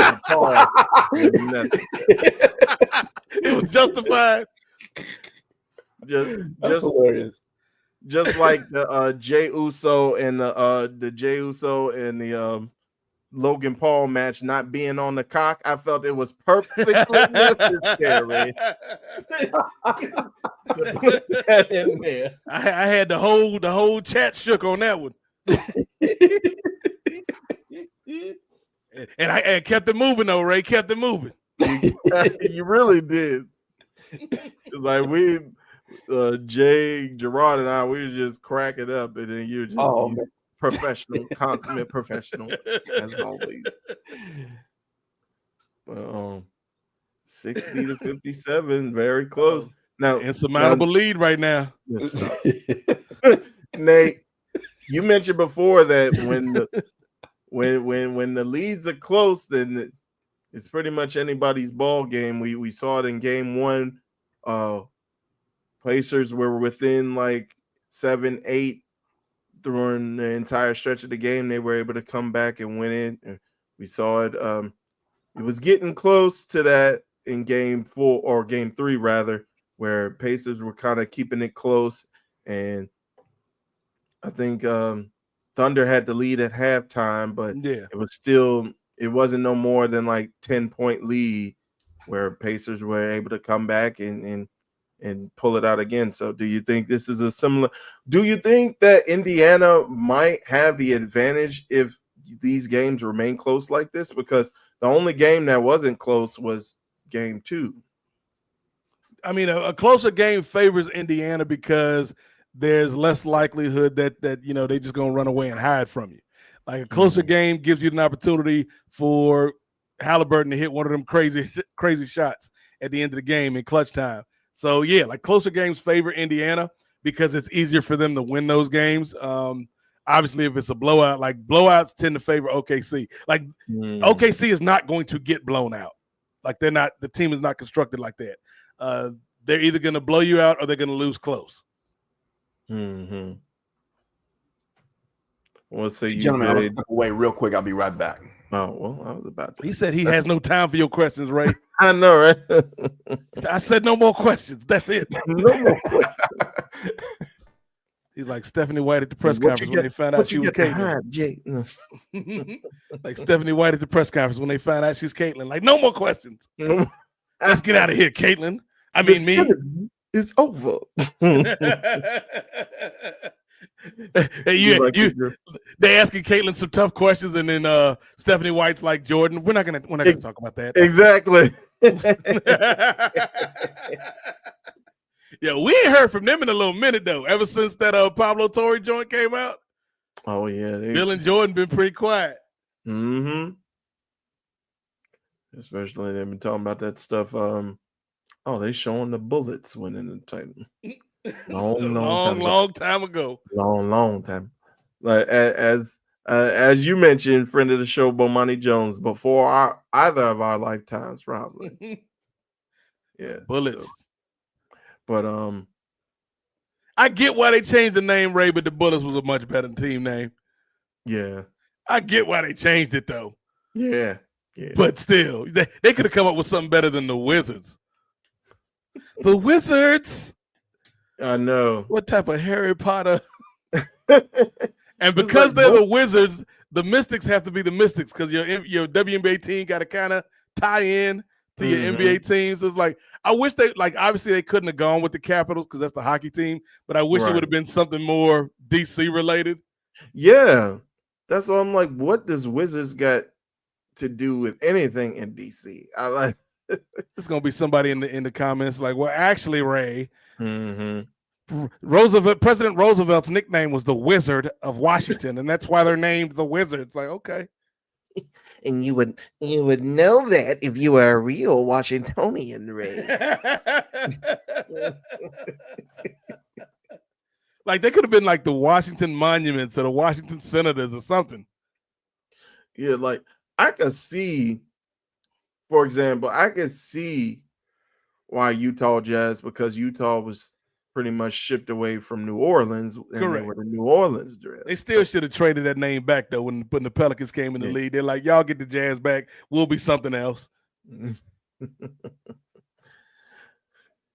It was justified. That's hilarious. Just like the Jey Uso and the Jey Uso and the Logan Paul match not being on the cock, I felt it was perfectly necessary to put that in there. I had the whole chat shook on that one. And I kept it moving though, Ray. Kept it moving. You really did. Like we Jay, Gerard, and I, we were just cracking up, and then you're just professional, consummate professional, as always. 60 to 57, very close. Now, insurmountable lead right now. Nate, you mentioned before that when the leads are close, then it's pretty much anybody's ball game. We saw it in game one. Pacers were within like 7-8 during the entire stretch of the game. They were able to come back and win it. We saw it. It was getting close to that in game 4 or game 3 rather, where Pacers were kind of keeping it close. And I think Thunder had the lead at halftime, but it wasn't no more than like 10-point lead where Pacers were able to come back and pull it out again. So do you think this is do you think that Indiana might have the advantage if these games remain close like this? Because the only game that wasn't close was game 2. I mean, a closer game favors Indiana because there's less likelihood that they just gonna run away and hide from you. Like a closer game gives you an opportunity for Halliburton to hit one of them crazy shots at the end of the game in clutch time. So yeah, like closer games favor Indiana because it's easier for them to win those games. Obviously, if it's a blowout, like blowouts tend to favor OKC. Like OKC is not going to get blown out. Like the team is not constructed like that. They're either going to blow you out or they're going to lose close. Mm-hmm. Well, so you gentlemen, I'll step away real quick. I'll be right back. Oh, well, I was about to. He said he has no time for your questions, Ray. I know, right? I said no more questions. That's it. No more questions. He's like Stephanie White at the press conference when they found out she was Caitlyn. Like Stephanie White at the press conference when they found out she's Caitlyn. Like, no more questions. Let's get out of here, Caitlyn. I mean, me. It's over. They asking Caitlyn some tough questions, and then Stephanie White's like, Jordan, we're not gonna talk about that. Exactly. Yeah, we ain't heard from them in a little minute though. Ever since that Pablo Torre joint came out. Oh yeah, Bill and Jordan been pretty quiet. Mm-hmm. Especially they've been talking about that stuff. They showing the Bullets winning the title. Long time ago. Long time. Like as you mentioned, friend of the show, Bomani Jones, before either of our lifetimes, probably. Yeah, Bullets. So. But I get why they changed the name, Ray, but the Bullets was a much better team name. Yeah, I get why they changed it though. Yeah. But still, they could have come up with something better than the Wizards. The Wizards. I know. What type of Harry Potter? And because they're the Wizards, the Mystics have to be the Mystics because your WNBA team got to kind of tie in to your NBA teams. It's like, I wish obviously they couldn't have gone with the Capitals because that's the hockey team, but I wish it would have been something more DC related. Yeah. That's why I'm like, what does Wizards got to do with anything in DC? I like it's gonna be somebody in the comments like, well, actually, Ray, President Roosevelt's nickname was the Wizard of Washington, and that's why they're named the Wizards. Like, okay. And you would know that if you were a real Washingtonian, Ray. Like they could have been like the Washington Monuments or the Washington Senators or something. Yeah, like I could see, for example, why Utah Jazz, because Utah was pretty much shipped away from New Orleans, and correct. They were the New Orleans Jazz. They still should have traded that name back though when the Pelicans came in the league. They're like, y'all get the Jazz back, we'll be something else.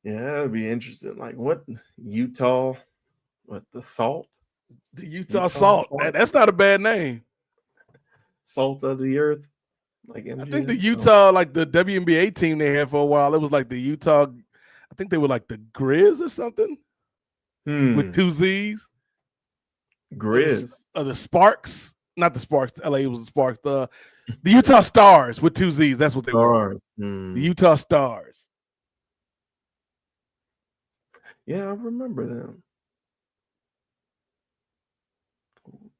Yeah, that'd be interesting. Like what Utah? What the salt? The Utah Salt. That's not a bad name. Salt of the earth. Like I think the MGM. Utah, like the WNBA team they had for a while, it was like the Utah. I think they were like the Grizz or something with 2 Z's. Grizz. The Sparks, not the Sparks. LA was the Sparks. The Utah Stars with 2 Z's. That's what they were. The Utah Stars. Yeah, I remember them.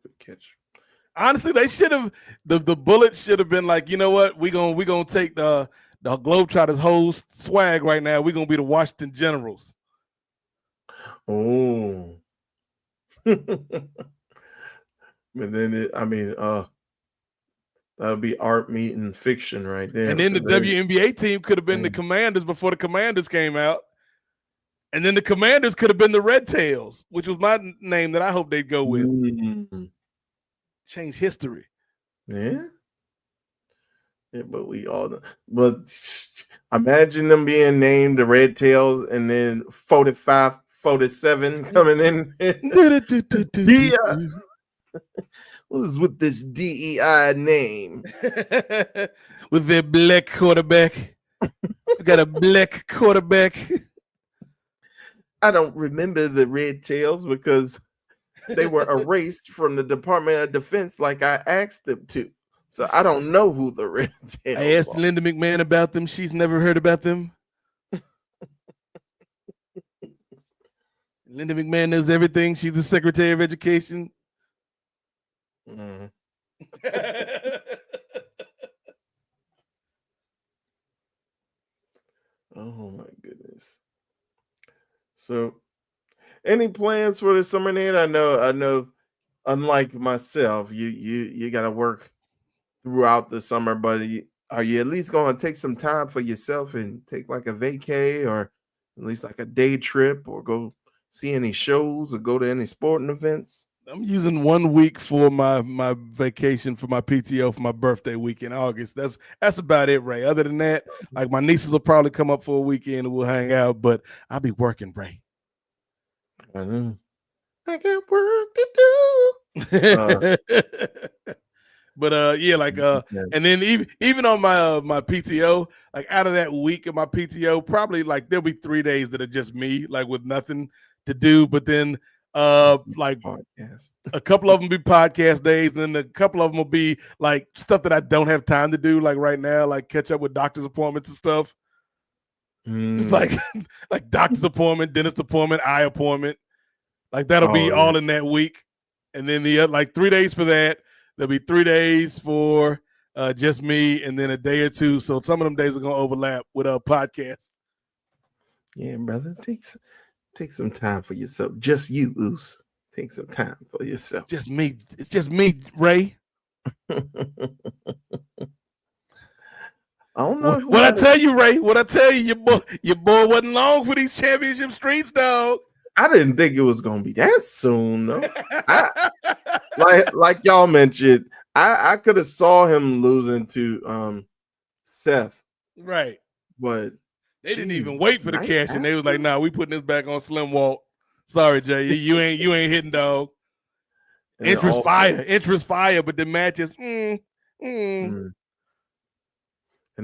Good catch. Honestly, they should have the Bullets should have been like, you know what? We're gonna take the Globetrotters whole swag right now. We're gonna be the Washington Generals. Oh. But then that would be art meeting fiction right there. And then the WNBA team could have been the Commanders before the Commanders came out. And then the Commanders could have been the Red Tails, which was my name that I hope they'd go with. Change history. Yeah. Yeah, but we all know. But imagine them being named the Red Tails and then 45, 47 coming in. What is with this DEI name? With their black quarterback. We got a black quarterback. I don't remember the Red Tails because they were erased from the Department of Defense like I asked them to. So I don't know who the Red Tails I asked Linda McMahon about them. She's never heard about them. Linda McMahon knows everything. She's the Secretary of Education. Oh my goodness. So any plans for the summer, Ned? I know unlike myself, you gotta work throughout the summer, but are you at least gonna take some time for yourself and take like a vacay or at least like a day trip or go see any shows or go to any sporting events? I'm using 1 week for my vacation for my PTO for my birthday week in August. That's about it, Ray. Other than that, like my nieces will probably come up for a weekend and we'll hang out, but I'll be working, Ray. I know. I got work to do. But yeah, like and then even on my PTO, like out of that week of my PTO, probably like there'll be 3 days that are just me, like with nothing to do. But then like podcast. A couple of them be podcast days, and then a couple of them will be like stuff that I don't have time to do, like right now, like catch up with doctor's appointments and stuff. It's like doctor's appointment, dentist appointment, eye appointment. Like that'll be all in that week. And then the like 3 days for that. There'll be 3 days for just me, and then a day or two. So some of them days are gonna overlap with a podcast. Yeah, brother. Take some time for yourself. Just you, Oos. Take some time for yourself. Just me. It's just me, Ray. I don't know. What I tell you, Ray? What I tell you, your boy wasn't long for these championship streets, dog. I didn't think it was gonna be that soon, though. like y'all mentioned, I could have saw him losing to Seth, right? But they didn't even wait for the cash, and they was like, "Nah, we putting this back on Slim Walt." Sorry, Jay, you ain't hitting, dog. Interest fire, but the matches, And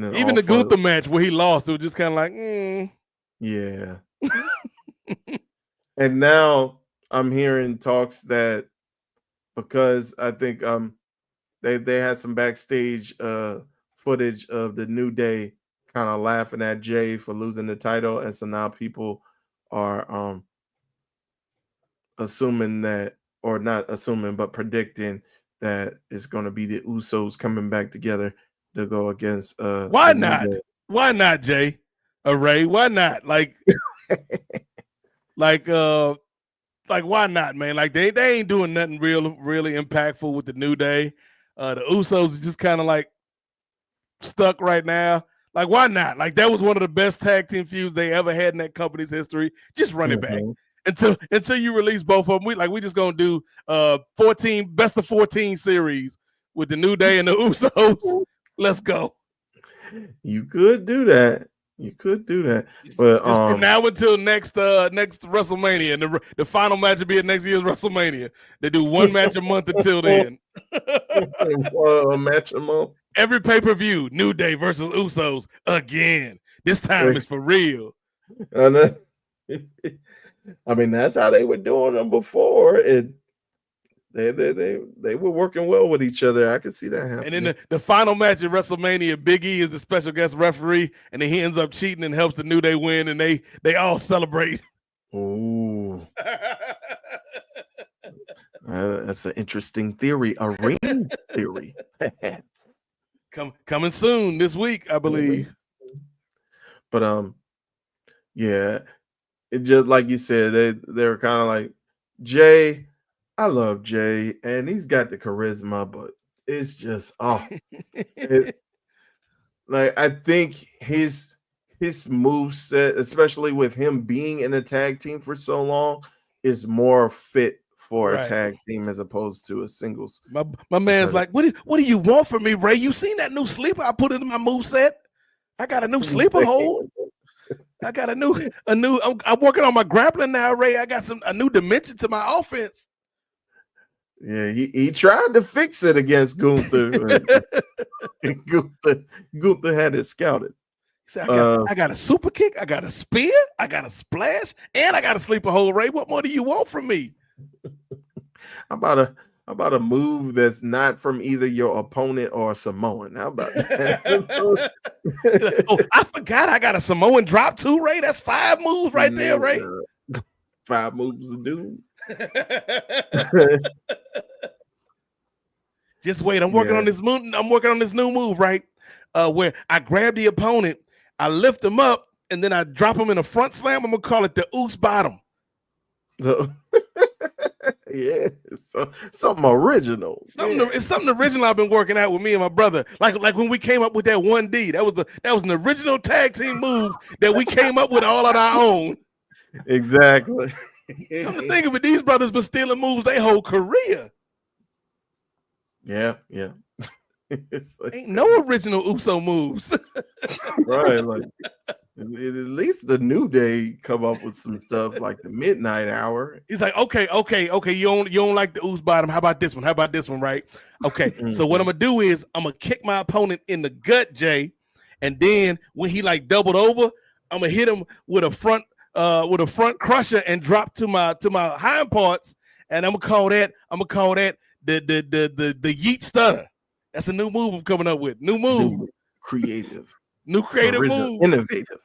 then even the Gunther match where he lost, it was just kind of like, Yeah. And now I'm hearing talks that because I think they had some backstage footage of the New Day kind of laughing at Jay for losing the title, and so now people are assuming that, or not assuming, but predicting that it's going to be the Usos coming back together to go against why not? Why not, Jay? Ray, why not? Like like why not, man? Like they ain't doing nothing really impactful with the New Day. The Usos are just kind of like stuck right now. Like, why not? Like, that was one of the best tag team feuds they ever had in that company's history. Just run it back until you release both of them. We just gonna do 14 best of 14 series with the New Day and the Usos. Let's go. You could do that. You could do that, but Just from now until next WrestleMania, and the final match will be at next year's WrestleMania. They do one match a month until then. a match a month. Every pay-per-view, New Day versus Usos again. This time it's for real. I know. I mean, that's how they were doing them before. They were working well with each other. I could see that happening. And then the final match at WrestleMania, Big E is the special guest referee, and then he ends up cheating and helps the New Day win, and they all celebrate. Ooh. That's an interesting theory. A ring theory. Coming soon this week, I believe. But yeah, it just like you said, they were kind of like Jay. I love Jay, and he's got the charisma, but it's just like I think his moveset, especially with him being in a tag team for so long, is more fit for a tag team as opposed to a singles. My man's like, what do you want from me, Ray? You seen that new sleeper I put in my moveset? I got a new sleeper hold. I got a new. I'm working on my grappling now, Ray. I got a new dimension to my offense. Yeah, he tried to fix it against Gunther. Gunther had it scouted. He said, I got a super kick, I got a spear, I got a splash, and I got a sleeper hold, Ray. What more do you want from me? How about a move that's not from either your opponent or a Samoan? How about that? Oh, I forgot I got a Samoan drop too, Ray. That's 5 moves right there, Ray. 5 moves to do. Just wait. I'm working on this move. I'm working on this new move, right? Where I grab the opponent, I lift him up, and then I drop him in a front slam. I'm gonna call it the Oos Bottom. Yeah, something original. It's something original I've been working out with me and my brother. Like when we came up with that 1D, that was an original tag team move that we came up with all on our own. Exactly. I'm thinking of these brothers been stealing moves their whole career. Yeah. Ain't no original Uso moves. Right, like at least the New Day come up with some stuff like the Midnight Hour. He's like, okay. You don't like the Oos Bottom. How about this one? Right? Okay. So what I'm gonna do is I'm gonna kick my opponent in the gut, Jay, and then when he like doubled over, I'm gonna hit him with a front crusher and drop to my hind parts, and I'm gonna call that the yeet stunner. That's a new move I'm coming up with. New move. New creative move. Innovative.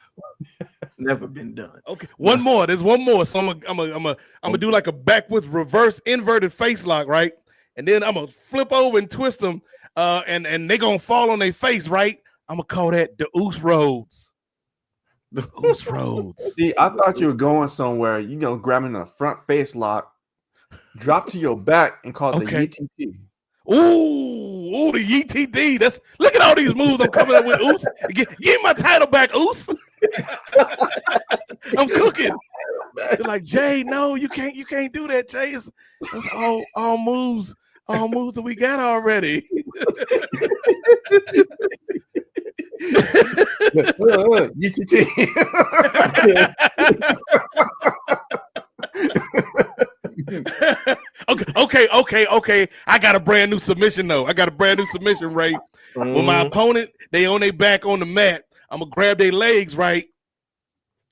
Never been done. Okay. One more. There's one more. So I'm gonna do like a backwards reverse inverted face lock, right? And then I'm gonna flip over and twist them, and they're gonna fall on their face, right? I'm gonna call that the Oos Roads. The Oos Roads. See, I thought you were going somewhere. You know, grabbing a front face lock, drop to your back, and call it the ETT. Ooh, the ETD. Look at all these moves I'm coming up with, Oos. Give my title back, Oos. I'm cooking. They're like, Jay, no, you can't do that, Jay. It's all moves that we got already. UTT. Okay. I got a brand new submission, though. Ray. When my opponent, they on their back on the mat, I'm gonna grab their legs, right?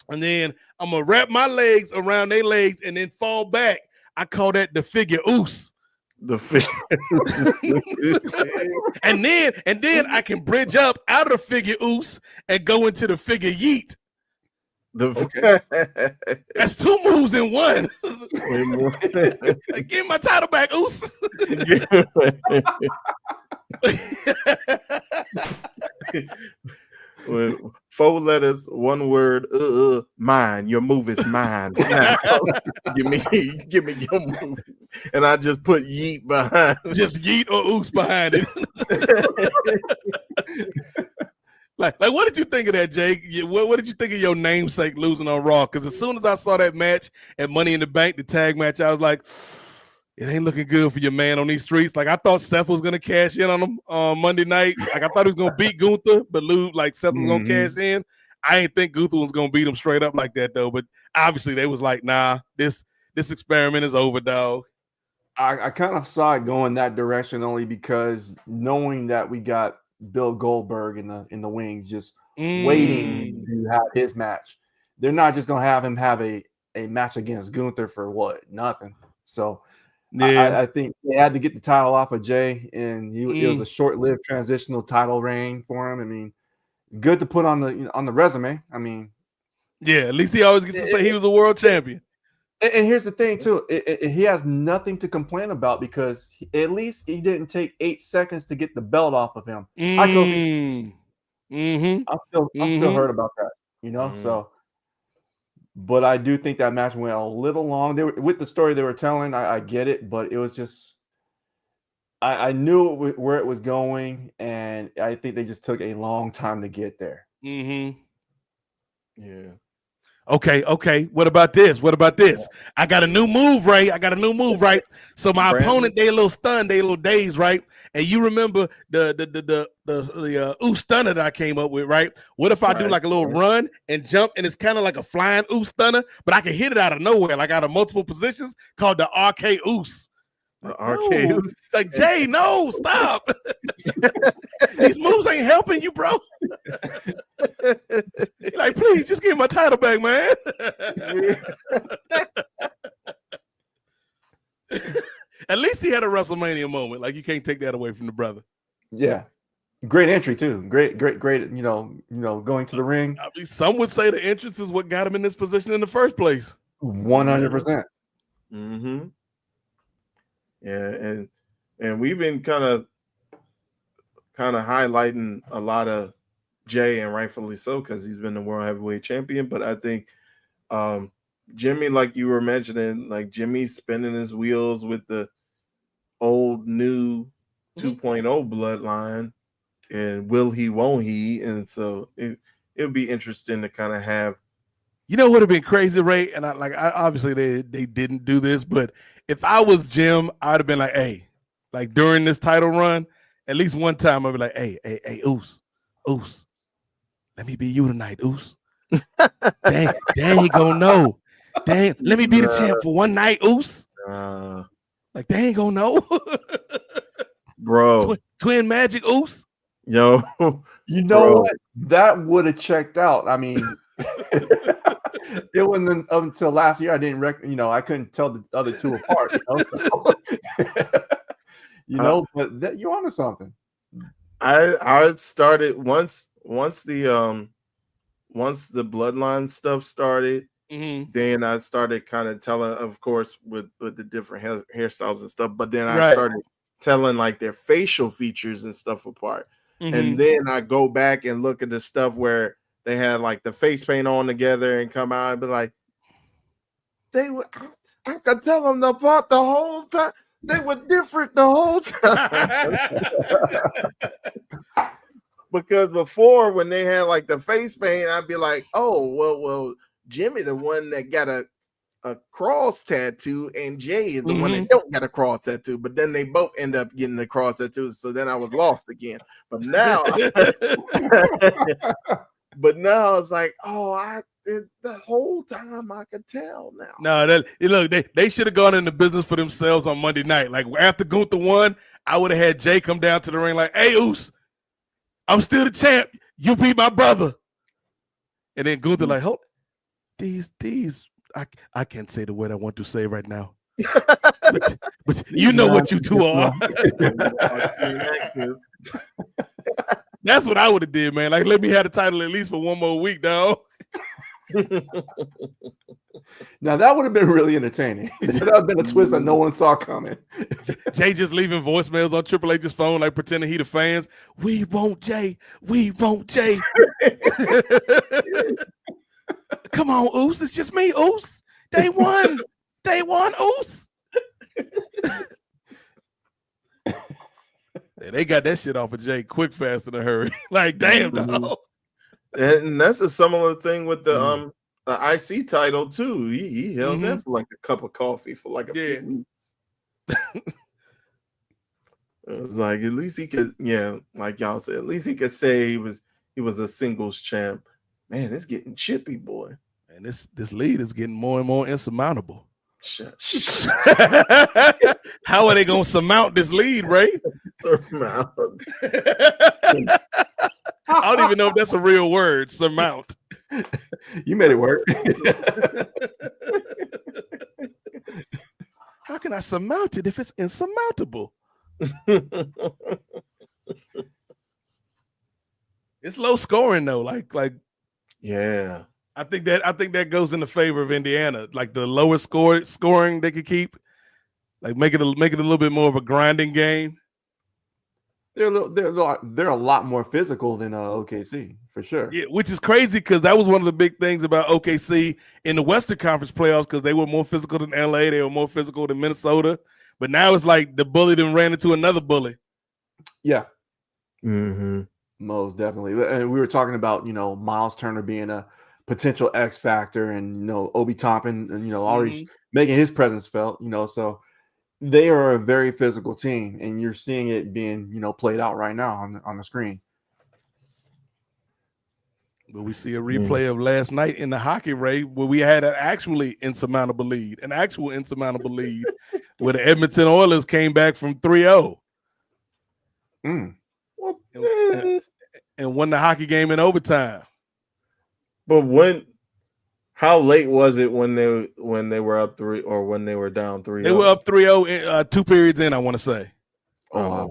And then I'm gonna wrap my legs around their legs and then fall back. I call that the figure Oos. The figure. and then I can bridge up out of the figure Oos and go into the figure Yeet. That's 2 moves in one. Give my title back, Oos. 4 letters, 1 word. Mine. Your move is mine. give me your move, and I just put yeet behind. Just yeet or Oos behind it. Like, what did you think of that, Jake? What did you think of your namesake losing on Raw? Because as soon as I saw that match at Money in the Bank, the tag match, I was like, it ain't looking good for your man on these streets. Like, I thought Seth was gonna cash in on him on Monday night. Like, I thought he was gonna beat Gunther, but lose. Like, Seth was gonna cash in. I ain't think Gunther was gonna beat him straight up like that though. But obviously they was like, nah, this experiment is over, dog. I kind of saw it going that direction only because knowing that we got Bill Goldberg in the wings, just waiting to have his match. They're not just gonna have him have a match against Gunther for what? Nothing. So Yeah. I think they had to get the title off of Jay, and it was a short-lived transitional title reign for him. I mean, it's good to put on the resume. I mean, yeah, at least he always gets to say he was a world champion. And here's the thing, too. He has nothing to complain about because at least he didn't take 8 seconds to get the belt off of him. I'm still hurt about that, So, but I do think that match went a little long. With the story they were telling, I get it, but it was just I knew where it was going, and I think they just took a long time to get there. Yeah. Okay. What about this? I got a new move, Ray. Right? So my opponent, they a little stunned, they a little dazed, right? And you remember the stunner that I came up with, right? What if I do like a little run and jump, and it's kind of like a flying stunner, but I can hit it out of nowhere, like out of multiple positions, called the RK Oos. RK Like, Jay, no, stop. These moves ain't helping you, bro. Like, please just give me my title back, man. At least he had a WrestleMania moment. Like, you can't take that away from the brother. Yeah. Great entry too. Great, going to the ring. I mean, some would say the entrance is what got him in this position in the first place. 100%. Yeah, and we've been kind of highlighting a lot of Jay, and rightfully so, because he's been the world heavyweight champion. But I think Jimmy, like you were mentioning, like Jimmy's spinning his wheels with the old new 2.0 bloodline, and will he, won't he? And so it'll be interesting to kind of have. You know what would have been crazy, Ray? And obviously they didn't do this, but if I was Jim, I'd have been like, hey, like during this title run, at least one time I'd be like, hey, Oos, let me be you tonight, Oos. Dang, he gonna know. Dang, let me be the champ for one night, Oos. Like, they ain't gonna know. Bro. Twin Magic, Oos. Yo. You know what? That would have checked out. I mean, it wasn't until last year I didn't I couldn't tell the other two apart. But you're onto something. I started once the bloodline stuff started. Then I started kind of telling, of course, with the different hairstyles and stuff. But then I started telling like their facial features and stuff apart. And then I go back and look at the stuff where they had like the face paint on together and come out and be like, I could tell them apart the whole time. They were different the whole time. Because before, when they had like the face paint, I'd be like, oh, well, Jimmy, the one that got a cross tattoo, and Jay is the one that don't got a cross tattoo. But then they both end up getting the cross tattoo. So then I was lost again. But now, it's like, the whole time I could tell now. No, look, they should have gone into business for themselves on Monday night. Like after Gunther won, I would have had Jay come down to the ring like, hey, Oos, I'm still the champ. You beat my brother. And then Gunther like, hold these. I can't say the word I want to say right now. but you know what you two are. That's what I would have did, man. Like, let me have the title at least for one more week, dog. Now that would have been really entertaining. That would have been a twist that no one saw coming. Jay just leaving voicemails on Triple H's phone, like pretending he the fans. We want Jay. Come on, Oos. It's just me, Oos. They won, Oos. They got that shit off of Jay quick, fast, in a hurry. Like, damn, dog. And that's a similar thing with the IC title too. He held that for like a cup of coffee for like a few weeks. It was like, at least he could, like y'all said, at least he could say he was a singles champ. Man, it's getting chippy, boy. And this lead is getting more and more insurmountable. Shut. How are they gonna surmount this lead, Ray? Surmount. I don't even know if that's a real word. Surmount. You made it work. How can I surmount it if it's insurmountable? It's low scoring though. Like yeah. I think that goes in the favor of Indiana. Like the lower scoring they could keep, like make it a little bit more of a grinding game. They're a lot more physical than OKC for sure. Yeah, which is crazy because that was one of the big things about OKC in the Western Conference playoffs because they were more physical than LA, they were more physical than Minnesota. But now it's like the bully then ran into another bully. Yeah. Mm-hmm. Most definitely. And we were talking about, Miles Turner being a potential X factor and, Obi Toppin and, already making his presence felt, so they are a very physical team and you're seeing it being, played out right now on the screen. But we see a replay of last night in the hockey, Ray, where we had an actual insurmountable lead where the Edmonton Oilers came back from 3-0. And won the hockey game in overtime. But how late was it when they were up 3 or when they were down 3-0? They were up 3-0 2 periods in, I want to say. Oh, wow.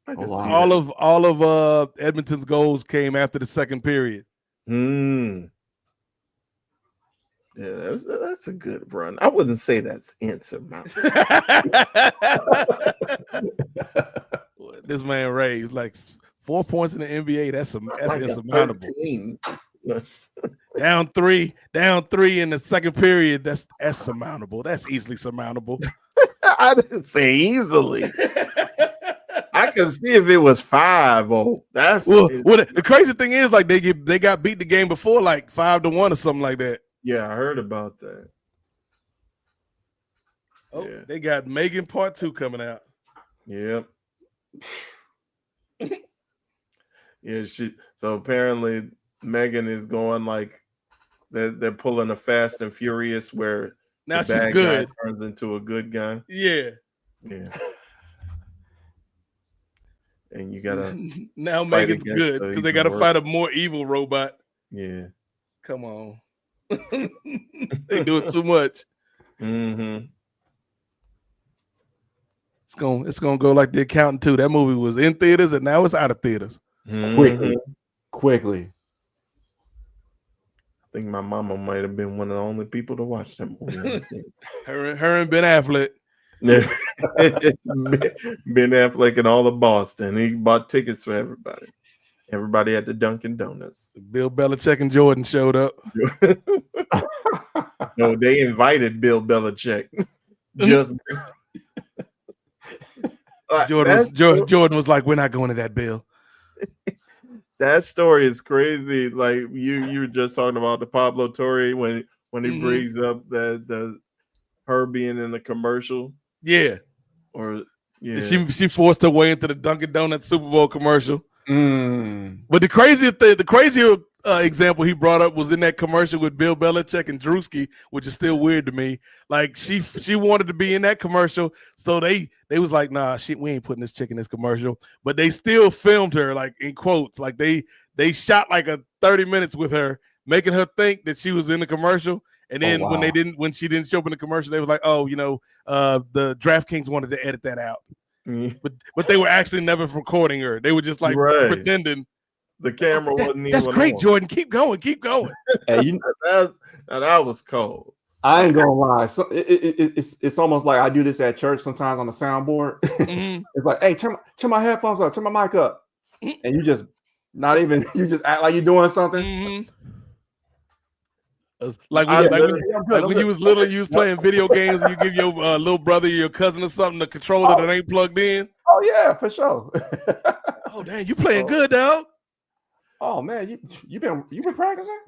I can see all of Edmonton's goals came after the second period. Yeah, that's a good run. I wouldn't say that's insurmountable. This man Ray is like 4 points in the NBA. That's insurmountable. Down three in the second period. That's surmountable. That's easily surmountable. I didn't say easily. I can see if it was 5-0. The crazy thing is, like they got beat the game before, like 5-1 or something like that. Yeah, I heard about that. Oh, yeah. They got Megan Part 2 coming out. Yep. Yeah, so apparently Megan is going like they're pulling a Fast and Furious where now the she's bad good. guy turns into a good guy. Yeah. And you gotta now Megan's good because they gotta fight a more evil robot. Yeah. Come on. They do it too much. Mm-hmm. It's gonna go like The Accountant too. That movie was in theaters and now it's out of theaters. Quickly. I think my mama might have been one of the only people to watch that movie. her and Ben Affleck. Ben Affleck and all of Boston. He bought tickets for everybody. Everybody at the Dunkin' Donuts. Bill Belichick and Jordan showed up. No, they invited Bill Belichick. Just Jordan was like, "We're not going to that, Bill." That story is crazy. Like you were just talking about the Pablo Torre when he brings up the her being in the commercial. Yeah. Or yeah. She forced her way into the Dunkin' Donuts Super Bowl commercial. But the crazier example he brought up was in that commercial with Bill Belichick and Drewski, which is still weird to me. Like she wanted to be in that commercial, so they was like, "Nah, we ain't putting this chick in this commercial." But they still filmed her, like in quotes, like they shot like a 30 minutes with her, making her think that she was in the commercial. And then when she didn't show up in the commercial, they were like, "Oh, the DraftKings wanted to edit that out." But they were actually never recording her. They were just like pretending. The camera wasn't even That's great, on. Jordan. Keep going. Hey, that was cold. I ain't gonna lie. So it's almost like I do this at church sometimes on the soundboard. It's like, hey, turn my headphones up, turn my mic up, and you just act like you're doing something. Like when you was little, you was playing video games, and you give your little brother, your cousin, or something a controller that ain't plugged in. Oh yeah, for sure. Oh damn, you playing good, dog. Oh man, you been practicing?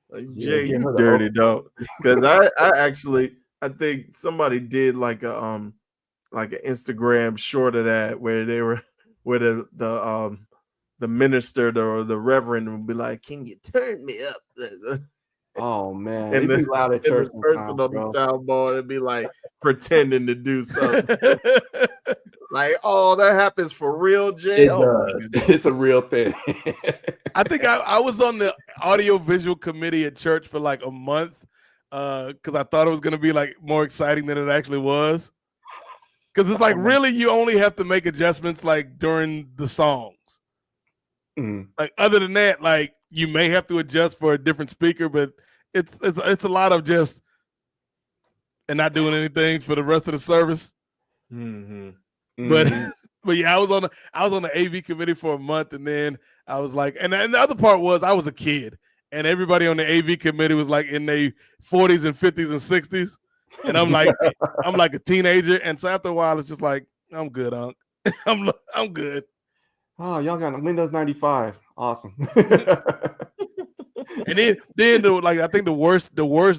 Like, Jay, you dirty dog. Because I think somebody did like an Instagram short of that where they were where the minister or the reverend would be like, "Can you turn me up?" Oh man, And it'd be loud at church the person sometimes, on the bro. soundboard would be like pretending to do something. Like, oh, that happens for real, Jay. It Oh my does. goodness. It's a real thing. I think I was on the audio visual committee at church for like a month because I thought it was going to be like more exciting than it actually was. Because it's like really you only have to make adjustments like during the songs. Mhm. Like other than that, like you may have to adjust for a different speaker, but it's a lot of just and not doing anything for the rest of the service. Mm-hmm. But Mhm. but yeah, I was on the AV committee for a month, and then I was like, and the other part was I was a kid, and everybody on the AV committee was like in their 40s and 50s and 60s, and I'm like a teenager, and so after a while, it's just like I'm good, Unc. I'm good. Oh, y'all got Windows 95. Awesome. And then like I think the worst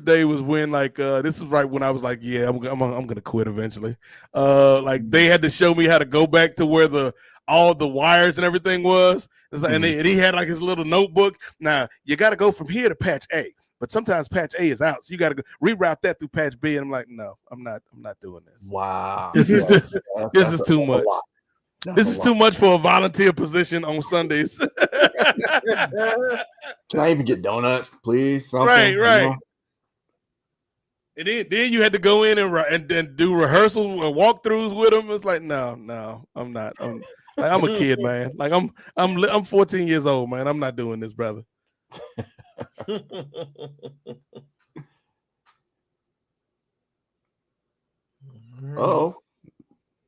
day was when like this is right when I was like, yeah, I'm gonna quit eventually. Like they had to show me how to go back to where all the wires and everything was. It's like, and he had like his little notebook. Now you got to go from here to patch A, but sometimes patch A is out, so you got to reroute that through patch B. And I'm like, no, I'm not doing this. Wow. This is too much. This is too much for a volunteer position on Sundays. Can I even get donuts, please? Something, Right. you know? And then you had to go in and do rehearsals and walkthroughs with them. It's like, no, I'm not. I'm a kid, man. Like I'm 14 years old, man. I'm not doing this, brother. Oh,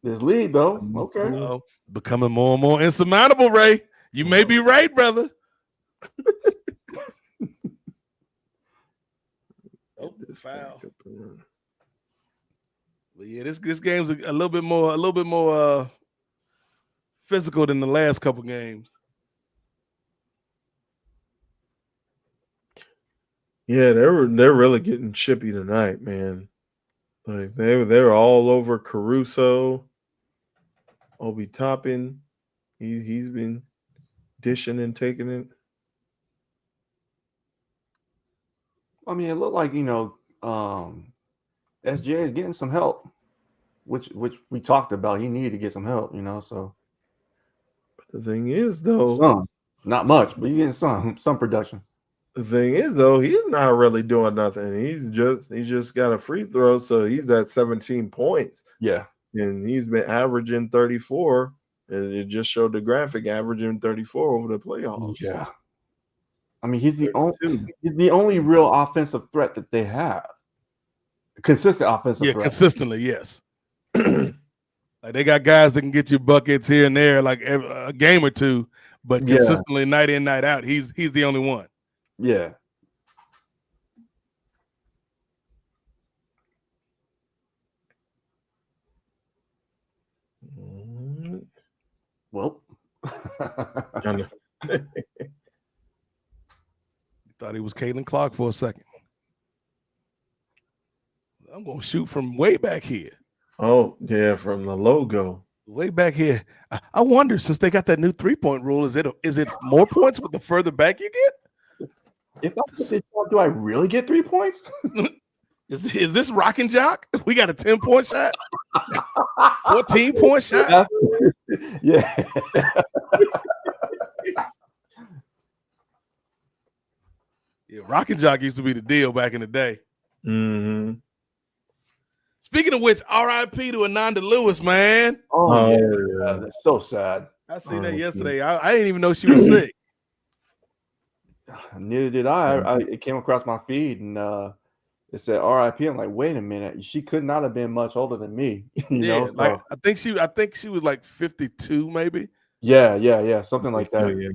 this lead though. Okay. Uh-oh. Becoming more and more insurmountable, Ray. You may be right, brother. Oh, this foul. But yeah, this game's a little bit more physical than the last couple games. Yeah, they're really getting chippy tonight, man. Like they're all over Caruso, Obi Toppin. He's been dishing and taking it. I mean, it looked like SGA is getting some help, which we talked about. He needed to get some help, So But the thing is, though, some, not much, but he's getting some production. the thing is, though, he's not really doing nothing. He's just got a free throw, so he's at 17 points. Yeah, and he's been averaging 34, and it just showed the graphic averaging 34 over the playoffs. Yeah, I mean he's the only real offensive threat that they have. Consistent offensive threat. Consistently, yes. Like they got guys that can get you buckets here and there, like a game or two, but consistently night in, night out, he's the only one. Yeah. Well, thought he was Caitlin Clark for a second. I'm gonna shoot from way back here. Oh yeah, from the logo. Way back here. I wonder, since they got that new 3-point rule, is it more points with the further back you get? If I did, do I really get 3 points? Is this rock and jock? We got a 10-point shot, 14-point shot. Yeah. Yeah, rock and jock used to be the deal back in the day. Mm-hmm. Speaking of which, R.I.P. to Ananda Lewis, man. Oh yeah, that's so sad. I seen that yesterday. I didn't even know she was sick. Neither did I. It came across my feed and it said R.I.P. I'm like, wait a minute, she could not have been much older than me. you know, like I think she was like 52, maybe. Yeah, something like that. Yeah.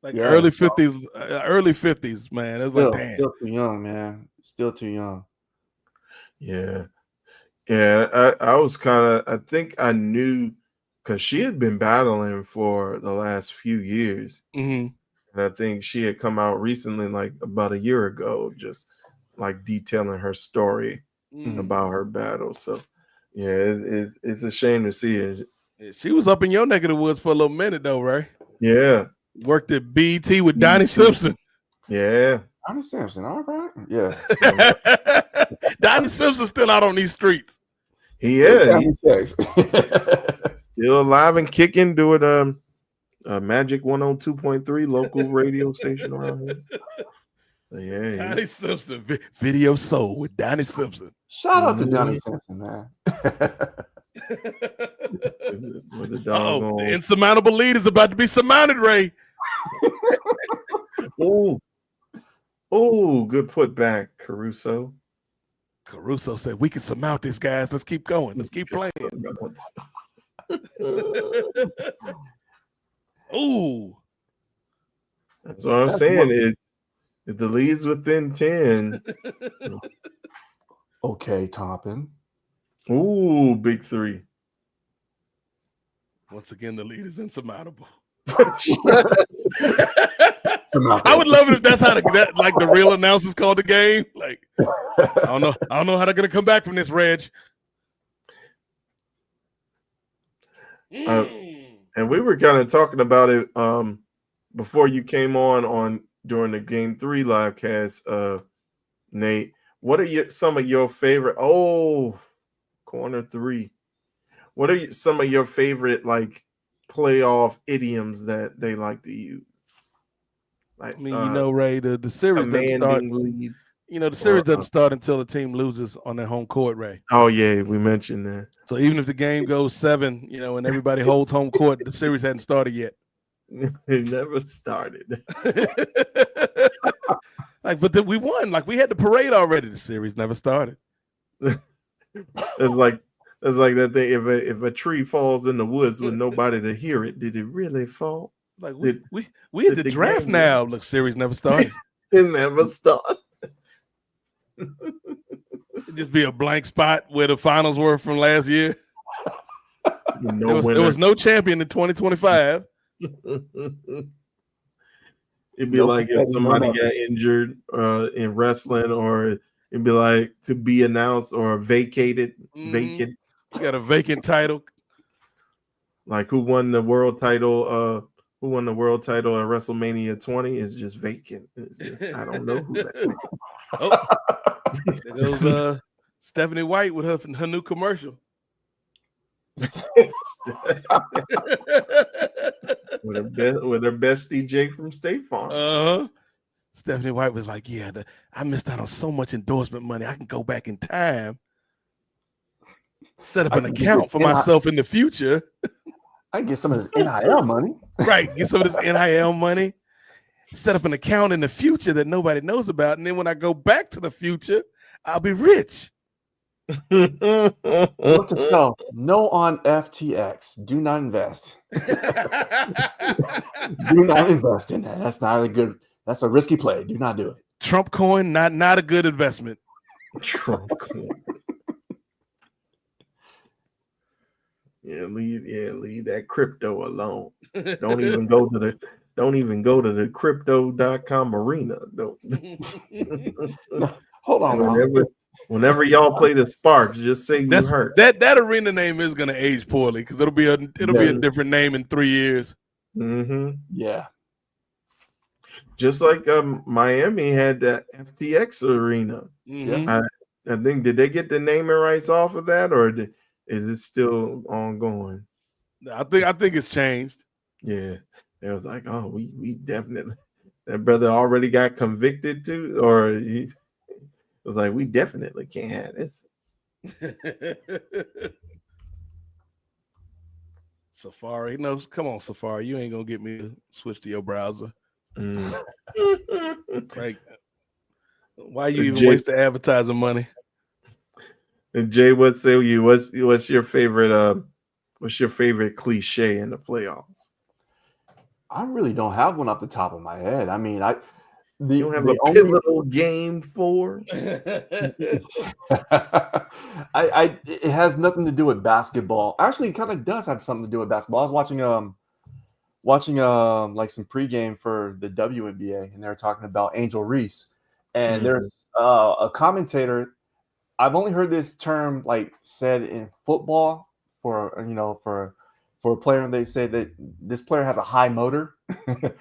Like early 50s, man. It was like, damn, still too young, man. Still too young. Yeah. I was I think I knew because she had been battling for the last few years. Mm-hmm. And I think she had come out recently, like about a year ago, just like detailing her story about her battle. So, yeah, it's a shame to see it. Yeah, she was up in your neck of the woods for a little minute, though, right? Yeah. Worked at BET with Donnie Simpson. Yeah. Donnie Simpson, all right. Yeah. Donnie Simpson's still out on these streets. He's still alive and kicking, doing Magic 102.3 local radio station around here. Yeah. Donnie Simpson, Video Soul with Donnie Simpson. Shout out to Donnie Simpson, man. With the the insurmountable lead is about to be surmounted, Ray. Oh, good putback, Caruso. Caruso said, "We can surmount this, guys. Let's keep going. Let's keep playing." Ooh, that's what I'm saying. If the lead's within 10. Okay, Toppin. Ooh, big three. Once again, the lead is insurmountable. I would love it if that's how the real announcers called the game. Like, I don't know how they're gonna come back from this, Reg. And we were kind of talking about it before you came on during the Game 3 live cast, Nate. What are some of your favorite? Corner 3. What are some of your favorite playoff idioms that they like to use? Like, Ray, the series doesn't start. Lead, the series doesn't start until the team loses on their home court, Ray. Oh yeah, we mentioned that. So even if the game goes 7, and everybody holds home court, the series hadn't started yet. It never started. But then we won. We had the parade already. The series never started. It's like that thing. If a tree falls in the woods with nobody to hear it, did it really fall? We had the draft now. Look, series never started. It never started. It'd just be a blank spot where the finals were from last year. There was no champion in 2025. It'd be like if somebody got injured in wrestling, or it'd be like to be announced or vacated. Vacant. You got a vacant title. Like who won the world title? Who won the world title at WrestleMania 20 is just vacant. I don't know who that is. There goes Stephanie White with her new commercial. with her bestie Jake from State Farm. Stephanie White was like, "Yeah, I missed out on so much endorsement money. I can go back in time, set up an account for myself in the future. I can get some of this NIL money. Right, get some of this NIL money. Set up an account in the future that nobody knows about, and then when I go back to the future, I'll be rich." What to tell? No on FTX. Do not invest. Do not invest in that. That's not a good. That's a risky play. Do not do it. Trump coin, not a good investment. Trump coin. Leave that crypto alone. Don't even go to the crypto.com arena. Don't. No, hold on. Whenever y'all play the Sparks, just say you hurt. That arena name is gonna age poorly because it'll be a different name in 3 years. Mm-hmm. Yeah. Just like Miami had that FTX arena. Mm-hmm. I think, did they get the naming rights off of that, or is it still ongoing? I think it's changed. Yeah, it was like, oh, we definitely, that brother already got convicted too, or he was like, we definitely can't have this. Safari, no, come on, Safari, you ain't gonna get me to switch to your browser. Like, why you even waste the advertising money? And Jay, what's your favorite cliche in the playoffs? I really don't have one off the top of my head. I mean, you don't have a pivotal game 4? It has nothing to do with basketball. Actually, it kind of does have something to do with basketball. I was watching like some pregame for the WNBA, and they were talking about Angel Reese. And there's a commentator. I've only heard this term like said in football for for a player, and they say that this player has a high motor, a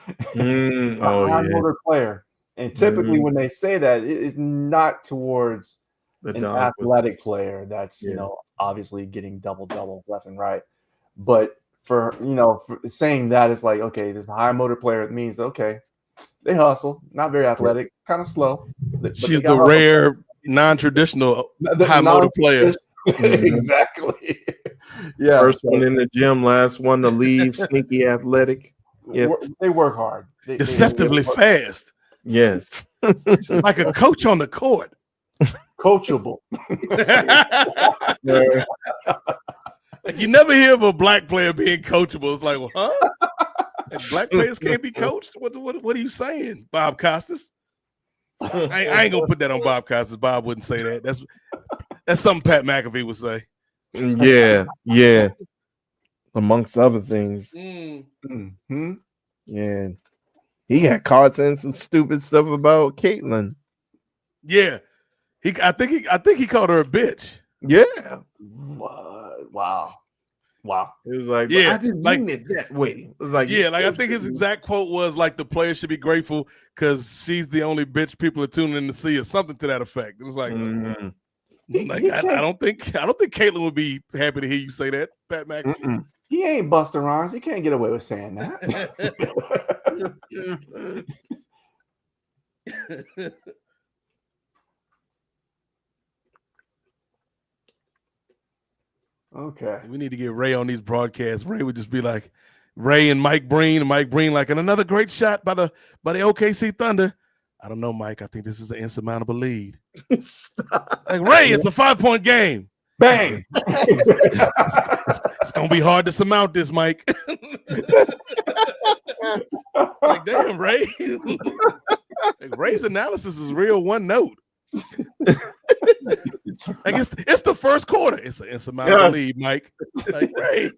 Oh high yeah. motor player. And typically, when they say that, it's not towards The an dog was athletic player that's Yeah. obviously getting double left and right. But for saying that, it's like, okay, this high motor player, it means okay, they hustle, not very athletic, kind of slow. But She's they got the hustle. rare non-traditional The high motor player. Exactly. Yeah. First so one in the gym, last one to leave. Sneaky athletic. Yep. They work hard. They Deceptively work- fast. Yes. Like a coach on the court. coachable. Like you never hear of a black player being coachable. It's like, well, huh? Like black players can't be coached? What are you saying, Bob Costas? I ain't gonna put that on Bob Costas. Bob wouldn't say that. That's something Pat McAfee would say. Yeah. Amongst other things. Mm-hmm. Yeah. He got caught saying some stupid stuff about Caitlyn. Yeah. I think he called her a bitch. Yeah. Wow. It was like, Yeah, I didn't like- mean it that way. It was like, Yeah, like I think his exact quote was like the player should be grateful because she's the only bitch people are tuning in to see, or something to that effect. It was like, Mhm. I don't think Caitlyn would be happy to hear you say that, Pat McAfee. Mm-mm. He ain't Busta Rhymes. He can't get away with saying that. Okay. We need to get Ray on these broadcasts. Ray would just be like, Ray and Mike Breen, like, and another great shot by the OKC Thunder. I don't know, Mike. I think this is an insurmountable lead. Like, Ray, it's a 5-point game. Bang. It's gonna be hard to surmount this, Mike. Like, damn, Ray. Like, Ray's analysis is real one note. Like it's the first quarter. It's an insurmountable lead, Mike. Like, Ray,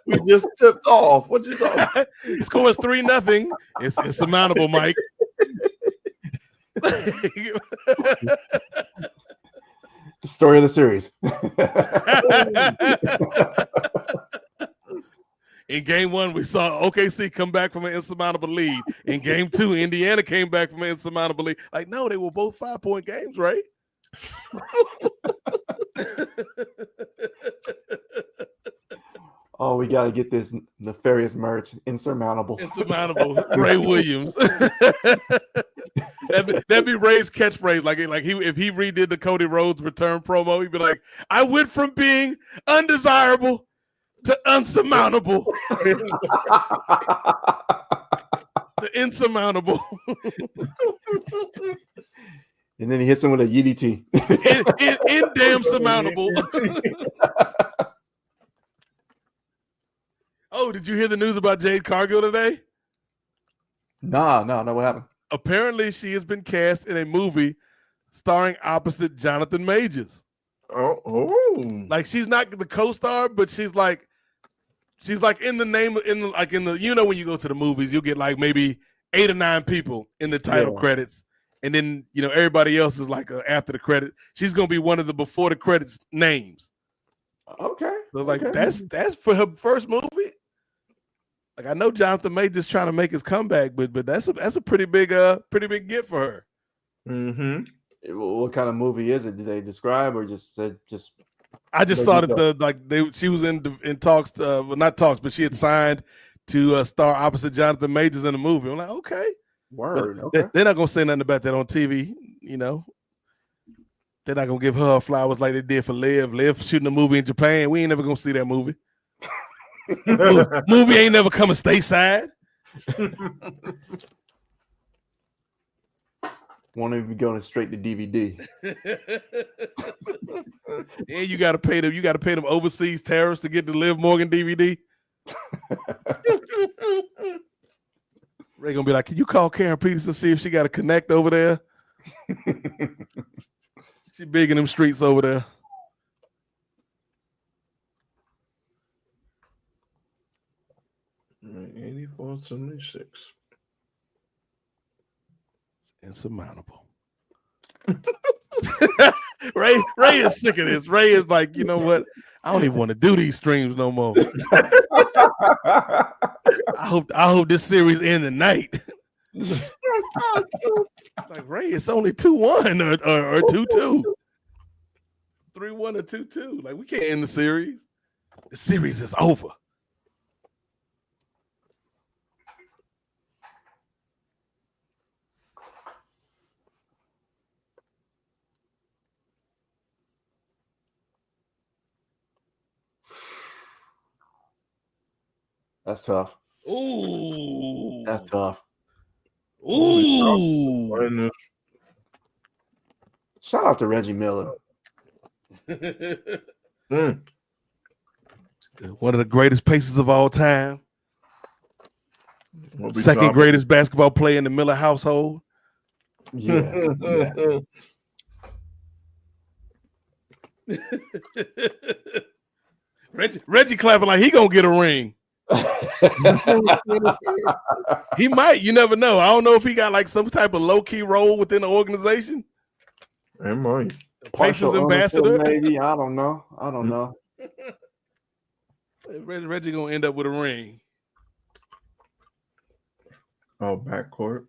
we just tipped off. What you talking? He scores 3-0. It's insurmountable, Mike. The story of the series. In game 1, we saw OKC come back from an insurmountable lead. In game 2, Indiana came back from an insurmountable lead. Like, no, they were both 5-point games, right? Oh, we got to get this nefarious merch. Insurmountable. Insurmountable. Ray Williams. That'd be Ray's catchphrase. Like if he redid the Cody Rhodes return promo, he'd be like, I went from being undesirable to unsurmountable. The insurmountable. And then he hits him with a UDT. in damn surmountable. Oh, did you hear the news about Jade Cargill today? No, what happened? Apparently, she has been cast in a movie starring opposite Jonathan Majors. Oh. Like, she's not the co-star, but she's like in the name when you go to the movies, you'll get like maybe 8 or 9 people in the title credits, and then everybody else is like after the credit. She's gonna be one of the before the credits names. Okay. So like that's for her first movie. Like, I know Jonathan Majors trying to make his comeback, but that's a pretty big get for her. Mm-hmm. What kind of movie is it? Did they describe or just said just? I just saw that she was in talks, not talks, but she had signed to star opposite Jonathan Majors in the movie. I'm like, okay, word. But Okay. they're not gonna say nothing about that on TV. They're not gonna give her flowers like they did for Liv. Liv shooting a movie in Japan. We ain't never gonna see that movie. Movie ain't never coming stateside. Won't even be going straight to DVD. And you gotta pay them overseas tariffs to get the Liv Morgan DVD. Ray gonna be like, can you call Karen Peterson, see if she got a connect over there? She big in them streets over there. Right, 84-76. Insurmountable. Ray is sick of this. Ray is like, you know what? I don't even want to do these streams no more. I hope this series ends tonight. Like Ray, it's only 2-1 or 2-2. 3-1 or 2-2. Like we can't end the series. The series is over. That's tough. Ooh. That's tough. Ooh. Shout out to Reggie Miller. One of the greatest pacers of all time. We'll Second greatest basketball player in the Miller household. Yeah. Reggie clapping like he gonna get a ring. He might. You never know. I don't know if he got like some type of low key role within the organization. It might. Pacers ambassador. Maybe. I don't know. Reggie gonna end up with a ring. Oh, backcourt.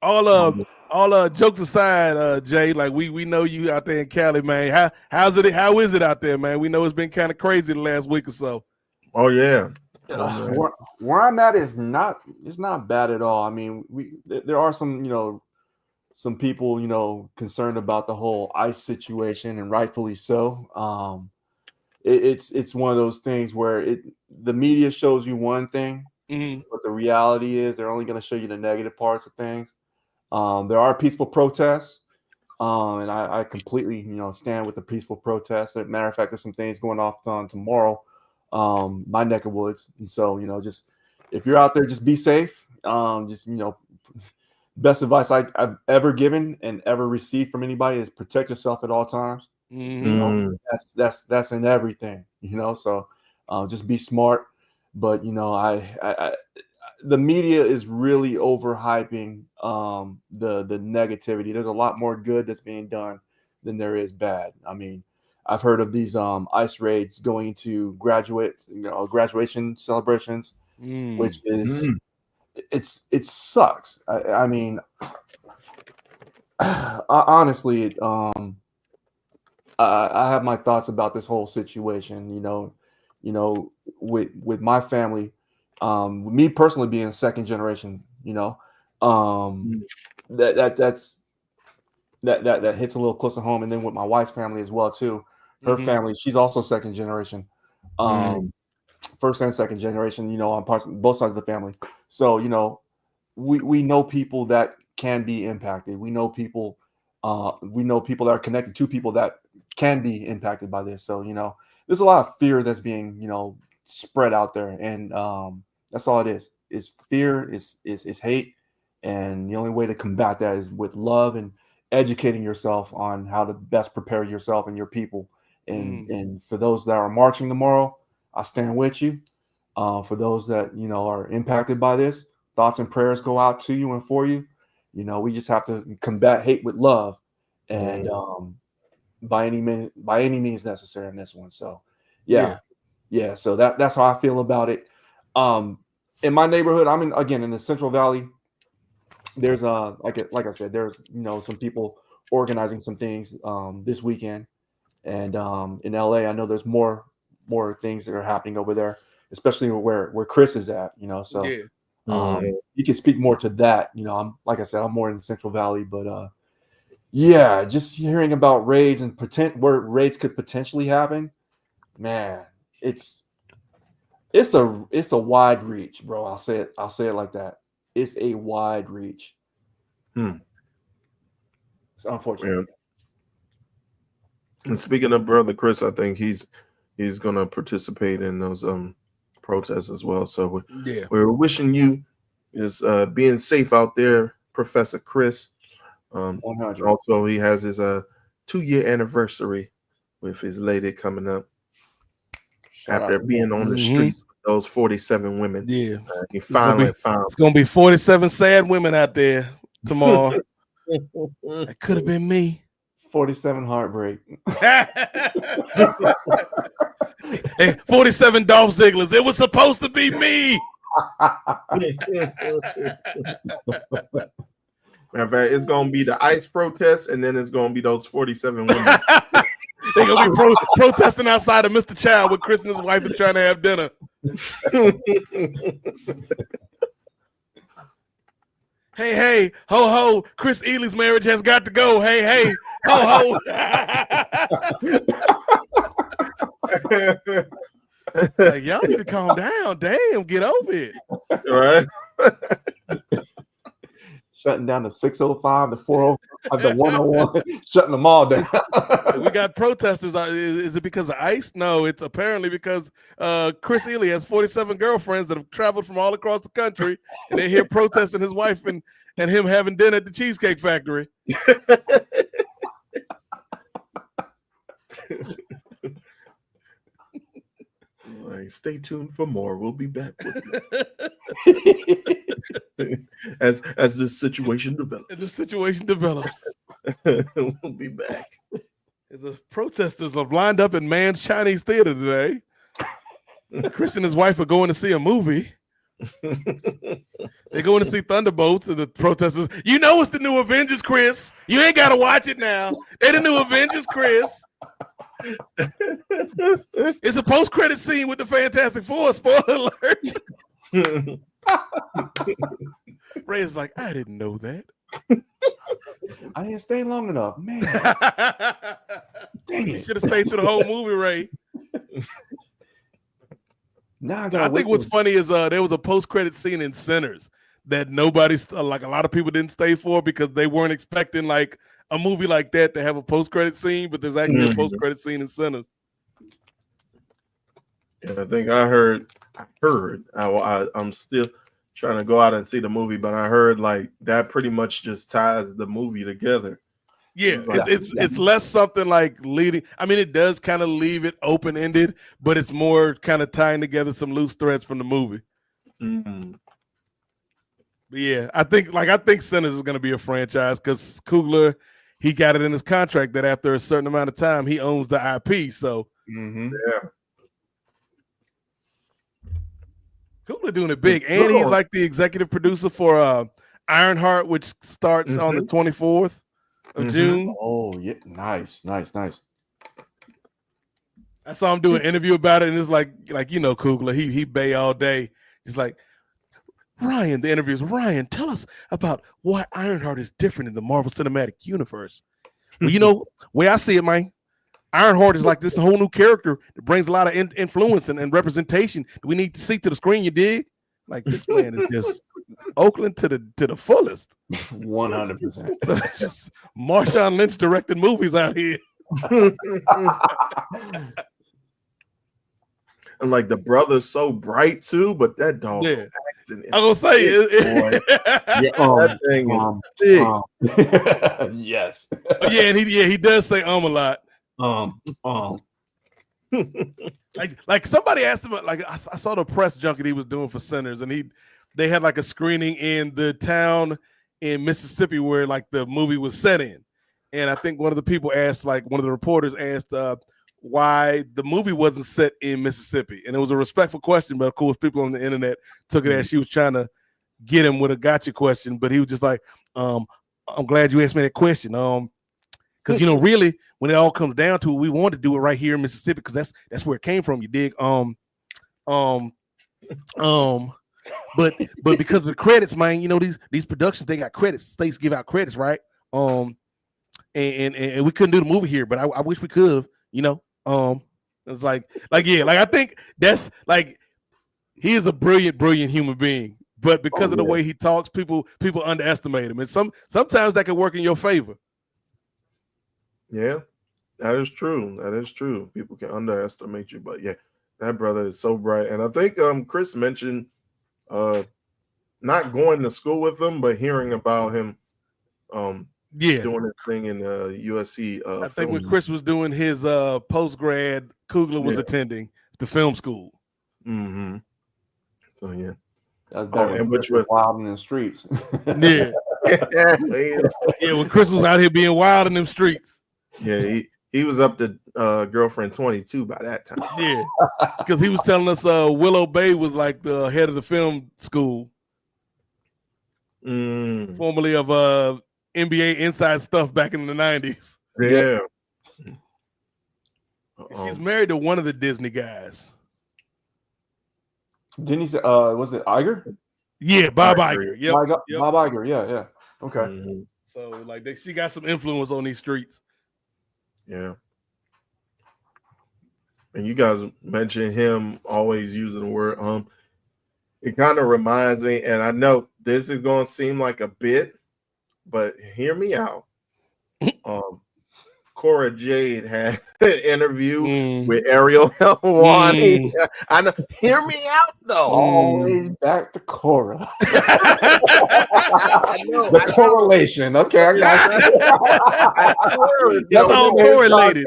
All jokes aside, Jay, like we know you out there in Cali, man. How is it out there, man? We know it's been kind of crazy the last week or so. Oh yeah. Where I'm at is not bad at all. I mean, there are some some people concerned about the whole ICE situation, and rightfully so. It's one of those things where the media shows you one thing, but the reality is they're only going to show you the negative parts of things. There are peaceful protests, and I completely stand with the peaceful protests. As a matter of fact, there's some things going off on tomorrow, my neck of woods. And so just if you're out there, just be safe. Best advice I've ever given and ever received from anybody is protect yourself at all times. That's in everything. So just be smart. But the media is really overhyping the negativity. There's a lot more good that's being done than there is bad. I mean, I've heard of these ICE raids going to graduation celebrations, which is it sucks. I mean, honestly, I have my thoughts about this whole situation. With my family. Me personally being second generation, that hits a little close to home. And then with my wife's family as well too. Her family, she's also second generation, first and second generation. On both sides of the family. So we know people that can be impacted. We know people that are connected to people that can be impacted by this. So there's a lot of fear that's being spread out there, and that's all it is. Is fear, is hate, and the only way to combat that is with love and educating yourself on how to best prepare yourself and your people. And for those that are marching tomorrow, I stand with you. For those that are impacted by this, thoughts and prayers go out to you and for you. We just have to combat hate with love, and by any means necessary in this one. So yeah. So that's how I feel about it. In my neighborhood, I'm in the Central Valley. There's like I said, there's some people organizing some things this weekend, and in LA, I know there's more things that are happening over there, especially where Chris is at. So you can speak more to that. I'm like I said, I'm more in the Central Valley, but just hearing about raids and where raids could potentially happen, man, it's a wide reach, bro. I'll say it like that. It's a wide reach. It's unfortunate. Yeah. And speaking of brother Chris, I think he's gonna participate in those protests as well. So we're wishing you is being safe out there, Professor Chris. Also, he has his 2-year anniversary with his lady coming up. After being on the streets with those 47 women. He finally found. It's going to be 47 sad women out there tomorrow. That could have been me. 47 Heartbreak. Hey, 47 Dolph Zigglers. It was supposed to be me. Matter of fact, it's gonna be the ICE protest, and then it's gonna be those 47 women. They're gonna be protesting outside of Mr. Child with Chris and his wife is trying to have dinner. Hey, hey, ho, ho, Chris Ely's marriage has got to go. Hey, hey, ho, ho. Like, y'all need to calm down. Damn, get over it. Right? Shutting down the 605, the 405, the 101, shutting them all down. We got protesters. Is it because of ICE? No, it's apparently because Chris Ely has 47 girlfriends that have traveled from all across the country, and they're here protesting his wife and him having dinner at the Cheesecake Factory. Right, stay tuned for more. We'll be back with you. as this situation develops. We'll be back. The protesters have lined up in Man's Chinese Theater today. Chris and his wife are going to see a movie. They're going to see Thunderbolts, and the protesters, you know, it's the new Avengers, Chris. You ain't got to watch it now. They're the new Avengers, Chris. It's a post-credit scene with the Fantastic Four. Spoiler alert. Ray is like, I didn't know that. I didn't stay long enough, man. Dang You it. should have stayed through the whole movie, Ray. Now I think what's funny is there was a post-credit scene in Sinners that like a lot of people didn't stay for because they weren't expecting like a movie like that to have a post-credit scene, but there's actually a post-credit scene in Sinners. Yeah, I think I heard. I'm still trying to go out and see the movie, but I heard like that pretty much just ties the movie together. Yeah, it's less something like leading. I mean, it does kind of leave it open-ended, but it's more kind of tying together some loose threads from the movie. Mm-hmm. But yeah, I think Sinners is going to be a franchise because Coogler, he got it in his contract that after a certain amount of time, he owns the IP. So yeah, Coogler doing it big, and he's like the executive producer for Ironheart, which starts on the 24th of June. Oh yeah, nice. I saw him do an interview about it, and it's like you know, Coogler, he bay all day. He's like, Ryan, the interview is, Ryan, tell us about why Ironheart is different in the Marvel Cinematic Universe. Well, you know, way I see it, man, Ironheart is like this whole new character that brings a lot of influence and representation that we need to see to the screen, you dig? Like, this man is just Oakland to the fullest. 100%. So it's just Marshawn Lynch directed movies out here. and like the brother's so bright too, but that dog. Yeah. accent is I'm gonna say sick, that thing is sick. Yes. Yeah, and he does say a lot. Like somebody asked him, like I saw the press junket he was doing for Sinners, and they had like a screening in the town in Mississippi where like the movie was set in, and I think one of the reporters asked why the movie wasn't set in Mississippi, and it was a respectful question, but of course people on the internet took it as she was trying to get him with a gotcha question, but he was just like, I'm glad you asked me that question, because you know, really, when it all comes down to it, we want to do it right here in Mississippi because that's where it came from. You dig? But because of the credits, man, you know, these productions, they got credits. States give out credits, right? And we couldn't do the movie here, but I wish we could. You know, it's like I think that's like he is a brilliant human being, but because of the way he talks, people underestimate him, and sometimes that can work in your favor. Yeah, that is true. People can underestimate you, but yeah, that brother is so bright. And I think Chris mentioned not going to school with him, but hearing about him doing his thing in USC. I think when Chris was doing his post-grad, Coogler was attending the film school. Mm-hmm. So yeah. That's better and which was wild in the streets. Yeah. Yeah, when Chris was out here being wild in them streets. Yeah, he was up to girlfriend 22 by that time. Yeah, because he was telling us Willow Bay was like the head of the film school, formerly of NBA Inside Stuff back in the 90s. Yeah. She's married to one of the Disney guys. Didn't he say, was it Iger? Yeah, Bob Iger. Yep. Bob Iger. Yeah. Okay. Mm-hmm. So like she got some influence on these streets. Yeah. And you guys mentioned him always using the word it kind of reminds me, and I know this is going to seem like a bit, but hear me out. Cora Jade had an interview with Ariel Helwani. I know. Hear me out, though. Always back to Cora. The correlation. Okay, I got it. That's all correlated.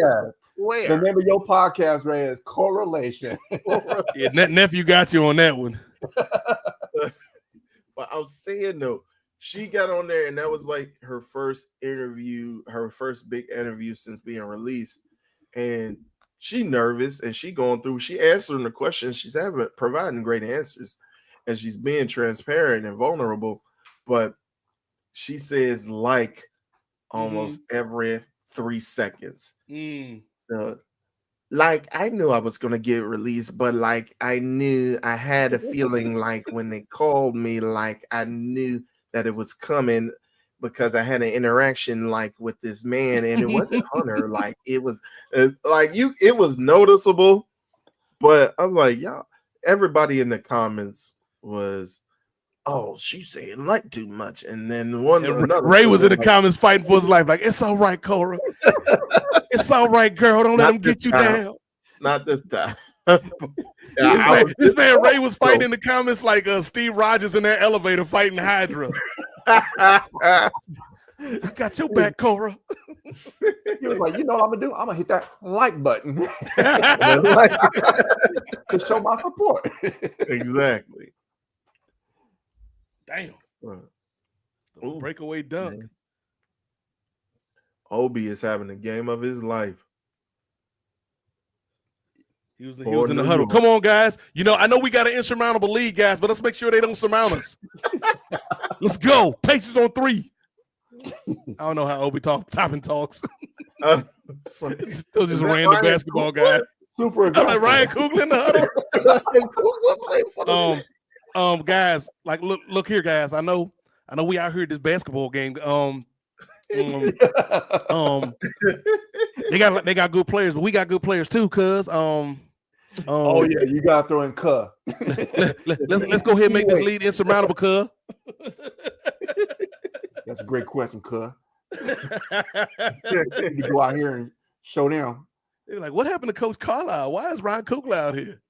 Where? The name of your podcast, Ray, is Correlation. Yeah, nephew got you on that one. But I'm saying though, she got on there and that was like her first interview, her first big interview since being released. And she nervous and she going through, she answering the questions. She's providing great answers and she's being transparent and vulnerable. But she says like almost every 3 seconds. So, like I knew I was gonna get released, but like I knew I had a feeling like when they called me, like I knew that it was coming because I had an interaction like with this man, and it wasn't Hunter. Like it was it was noticeable, but I'm like, y'all, everybody in the comments was, oh, she's saying like too much, and then Ray was in the comments fighting for his life, like it's all right, Cora. It's all right, girl. Don't let him get you down. Not this time. This man Ray was fighting in the comments like Steve Rogers in that elevator fighting Hydra. I got your back, Cora. He was like, you know what I'm gonna do? I'm gonna hit that like button to show my support. Exactly. Damn. Breakaway dunk. Man. Obi is having a game of his life. He was in the huddle. Come on, guys. You know, I know we got an insurmountable lead, guys, but let's make sure they don't surmount us. Let's go. Paces on 3. I don't know how Obi topping talks. He's still just a random basketball guy. Super. I'm like Ryan Coogler in the huddle. Guys, like look here, guys. I know we out here at this basketball game. They got good players, but we got good players too, cuz oh yeah, you gotta throw in cuh. Let's go ahead and make this lead insurmountable, cuz. That's a great question, cuz. You go out here and show them. They're like, what happened to Coach Carlisle? Why is Ryan Coogler out here?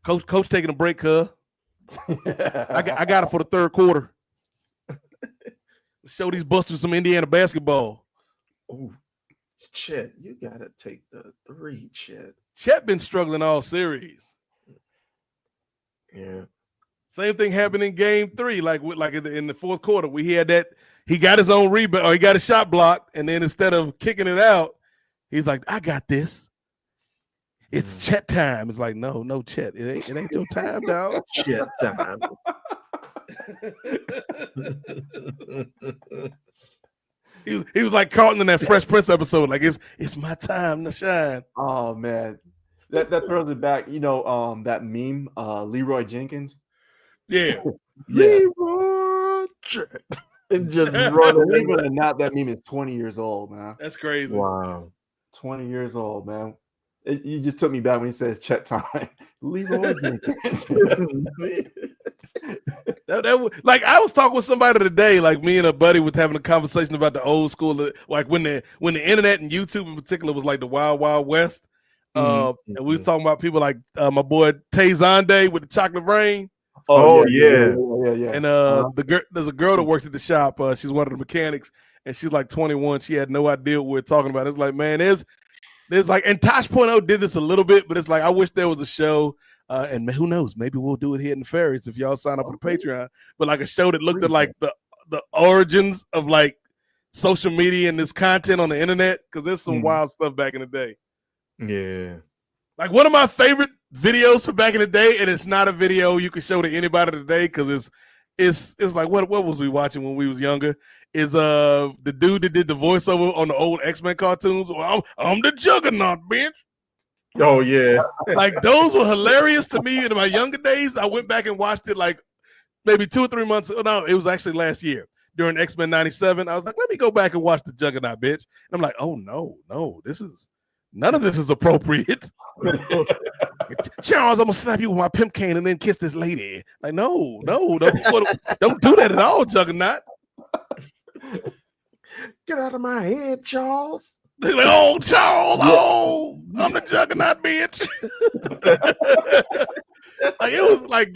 Coach taking a break, cuz. I got it for the third quarter. Show these busters some Indiana basketball. Oh, Chet, you gotta take the 3, Chet. Chet been struggling all series. Yeah. Same thing happened in game 3, like in the fourth quarter. He got his own rebound, or he got a shot blocked, and then instead of kicking it out, he's like, I got this. It's Chet time. It's like, no, Chet. It ain't your time, dog. Chet time. He was like Carlton in that Fresh Prince episode, like it's my time to shine. Oh man, that throws it back. You know, that meme, Leroy Jenkins. Yeah. Leroy Jenkins. Just running. Believe it or not, that meme is 20 years old, man. That's crazy. Wow. 20 years old, man. You just took me back when he says Chet time. Leroy Jenkins. Like I was talking with somebody today, like me and a buddy was having a conversation about the old school, like when the internet and YouTube in particular was like the wild, wild west. And we was talking about people like my boy Tay Zonde with the chocolate rain. Oh yeah. And there's a girl that works at the shop. She's one of the mechanics, and she's like 21. She had no idea what we're talking about. It's like, man, there's like, and Tosh.0 did this a little bit, but it's like I wish there was a show And who knows, maybe we'll do it here in the Fairies if y'all sign up for the Patreon. But like a show that looked at like the origins of like social media and this content on the internet, because there's some wild stuff back in the day. Yeah. Like one of my favorite videos from back in the day, and it's not a video you can show to anybody today because it's like what was we watching when we was younger? Is the dude that did the voiceover on the old X-Men cartoons? Well, I'm the Juggernaut, bitch. Oh yeah. Like those were hilarious to me in my younger days. I went back and watched it like maybe 2 or 3 months. No, it was actually last year during X-Men 97. I was like, let me go back and watch the Juggernaut, bitch. And I'm like, oh no, none of this is appropriate. Charles, I'm gonna slap you with my pimp cane and then kiss this lady. Like, no, don't do that at all, Juggernaut. Get out of my head, Charles. Like, oh, Charles, oh, I'm the Juggernaut, bitch. Like it was like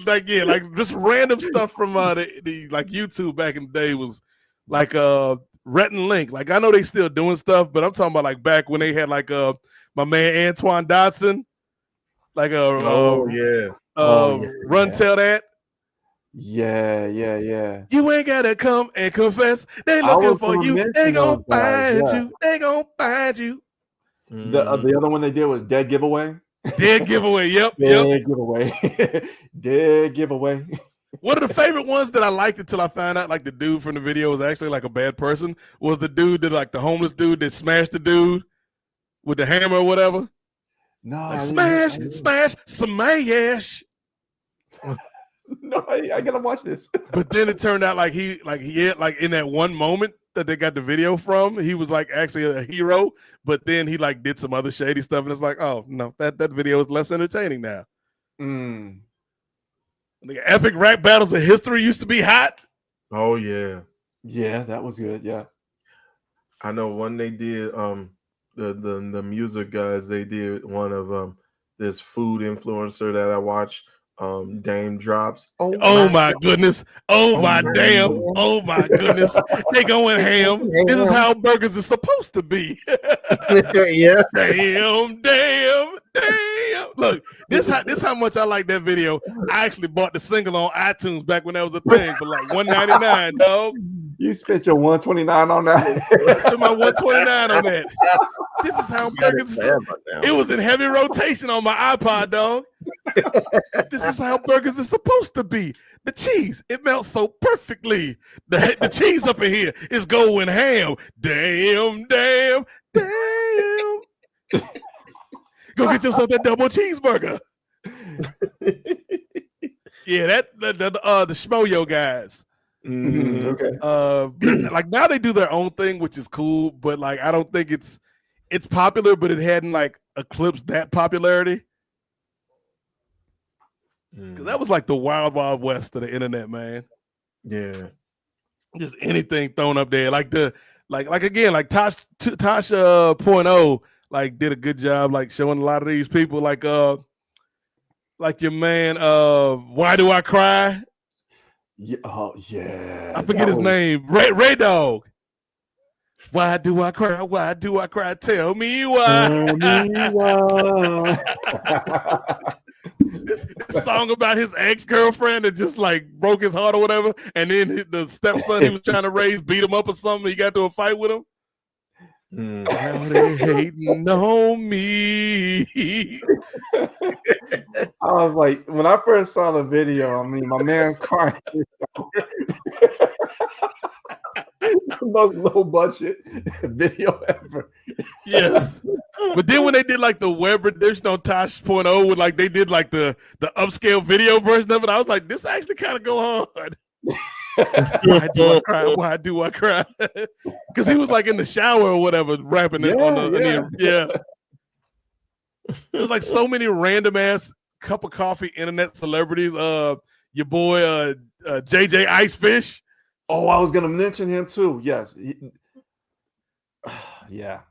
just random stuff from the like YouTube back in the day was like Rhett and Link. Like I know they still doing stuff, but I'm talking about like back when they had like my man Antoine Dodson, like Run Tell That. Yeah. You ain't gotta come and confess. They looking for you. They gonna find you. They gonna find you. The other one they did was Dead Giveaway. Dead Giveaway. Yep. Giveaway. Dead Giveaway. One of the favorite ones that I liked until I found out like the dude from the video was actually like a bad person was the dude that like the homeless dude that smashed the dude with the hammer or whatever. No, like, smash. No, I gotta watch this. But then it turned out like he in that one moment that they got the video from, he was like actually a hero. But then he like did some other shady stuff, and it's like, oh no, that video is less entertaining now. The epic rap battles of history used to be hot. Oh yeah, that was good. Yeah, I know when they did the music guys, they did one of this food influencer that I watch. Dame Drops. Oh my goodness. Oh my damn. Oh my goodness. They going ham. This is how burgers is supposed to be. Yeah. Damn. Look, this how much I like that video. I actually bought the single on iTunes back when that was a thing for like $1.99, dog. You spent your $129 on that. I spent my $129 on that. This is how burgers is. It was in heavy rotation on my iPod, dog. This is how burgers is supposed to be. The cheese, it melts so perfectly. The cheese up in here is going ham. Damn. Go get yourself that double cheeseburger. Yeah, the Schmoyo guys. Okay. Like now they do their own thing, which is cool, but like I don't think it's popular, but it hadn't like eclipsed that popularity. Because that was like the wild west of the internet, man. Yeah, just anything thrown up there. Like again, like Tasha Point O like did a good job like showing a lot of these people like your man Why Do I Cry? Yeah, yeah. I forget his name. Ray Dog. Why do I cry? Why do I cry? Tell me why. This song about his ex-girlfriend that just like broke his heart or whatever, and then the stepson he was trying to raise beat him up or something. He got to a fight with him. Now they hating on me. I was like, when I first saw the video, I mean, my man's crying. The most low budget video ever. Yes. But then when they did like the web edition on Tosh.0 with like they did like the upscale video version of it, I was like, this actually kind of go hard. Why do I cry? Why do I cry? Because he was like in the shower or whatever, rapping it on the There's like so many random ass cup of coffee internet celebrities. Your boy JJ Icefish. Oh, I was gonna mention him too. Yes. Yeah.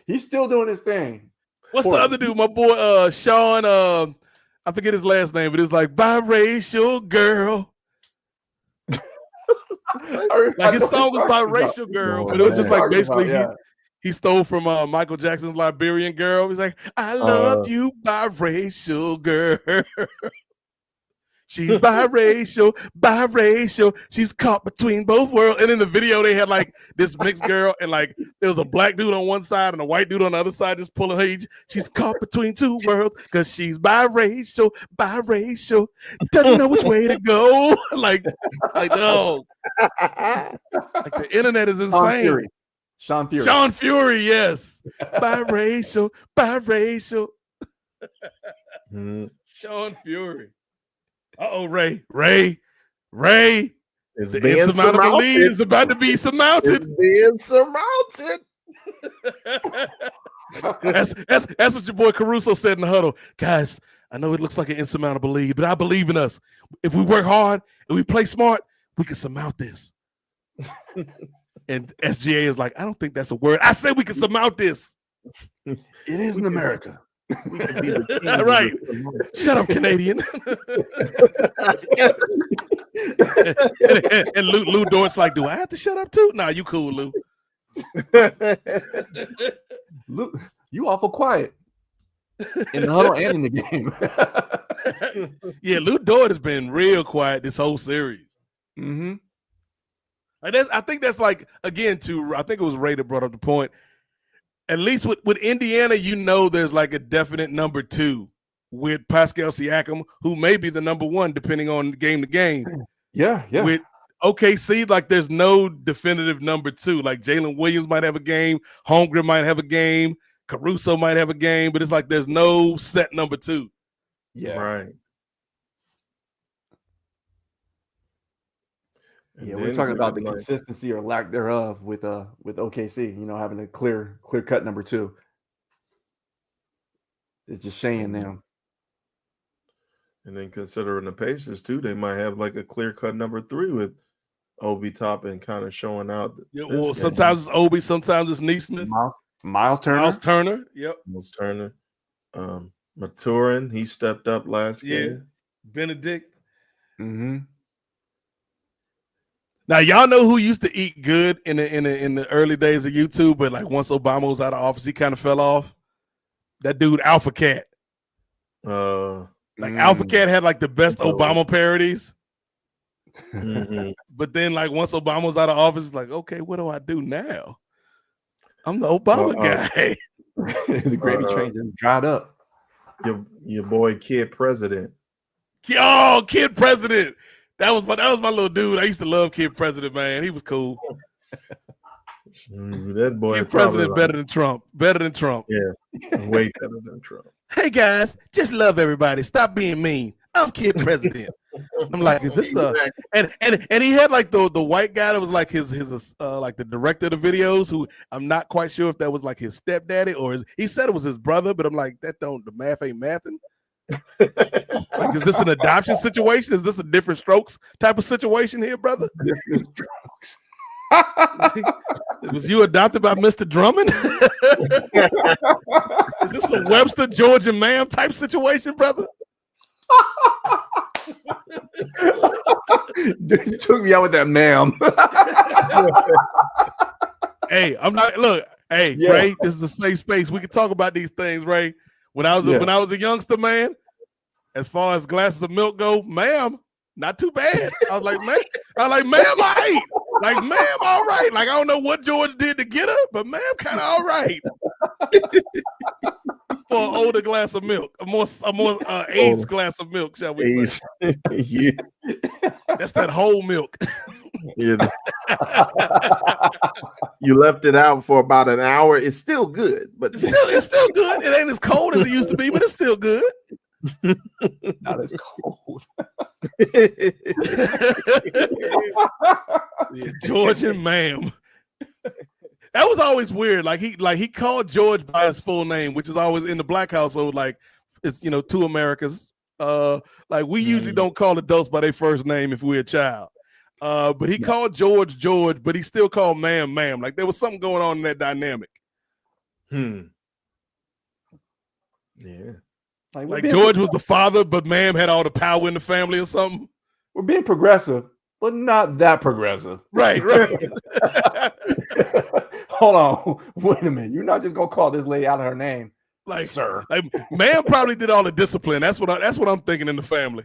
He's still doing his thing. What's the other dude? My boy Sean, I forget his last name, but it's like biracial girl. Like his song was biracial girl, but it was just like basically he stole from Michael Jackson's Liberian Girl. He's like, I love you, biracial girl. She's biracial. She's caught between both worlds. And in the video, they had like this mixed girl, and like there was a black dude on one side and a white dude on the other side, just pulling her. She's caught between two worlds because she's biracial. Doesn't know which way to go. like no, like the internet is insane. Sean Fury, yes, biracial. Sean Fury. Ray. It's The being insurmountable lead surmounted. is about to be surmounted. It's being surmounted. That's what your boy Caruso said in the huddle. Guys, I know it looks like an insurmountable lead, but I believe in us. If we work hard and we play smart, we can surmount this. And SGA is like, I don't think that's a word. I say we can surmount this. It is in America. We can be the king of Right. the Shut up, Canadian. and Lou Dort's like, do I have to shut up too? Nah, you cool, Lou. Lou, you awful quiet in the huddle and in the game. Yeah, Lou Dort has been real quiet this whole series. Mm-hmm. I think that's like, again, I think it was Ray that brought up the point. At least with Indiana, there's like a definite number 2 with Pascal Siakam, who may be the number 1 depending on game to game. Yeah. With OKC, like there's no definitive number 2. Like Jalen Williams might have a game, Holmgren might have a game, Caruso might have a game, but it's like there's no set number 2. Yeah. Right. Yeah, we're talking about the consistency or lack thereof with OKC, having a clear cut number 2. It's just Shane and them. And then considering the Pacers too, they might have like a clear cut number 3 with Obi Toppin kind of showing out. Yeah, well, sometimes it's Obi, sometimes it's Neesmith. Miles Turner. Yep. Miles Turner. Maturin, he stepped up last game. Benedict. Mm-hmm. Now y'all know who used to eat good in the early days of YouTube, but like once Obama was out of office, he kind of fell off. That dude Alpha Cat. Alpha Cat had like the best Obama parodies. Mm-hmm. But then like once Obama was out of office, it's like, okay, what do I do now? I'm the Obama guy. The gravy train just dried up. Your boy Kid President. Oh, Kid President. That was my little dude. I used to love Kid President, man. He was cool. That boy Kid President better than Trump. Better than Trump. Yeah, way better than Trump. Hey guys, just love everybody. Stop being mean. I'm Kid President. I'm like, is this and he had like the white guy that was like his like the director of the videos, who I'm not quite sure if that was like his stepdaddy or he said it was his brother, but I'm like, the math ain't mathing. Like, is this an adoption situation? Is this a different strokes type of situation here, brother? Different strokes. Was you adopted by Mr. Drummond? Is this a Webster, George, and Ma'am type situation, brother? Dude, you took me out with that ma'am. Hey, I'm not. Look, hey, yeah. Ray, this is a safe space. We can talk about these things, Ray. When I was a youngster, man, as far as glasses of milk go, ma'am, not too bad. I was like, ma'am, I ate. Like, ma'am, all right. Like, I don't know what George did to get her, but ma'am, kind of all right. For an older glass of milk, a more aged glass of milk, shall we say? Yeah. That's that whole milk. Yeah. You left it out for about an hour. It's still good, but it's still good. It ain't as cold as it used to be, but it's still good. Not as cold. Yeah, George and ma'am. That was always weird. Like he called George by his full name, which is always in the black household. Like it's two Americas. Like we usually don't call adults by their first name if we're a child. But he called George, but he still called ma'am. Like there was something going on in that dynamic. Yeah. Like George was the father, but ma'am had all the power in the family or something. We're being progressive, but not that progressive. Right. Hold on. Wait a minute. You're not just gonna call this lady out of her name, Like, sir. like man probably did all the discipline. That's what I'm thinking in the family.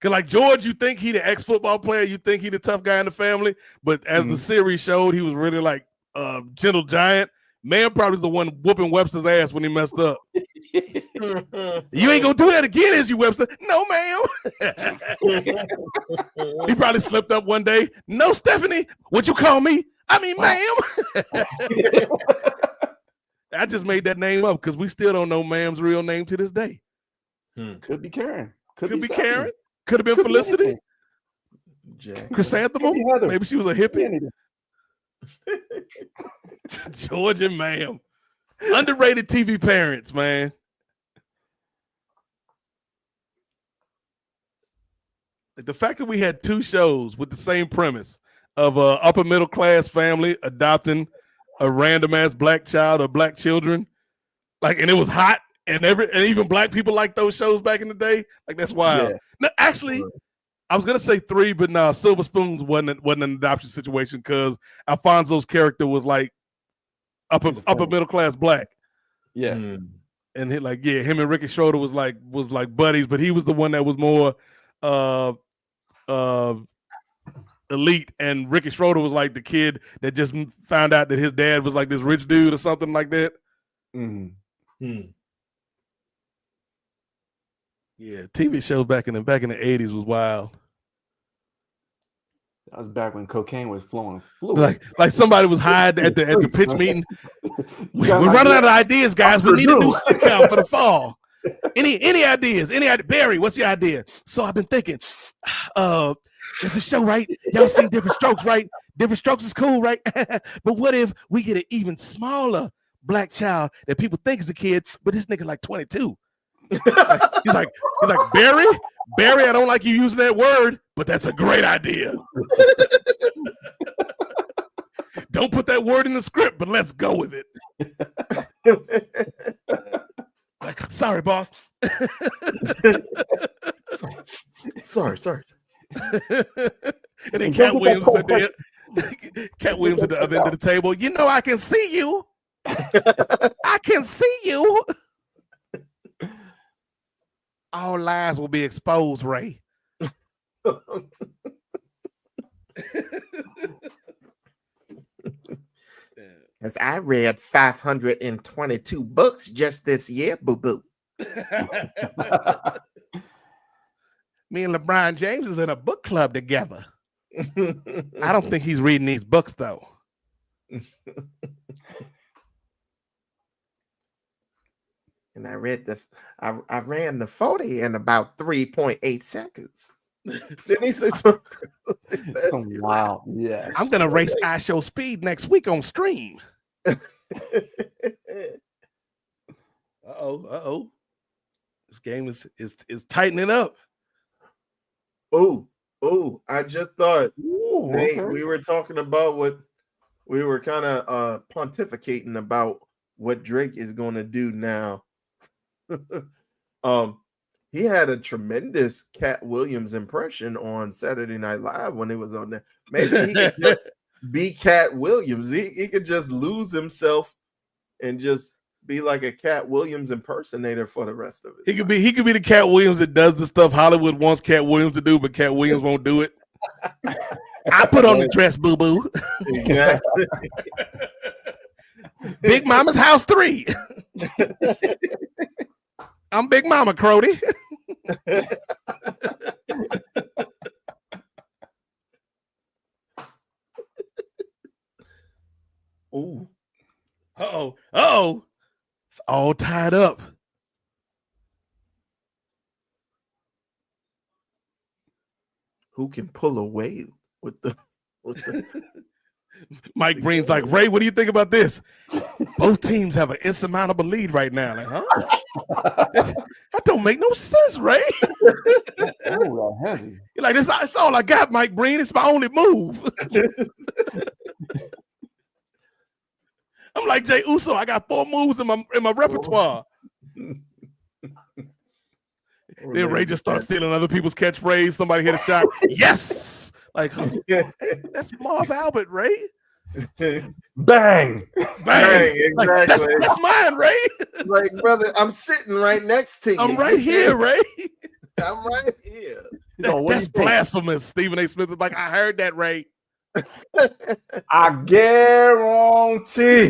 Cause like George, you think he the ex-football player, you think he the tough guy in the family, but as the series showed, he was really like gentle giant. Man probably the one whooping Webster's ass when he messed up. You ain't gonna do that again, is you, Webster? No, ma'am. He probably slipped up one day. No, Stephanie, what you call me? I mean, ma'am. I just made that name up because we still don't know ma'am's real name to this day. Could be Karen. Could be Karen. Could have been Felicity. Chrysanthemum. Maybe she was a hippie. George and ma'am. Underrated TV parents, man. The fact that we had two shows with the same premise of a upper middle class family adopting a random ass black child or black children, like, and it was hot, and even black people liked those shows back in the day. Like, that's wild. Yeah. No, actually, I was gonna say 3, but no, Silver Spoons wasn't an adoption situation because Alfonso's character was like upper middle class black. Yeah. And him and Ricky Schroeder was like buddies, but he was the one that was more elite, and Ricky Schroeder was like the kid that just found out that his dad was like this rich dude or something like that. Yeah, TV shows back in the 80s was wild. That was back when cocaine was flowing. Like somebody was hiding at the pitch meeting. We're running out of ideas, guys. We need a new sitcom for the fall. Any ideas? Barry, what's your idea? So I've been thinking, there's a show, right? Y'all seen Different Strokes, right? Different Strokes is cool, right? But what if we get an even smaller black child that people think is a kid, but this nigga like 22? He's like Barry, I don't like you using that word, but that's a great idea. Don't put that word in the script, but let's go with it. Like, sorry, boss. Sorry. And then Cat Williams at the other end of the table. You know, I can see you. I can see you. All lies will be exposed, Ray. As I read 522 books just this year, boo-boo. Me and LeBron James is in a book club together. I don't think he's reading these books, though. And I ran the 40 in about 3.8 seconds. Didn't he say something? Wow. Yeah. I'm gonna race iShow Speed next week on stream. Uh-oh. This game is tightening up. Oh, I just thought we were talking about what we were kind of pontificating about what Drake is going to do now. He had a tremendous Cat Williams impression on Saturday Night Live when he was on there. Maybe he could just be Cat Williams. He could just lose himself and just be like a Cat Williams impersonator for the rest of it. He could be the Cat Williams that does the stuff Hollywood wants Cat Williams to do, but Cat Williams won't do it. I put on the dress, boo-boo. Exactly. Big Mama's House 3. I'm Big Mama Crody. Ooh. Uh-oh. It's all tied up. Who can pull away with the Mike Breen's like, Ray, what do you think about this? Both teams have an insurmountable lead right now. Like, huh? That don't make no sense, Ray. Heavy. You're like, that's all I got, Mike Breen. It's my only move. I'm like Jay Uso. I got 4 moves in my repertoire. Then Ray just starts stealing other people's catchphrase. Somebody hit a shot. Yes. Like, that's Marv Albert, Ray. Bang! Bang. Like, exactly. that's mine, Ray. Like, brother, I'm sitting right next to you. I'm right here, Ray. I'm right here. That's blasphemous. Stephen A. Smith is like, I heard that, Ray. I guarantee.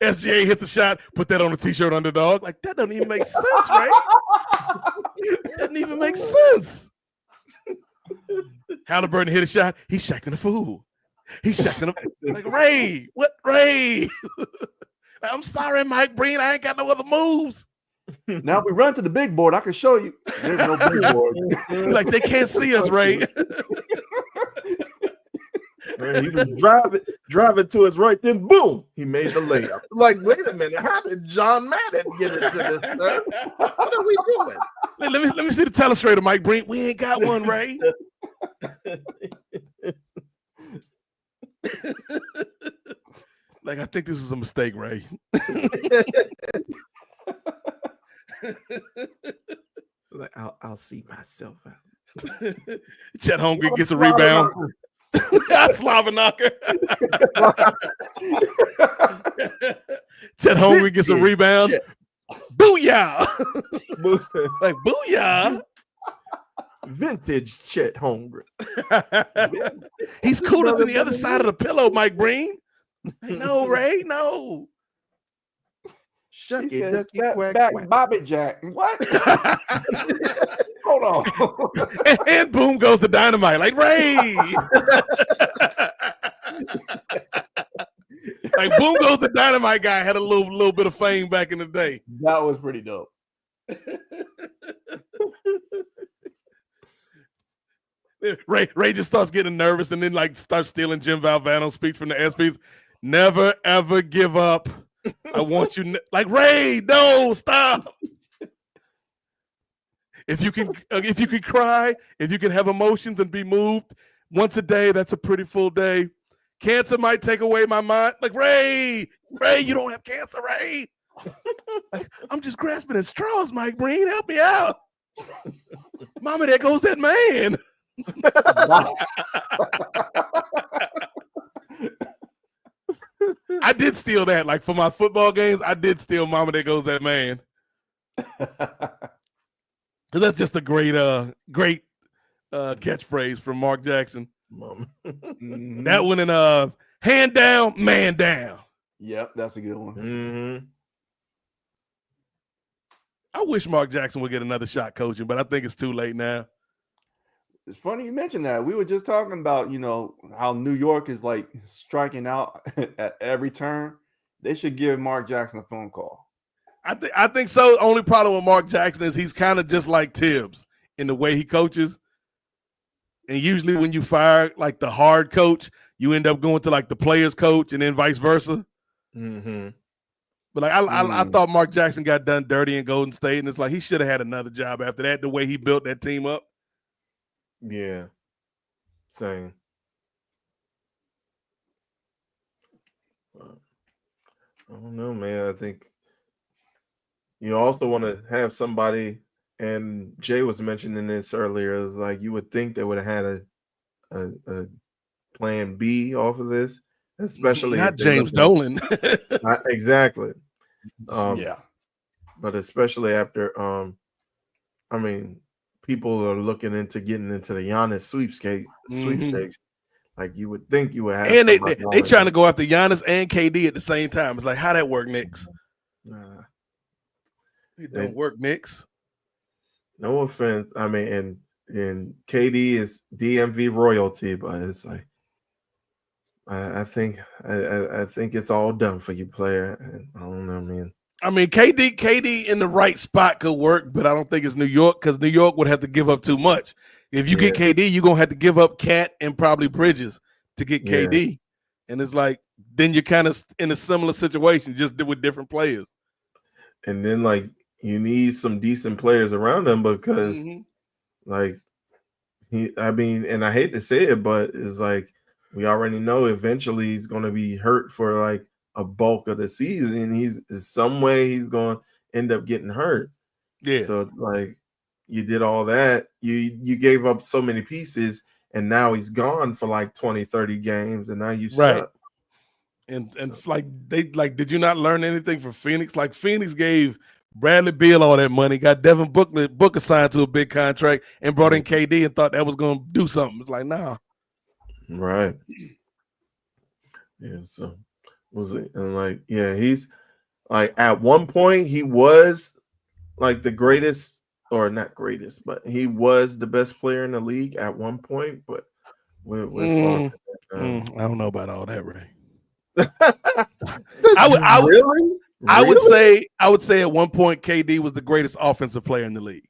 SGA hits a shot, put that on a t-shirt, underdog. Like, that doesn't even make sense, Ray. Doesn't even make sense. Halliburton hit a shot. He's shacking a fool. He's shacking a like, Ray. What, Ray? I'm sorry, Mike Breen. I ain't got no other moves. Now if we run to the big board, I can show you. There's no big board. Like, they can't see us, Ray. Man, he was driving to his right, then boom, he made the layup. Like, wait a minute, how did John Madden get into this, sir? What are we doing? Let me see the telestrator, Mike Breen. We ain't got one, Ray. Like, I think this is a mistake, Ray. Like, I'll see myself out. Chet Holmgren gets a rebound. Slava knocker. Chet Holmgren gets a rebound. Booyah! Like, booyah! Vintage Chet Holmgren. He's cooler than the other side of the pillow, Mike Breen. Like, no, Ray, no. Shucky, ducky, quack, back, quack. Bobby Jack. What? Hold on. And boom goes the dynamite. Like, Ray. Like, boom goes the dynamite guy. Had a little bit of fame back in the day. That was pretty dope. Ray just starts getting nervous and then like starts stealing Jim Valvano's speech from the ESPYs. Never ever give up. I want you like, Ray, no, stop. If you can cry, if you can have emotions and be moved once a day, that's a pretty full day. Cancer might take away my mind. Like, Ray, you don't have cancer, Ray. Like, I'm just grasping at straws, Mike Breen. Help me out. Mama, there goes that man. I did steal that. Like, for my football games, I did steal Mama, there goes that man. That's just a great catchphrase from Mark Jackson. That one in hand down, man down. Yep, that's a good one. Mm-hmm. I wish Mark Jackson would get another shot coaching, but I think it's too late now. It's funny you mentioned that. We were just talking about, how New York is like striking out at every turn. They should give Mark Jackson a phone call. I think so. Only problem with Mark Jackson is he's kind of just like Tibbs in the way he coaches. And usually when you fire like the hard coach, you end up going to like the players coach and then vice versa. Mm-hmm. But like I thought Mark Jackson got done dirty in Golden State, and it's like he should have had another job after that, the way he built that team up. Yeah. Same. I don't know, man. I think you also want to have somebody, and Jay was mentioning this earlier, is like you would think they would have had a plan B off of this, especially not James Dolan. Exactly. Yeah. But especially after I mean, people are looking into getting into the Giannis sweepstakes. Like you would think you would have, and they trying to go after Giannis and KD at the same time. It's like, how that work, Knicks? It don't work, Knicks. No offense. I mean, and KD is DMV royalty, but it's like I think it's all done for you, player. I don't know, man. I mean, KD in the right spot could work, but I don't think it's New York, because New York would have to give up too much. If you get KD, you're gonna have to give up Cat and probably Bridges to get KD. And it's like, then you're kind of in a similar situation, just with different players. And then like you need some decent players around him, because like and I hate to say it, but it's like we already know eventually he's gonna be hurt for like a bulk of the season, and he's some way he's going to end up getting hurt. Yeah. So like you did all that, you gave up so many pieces, and now he's gone for like 20, 30 games, and now you Right. stuck. And like did you not learn anything from Phoenix? Like Phoenix gave Bradley Beal all that money, got Devin Booker signed to a big contract, and brought in KD and thought that was going to do something. It's like, nah. Right. Yeah. So was it? And like, yeah, he's like at one point he was like the greatest, or not greatest, but he was the best player in the league at one point. But we're far from I don't know about all that, Ray. that. Really? I would Really? say at one point KD was the greatest offensive player in the league.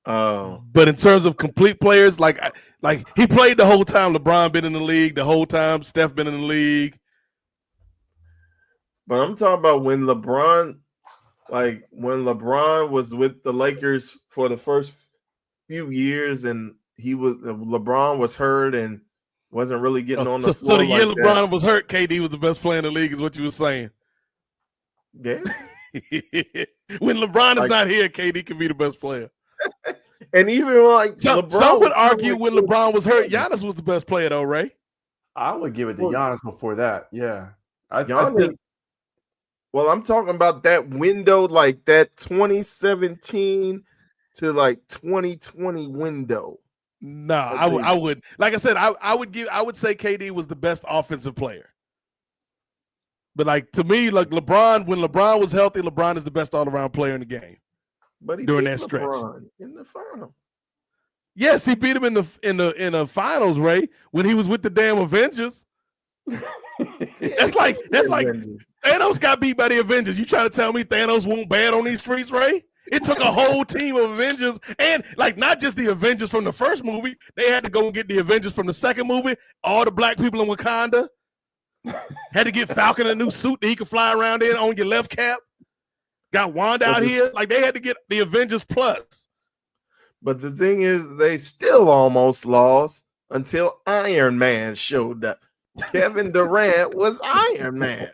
Oh, But in terms of complete players, like he played the whole time. LeBron been in the league the whole time. Steph been in the league. but I'm talking about when LeBron was with the Lakers for the first few years, and LeBron was hurt and wasn't really getting on the floor. So the year like LeBron was hurt, KD was the best player in the league, is what you were saying. Yeah. When LeBron is not here, KD can be the best player. And even like some would argue when LeBron was hurt, Giannis was the best player, though, Ray. I would give it to Giannis before that. Yeah, I think. Well, I'm talking about that window, like that 2017 to like 2020 window. No, I would. Like I said, I would say KD was the best offensive player. But like to me, like LeBron, when LeBron was healthy, LeBron is the best all-around player in the game. But he during beat that stretch LeBron in the final. Yes, he beat him in the finals, Ray, when he was with the damn Avengers. That's like Thanos got beat by the Avengers. You trying to tell me Thanos won't bad on these streets, Ray? It took a whole team of Avengers, and like not just the Avengers from the first movie. They had to go and get the Avengers from the second movie. All the black people in Wakanda had to get Falcon a new suit that he could fly around in on your left cap. Got Wanda out here. Like they had to get the Avengers plus. But the thing is, they still almost lost until Iron Man showed up. Kevin Durant was Iron Man.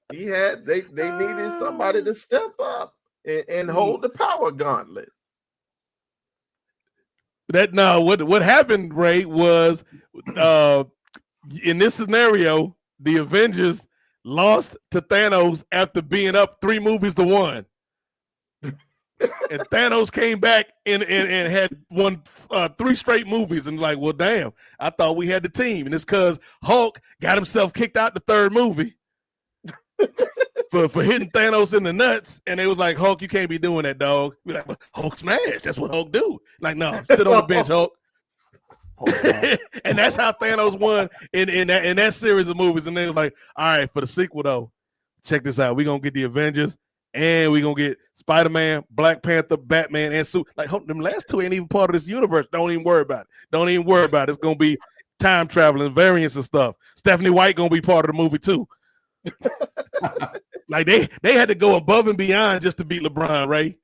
They needed somebody to step up and hold the power gauntlet. What happened, Ray, was in this scenario, the Avengers lost to Thanos after being up 3 movies to 1. And Thanos came back and had won 3 straight movies, and like, well, damn, I thought we had the team. And it's because Hulk got himself kicked out the 3rd movie for hitting Thanos in the nuts. And they was like, Hulk, you can't be doing that, dog. We're like, well, Hulk smash. That's what Hulk do. Like, no, sit on the bench, Hulk. And that's how Thanos won in that series of movies. And they was like, all right, for the sequel though, check this out. We're gonna get the Avengers, and we're gonna get Spider-Man, Black Panther, Batman, and like them last 2 ain't even part of this universe. Don't even worry about it. It's gonna be time traveling, variants and stuff. Stephanie White gonna be part of the movie too. Like they had to go above and beyond just to beat LeBron, Ray.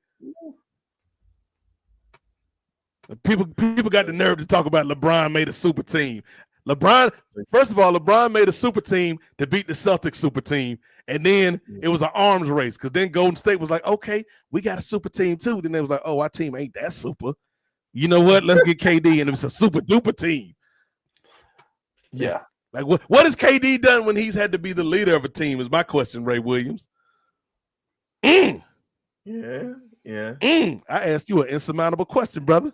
People got the nerve to talk about LeBron made a super team. First of all, LeBron made a super team to beat the Celtics super team. And then it was an arms race, because then Golden State was like, okay, we got a super team too. Then they was like, oh, our team ain't that super. You know what? Let's get KD, and it was a super duper team. Yeah. Like what has KD done when he's had to be the leader of a team is my question, Ray Williams. Yeah. I asked you an insurmountable question, brother.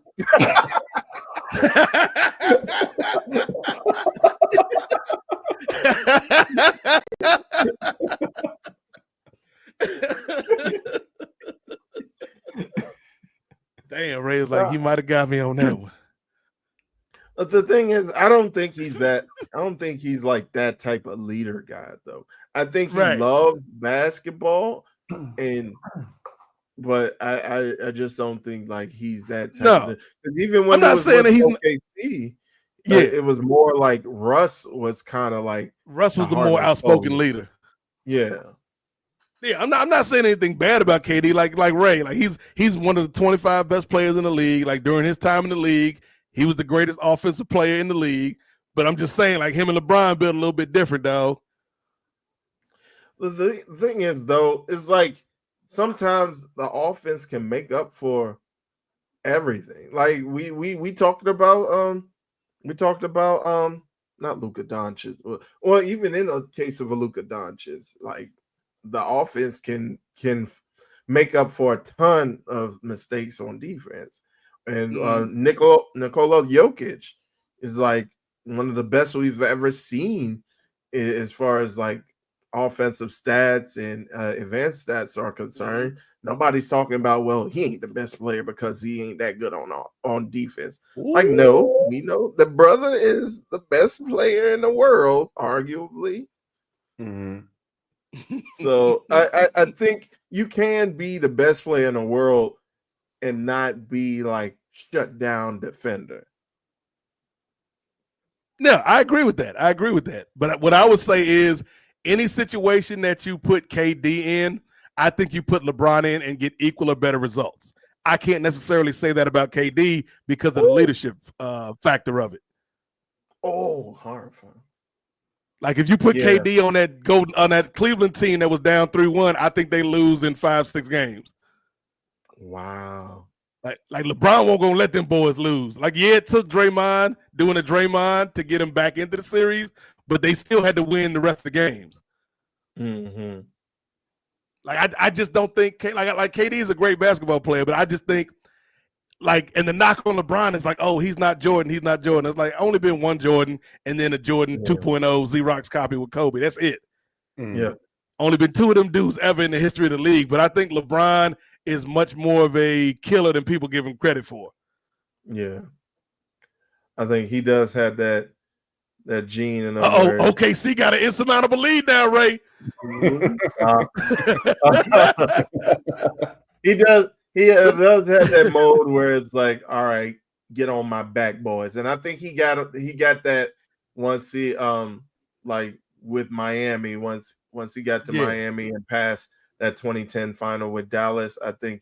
Damn, Ray was like, he might have got me on that one. But the thing is, I don't think he's like that type of leader guy, though. I think he loves basketball, but I just don't think like he's that type of, even when I'm not saying that he's OKC, it was more like Russ was kind of like Russ was the more outspoken leader. Yeah. I'm not saying anything bad about KD. Like Ray, like he's one of the 25 best players in the league. Like during his time in the league, he was the greatest offensive player in the league. But I'm just saying, like him and LeBron built a little bit different, though. The thing is, though, is like sometimes the offense can make up for everything. Like we talked about not Luka Doncic. Well, even in a case of a Luka Doncic, like the offense can make up for a ton of mistakes on defense. And Nikola Jokic is like one of the best we've ever seen as far as like offensive stats and advanced stats are concerned. Nobody's talking about, well, he ain't the best player because he ain't that good on defense. Like, no, we know the brother is the best player in the world, arguably. So I think you can be the best player in the world and not be like shut down defender. No, I agree with that. But what I would say is any situation that you put KD in, I think you put LeBron in and get equal or better results. I can't necessarily say that about KD because of the leadership factor of it. Oh, horrifying. Like if you put KD on that Cleveland team that was down 3-1, I think they lose in 5-6 games. Wow. Like LeBron won't gonna let them boys lose. Like, yeah, it took Draymond doing a Draymond to get him back into the series, but they still had to win the rest of the games. Mm-hmm. Like I just don't think like KD is a great basketball player, but I just think like, and the knock on LeBron is like, oh, he's not Jordan. It's like only been one Jordan and then a Jordan 2.0 Xerox copy with Kobe. That's it. Yeah. Only been two of them dudes ever in the history of the league. But I think LeBron is much more of a killer than people give him credit for. Yeah. I think he does have that gene in him. OKC got an insurmountable lead now, Ray. He does have that mode where it's like, all right, get on my back, boys. And I think he got that once he like with Miami, once he got to Miami and passed that 2010 final with Dallas. I think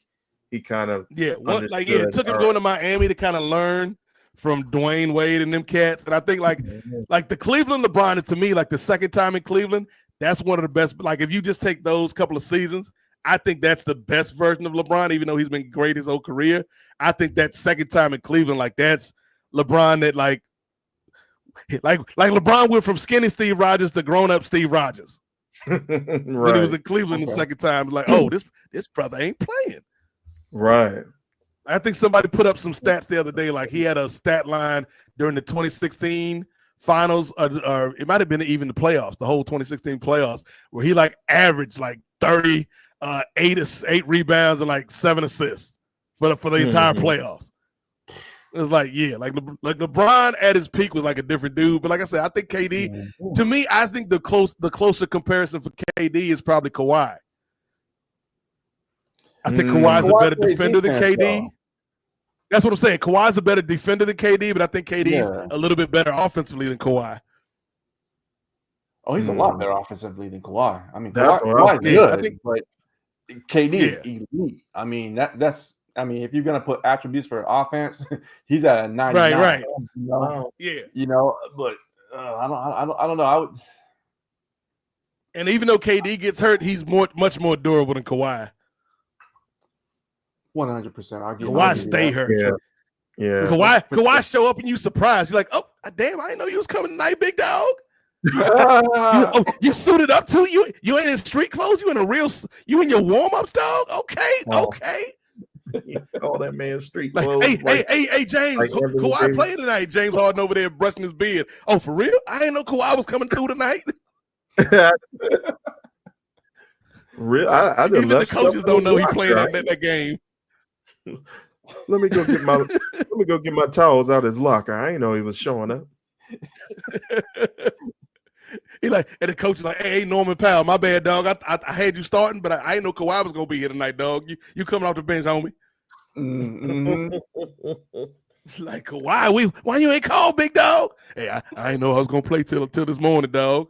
he kind of it took him going to Miami to kind of learn from Dwayne Wade and them cats. And I think like the Cleveland LeBron is, to me, like the second time in Cleveland, that's one of the best. Like if you just take those couple of seasons, I think that's the best version of LeBron, even though he's been great his whole career. I think that second time in Cleveland, like that's LeBron that like LeBron went from skinny Steve Rogers to grown-up Steve Rogers. Right. When he was in Cleveland the second time, like, oh, this brother ain't playing. Right. I think somebody put up some stats the other day, like he had a stat line during the 2016 finals, or it might have been even the playoffs, the whole 2016 playoffs, where he like averaged like 30, 8 rebounds and like 7 assists for the entire playoffs. It was like, like LeBron at his peak was like a different dude. But like I said, I think KD, to me, I think the closer comparison for KD is probably Kawhi. I think Kawhi's a better defender than KD. Though. That's what I'm saying. Kawhi's a better defender than KD, but I think KD's a little bit better offensively than Kawhi. Oh, he's a lot better offensively than Kawhi. I mean, that's Kawhi's good, I think, but KD is elite. I mean, that's. I mean, if you're gonna put attributes for offense, he's at a 99. Right. You know? You know, but I don't know. I would. And even though KD gets hurt, he's much more durable than Kawhi. 100%. Kawhi stay hurt. Yeah. Kawhi show up and you surprised. You're like, oh damn, I didn't know you was coming tonight, big dog. You suited up too? You ain't in street clothes? You in your warm-ups, dog? Okay. All that man's street like, clothes. Hey, James, like Kawhi playing tonight. James Harden over there brushing his beard. Oh, for real? I didn't know Kawhi was coming through tonight. Real? I even the coaches don't know he's playing that game. Let me go get my towels out his locker. I didn't know he was showing up. He like, and the coach is like, hey, Norman Powell, my bad, dog. I had you starting, but I didn't know Kawhi was gonna be here tonight, dog. You coming off the bench, homie? Like, Kawhi, why you ain't called, big dog? Hey, I didn't know I was gonna play till this morning, dog.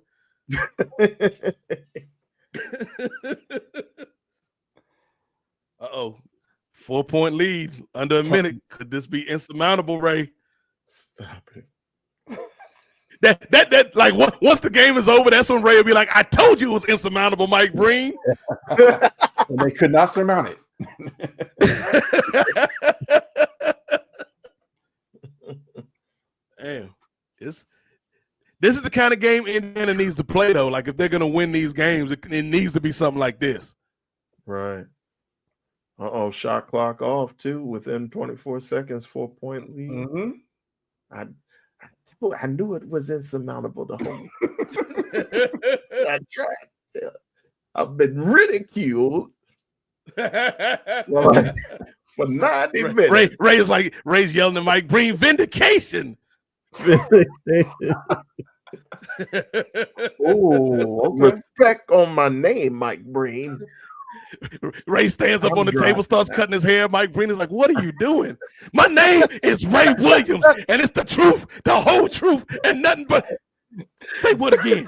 4-point lead under a minute. Could this be insurmountable, Ray? Stop it. That like once the game is over, that's when Ray will be like, I told you it was insurmountable, Mike Breen. and they could not surmount it. Damn. This is the kind of game Indiana needs to play, though. Like, if they're going to win these games, it needs to be something like this. Right. Shot clock off, too, within 24 seconds, 4-point lead. Mm-hmm. I knew it was insurmountable to hold. I tried. I've been ridiculed for 90 minutes. Ray's yelling at Mike Breen, vindication. Oh, okay. Respect on my name, Mike Breen. Ray stands up on the table, starts cutting his hair. Mike Breen is like, "What are you doing? My name is Ray Williams, and it's the truth, the whole truth, and nothing but." Say what again?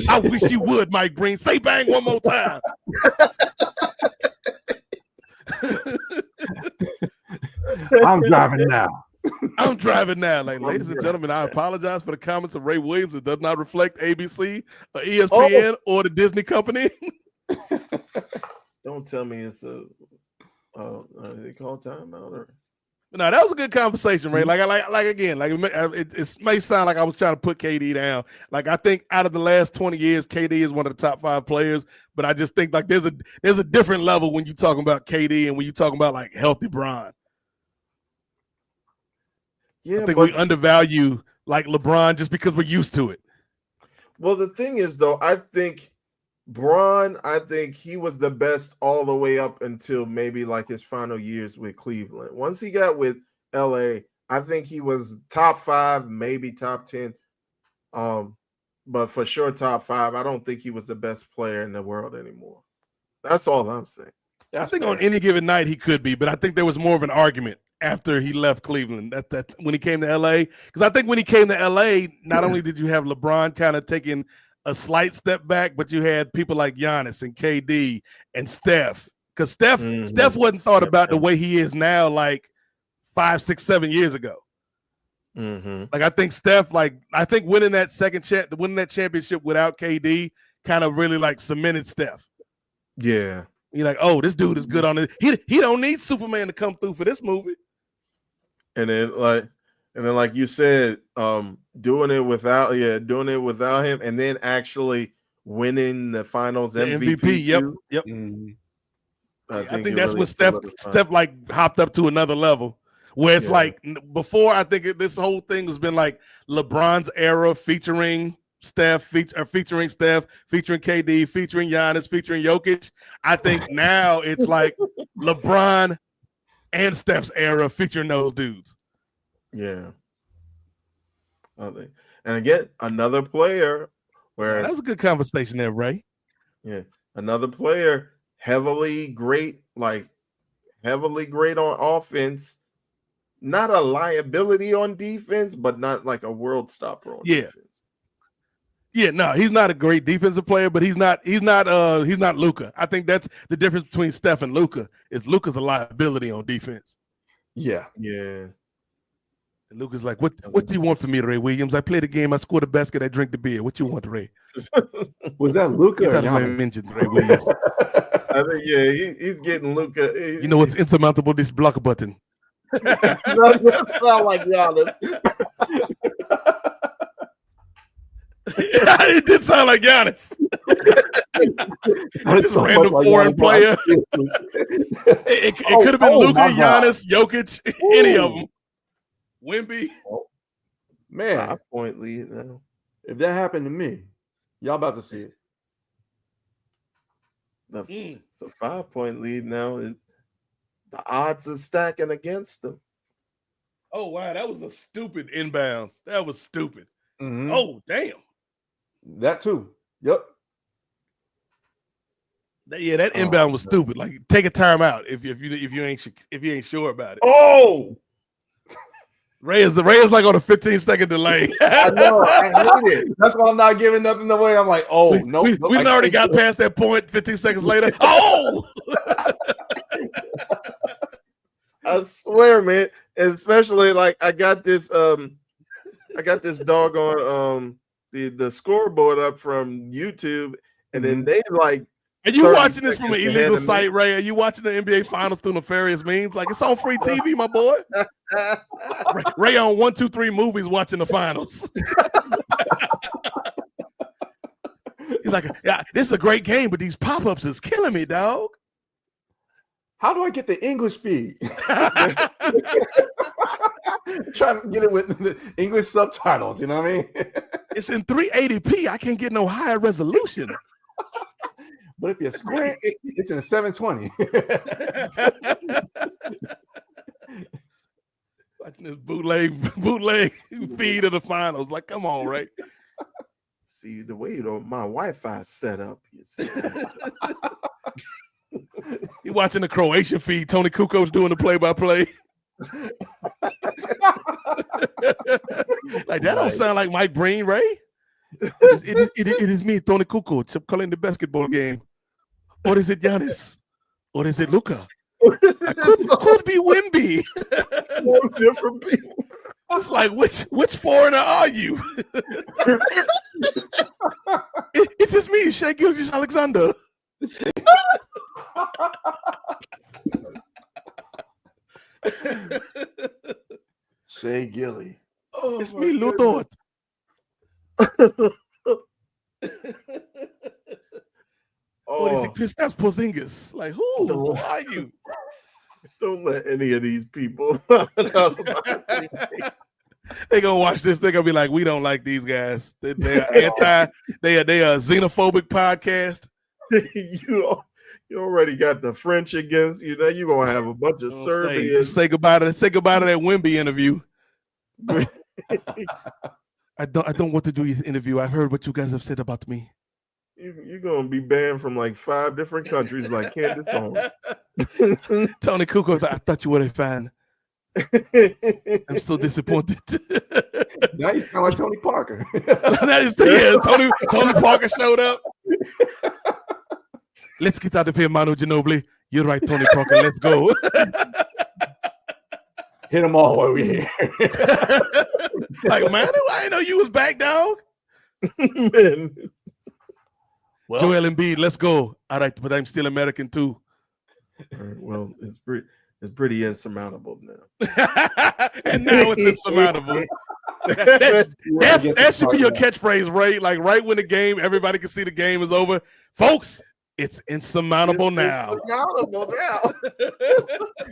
I wish you would, Mike Breen. Say bang one more time. I'm driving now. I'm driving now. Like, ladies and gentlemen, I apologize for the comments of Ray Williams. It does not reflect ABC or ESPN or the Disney company. Don't tell me it's a they call timeout or. No, that was a good conversation, Ray. It may sound like I was trying to put KD down. Like, I think out of the last 20 years, KD is one of the top 5 players. But I just think like there's a different level when you're talking about KD and when you're talking about like healthy Bron. Yeah, I think we undervalue like LeBron just because we're used to it. Well, the thing is, though, I think Bron, he was the best all the way up until maybe like his final years with Cleveland. Once he got with LA, I think he was top 5, maybe top 10. But for sure top 5. I don't think he was the best player in the world anymore. That's all I'm saying. I think on any given night he could be, but I think there was more of an argument after he left Cleveland that when he came to LA. Because I think when he came to LA, not only did you have LeBron kind of taking a slight step back, but you had people like Giannis and KD and Steph. Because Steph wasn't thought about the way he is now, like 5, 6, 7 years ago. Mm-hmm. Like I think Steph, winning that championship without KD kind of really like cemented Steph. Yeah. You're like, oh, this dude is good on it. He don't need Superman to come through for this movie. And then like you said, doing it without him, and then actually winning the Finals MVP. Yep. Mm-hmm. I think that's when Steph like hopped up to another level. Where it's like before, I think this whole thing has been like LeBron's era featuring Steph, featuring KD, featuring Giannis, featuring Jokic. I think now it's like LeBron and Steph's era featuring those dudes. Yeah. And again, another player where that was a good conversation there, Ray. Yeah. Another player heavily great on offense. Not a liability on defense, but not like a world stopper on defense. Yeah, no, he's not a great defensive player, but he's not Luka. I think that's the difference between Steph and Luka. Is Luka's a liability on defense. Yeah. Yeah. And Luka's like, what do you want from me, Ray Williams? I play the game, I score the basket, I drink the beer. What you want, Ray? Was that Luka? I mentioned Ray Williams. I think he's getting Luka. You know what's insurmountable? This block button. That sound like Giannis. It did sound like Giannis. Just a random foreign player. It could have been Luka, Giannis, Jokic, any of them. Wemby. Man, 5-point lead now. If that happened to me, y'all about to see it. It's a 5-point lead now. The odds are stacking against them. Oh, wow. That was a stupid inbounds. That was stupid. Mm-hmm. Oh, damn. That too. Yep. Yeah, that inbound was stupid. Like, take a timeout if you ain't sure about it. Oh, Ray is like on a 15-second delay. I know. I hate it. That's why I'm not giving nothing away. I'm like, we already got past that point. 15 seconds later. Oh. I swear, man. Especially like I got this doggone the scoreboard up from YouTube, and then they like And you 30 watching this from an seconds ahead illegal of me. site, Ray? Are you watching the NBA Finals through nefarious means? Like, it's on free TV, my boy. Ray on 1, 2, 3 movies watching the finals. He's like, yeah, this is a great game, but these pop-ups is killing me, dog. How do I get the English feed? Trying to get it with the English subtitles, you know what I mean? It's in 380p. I can't get no higher resolution. But if you squint, it's in 720. Watching this bootleg feed of the finals. Like, come on, Ray. See the way my Wi-Fi set up. You see. You watching the Croatian feed. Tony Kukoc doing the play-by-play. Like, that don't sound like Mike Breen, Ray. It is me, Tony Kukoc, calling the basketball game. Or is it Giannis? Or is it Luka? Could be Wimby. Four different people. It's like, which foreigner are you? It is me, Shea Gilgeous-Alexander. Shea Gilly. Oh, It's me, Lou Dort. Or is it Kristaps Porzingis? Like, who are you? Don't let any of these people. They gonna watch this. They're gonna be like, we don't like these guys. They are they are a xenophobic podcast. You already got the French against you. Now you're gonna have a bunch of Serbians. Say goodbye to that Wimby interview. I don't want to do your interview. I've heard what you guys have said about me. You're gonna be banned from like 5 different countries, like Candace Owens. Tony Kukoc, I thought you were a fan. I'm so disappointed. Now you sound like Tony Parker. Tony Parker showed up. Let's get out of here, Manu Ginobili. You're right, Tony Parker. Let's go. Hit them all over here. Like, Manu, I didn't know you was back, dog. Man. Well, Joel Embiid, let's go. All right, but I'm still American too. All right, well, it's pretty insurmountable now. And now it's insurmountable. That should be your catchphrase, Ray. Like, right when the game, everybody can see the game is over. Folks, it's insurmountable now. Insurmountable now.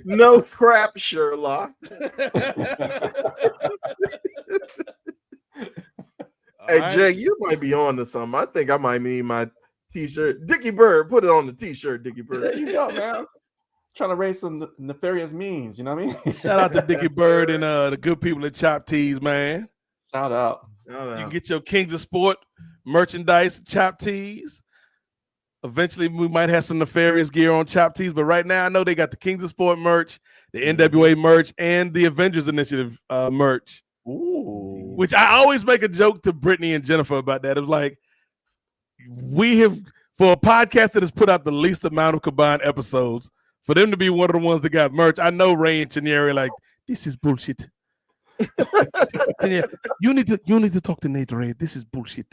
No crap, Sherlock. Hey, right. Jay, you might be on to something. I think I might need my t-shirt. Dickie Bird, put it on the t-shirt, Dickie Bird. There you go, man. Trying to raise some nefarious means, you know what I mean? Shout out to Dickie Bird and the good people at Chop Tees, man. Shout out. You can get your Kings of Sport merchandise, Chop Tees. Eventually, we might have some nefarious gear on Chop Tees, but right now, I know they got the Kings of Sport merch, the NWA merch, and the Avengers Initiative merch. Ooh. Which I always make a joke to Brittany and Jennifer about that. It's like, we have, for a podcast that has put out the least amount of combined episodes, for them to be one of the ones that got merch, I know Ray and Chinieri like, this is bullshit. You need to talk to Nate, Ray. This is bullshit.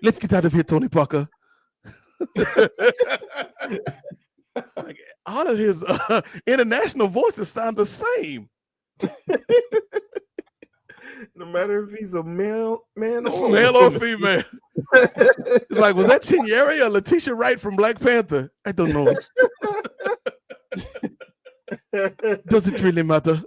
Let's get out of here, Tony Parker. Like, all of his international voices sound the same. No matter if he's a man or female. It's like, was that Chinieri or Letitia Wright from Black Panther? I don't know. Does it really matter?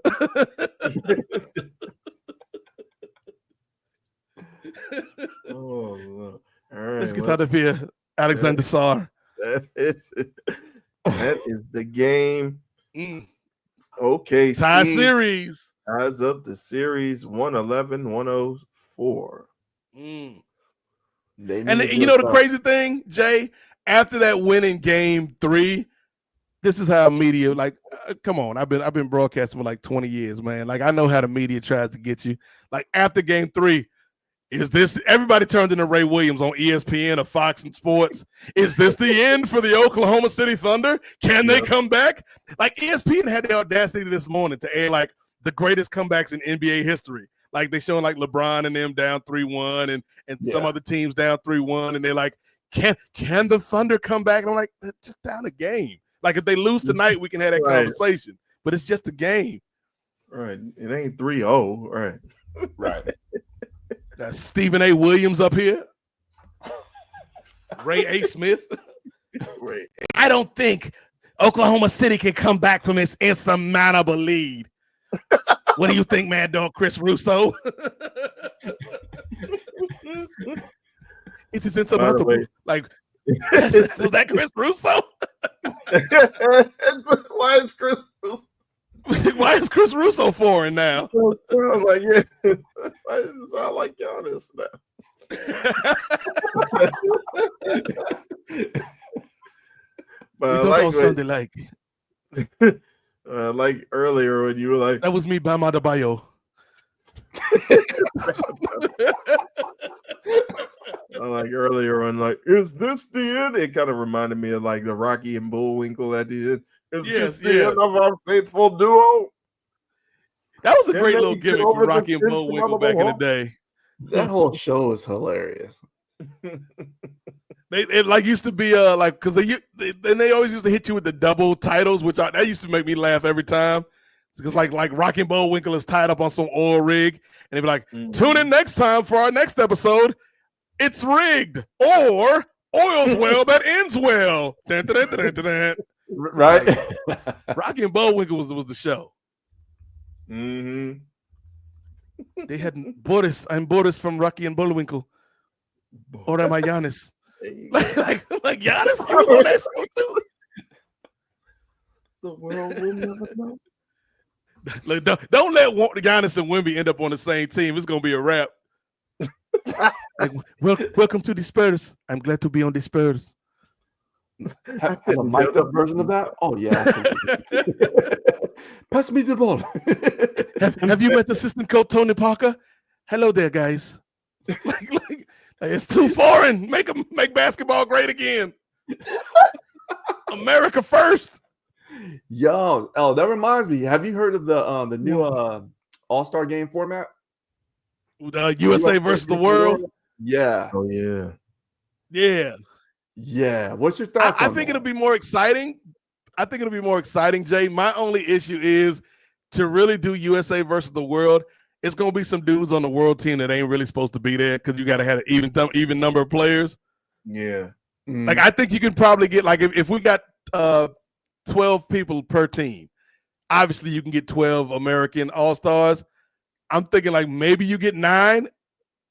Oh, Lord. All right, let's get out of here, Alexander Sarr. That is the game. Okay, tie series. Ties up the series 111-104. And you know the crazy thing, Jay, after that win in game 3, this is how media, like, come on, I've been broadcasting for like 20 years, man. Like, I know how the media tries to get you. Like, after game 3, is this, everybody turned into Ray Williams on ESPN or Fox and Sports. Is this the end for the Oklahoma City Thunder? Can they come back? Like, ESPN had the audacity this morning to air like the greatest comebacks in NBA history. Like, they showing like LeBron and them down 3-1 and some other teams down 3-1. And they're like, can the Thunder come back? And I'm like, they're just down a game. Like if they lose tonight, we can have that conversation. But it's just a game. Right. It ain't 3-0. Right. Right. That's Stephen A. Williams up here. Ray A. Smith. Right. I don't think Oklahoma City can come back from its insurmountable lead. What do you think, Mad Dog Chris Russo? It is insurmountable. Like, was that Chris Russo? Why is Chris Russo? Why is Chris Russo foreign now? I'm like, yeah. Why does it sound like Giannis now? But I like Sunday like. Like earlier when you were like, that was me, Bam Adebayo. Like earlier on, like, is this the end? It kind of reminded me of like the Rocky and Bullwinkle at the end. Is this the end of our faithful duo? That was a great little gimmick for Rocky and Bullwinkle back in the day. That whole show is hilarious. It like used to be like because they always used to hit you with the double titles, which that used to make me laugh every time. Because like Rocky and Bullwinkle is tied up on some oil rig, and they'd be like, tune in next time for our next episode. It's rigged or oil's well that ends well. Dun, dun, dun, dun, dun, dun. Right. Like, Rocky and Bullwinkle was the show. Mm-hmm. They had Boris. I'm Boris from Rocky and Bullwinkle. Or am I Giannis? like Giannis? He was on that show too. The world will never know. Like, don't let Giannis and Wemby end up on the same team. It's gonna be a wrap. Like, welcome to the Spurs. I'm glad to be on the Spurs. Have a mic'd up version of that? Oh yeah. Pass me the ball. have you met assistant coach Tony Parker? Hello there, guys. like it's too foreign. Make basketball great again. America first. Yo, that reminds me. Have you heard of the new All-Star game format? USA versus the world. Yeah. Oh yeah. Yeah. Yeah. What's your thoughts? I think it'll be more exciting. Jay. My only issue is to really do USA versus the world. It's gonna be some dudes on the world team that ain't really supposed to be there because you got to have an even number of players. Yeah. Like I think you can probably get like if we got 12 people per team, obviously you can get 12 American All-Stars. I'm thinking like maybe you get 9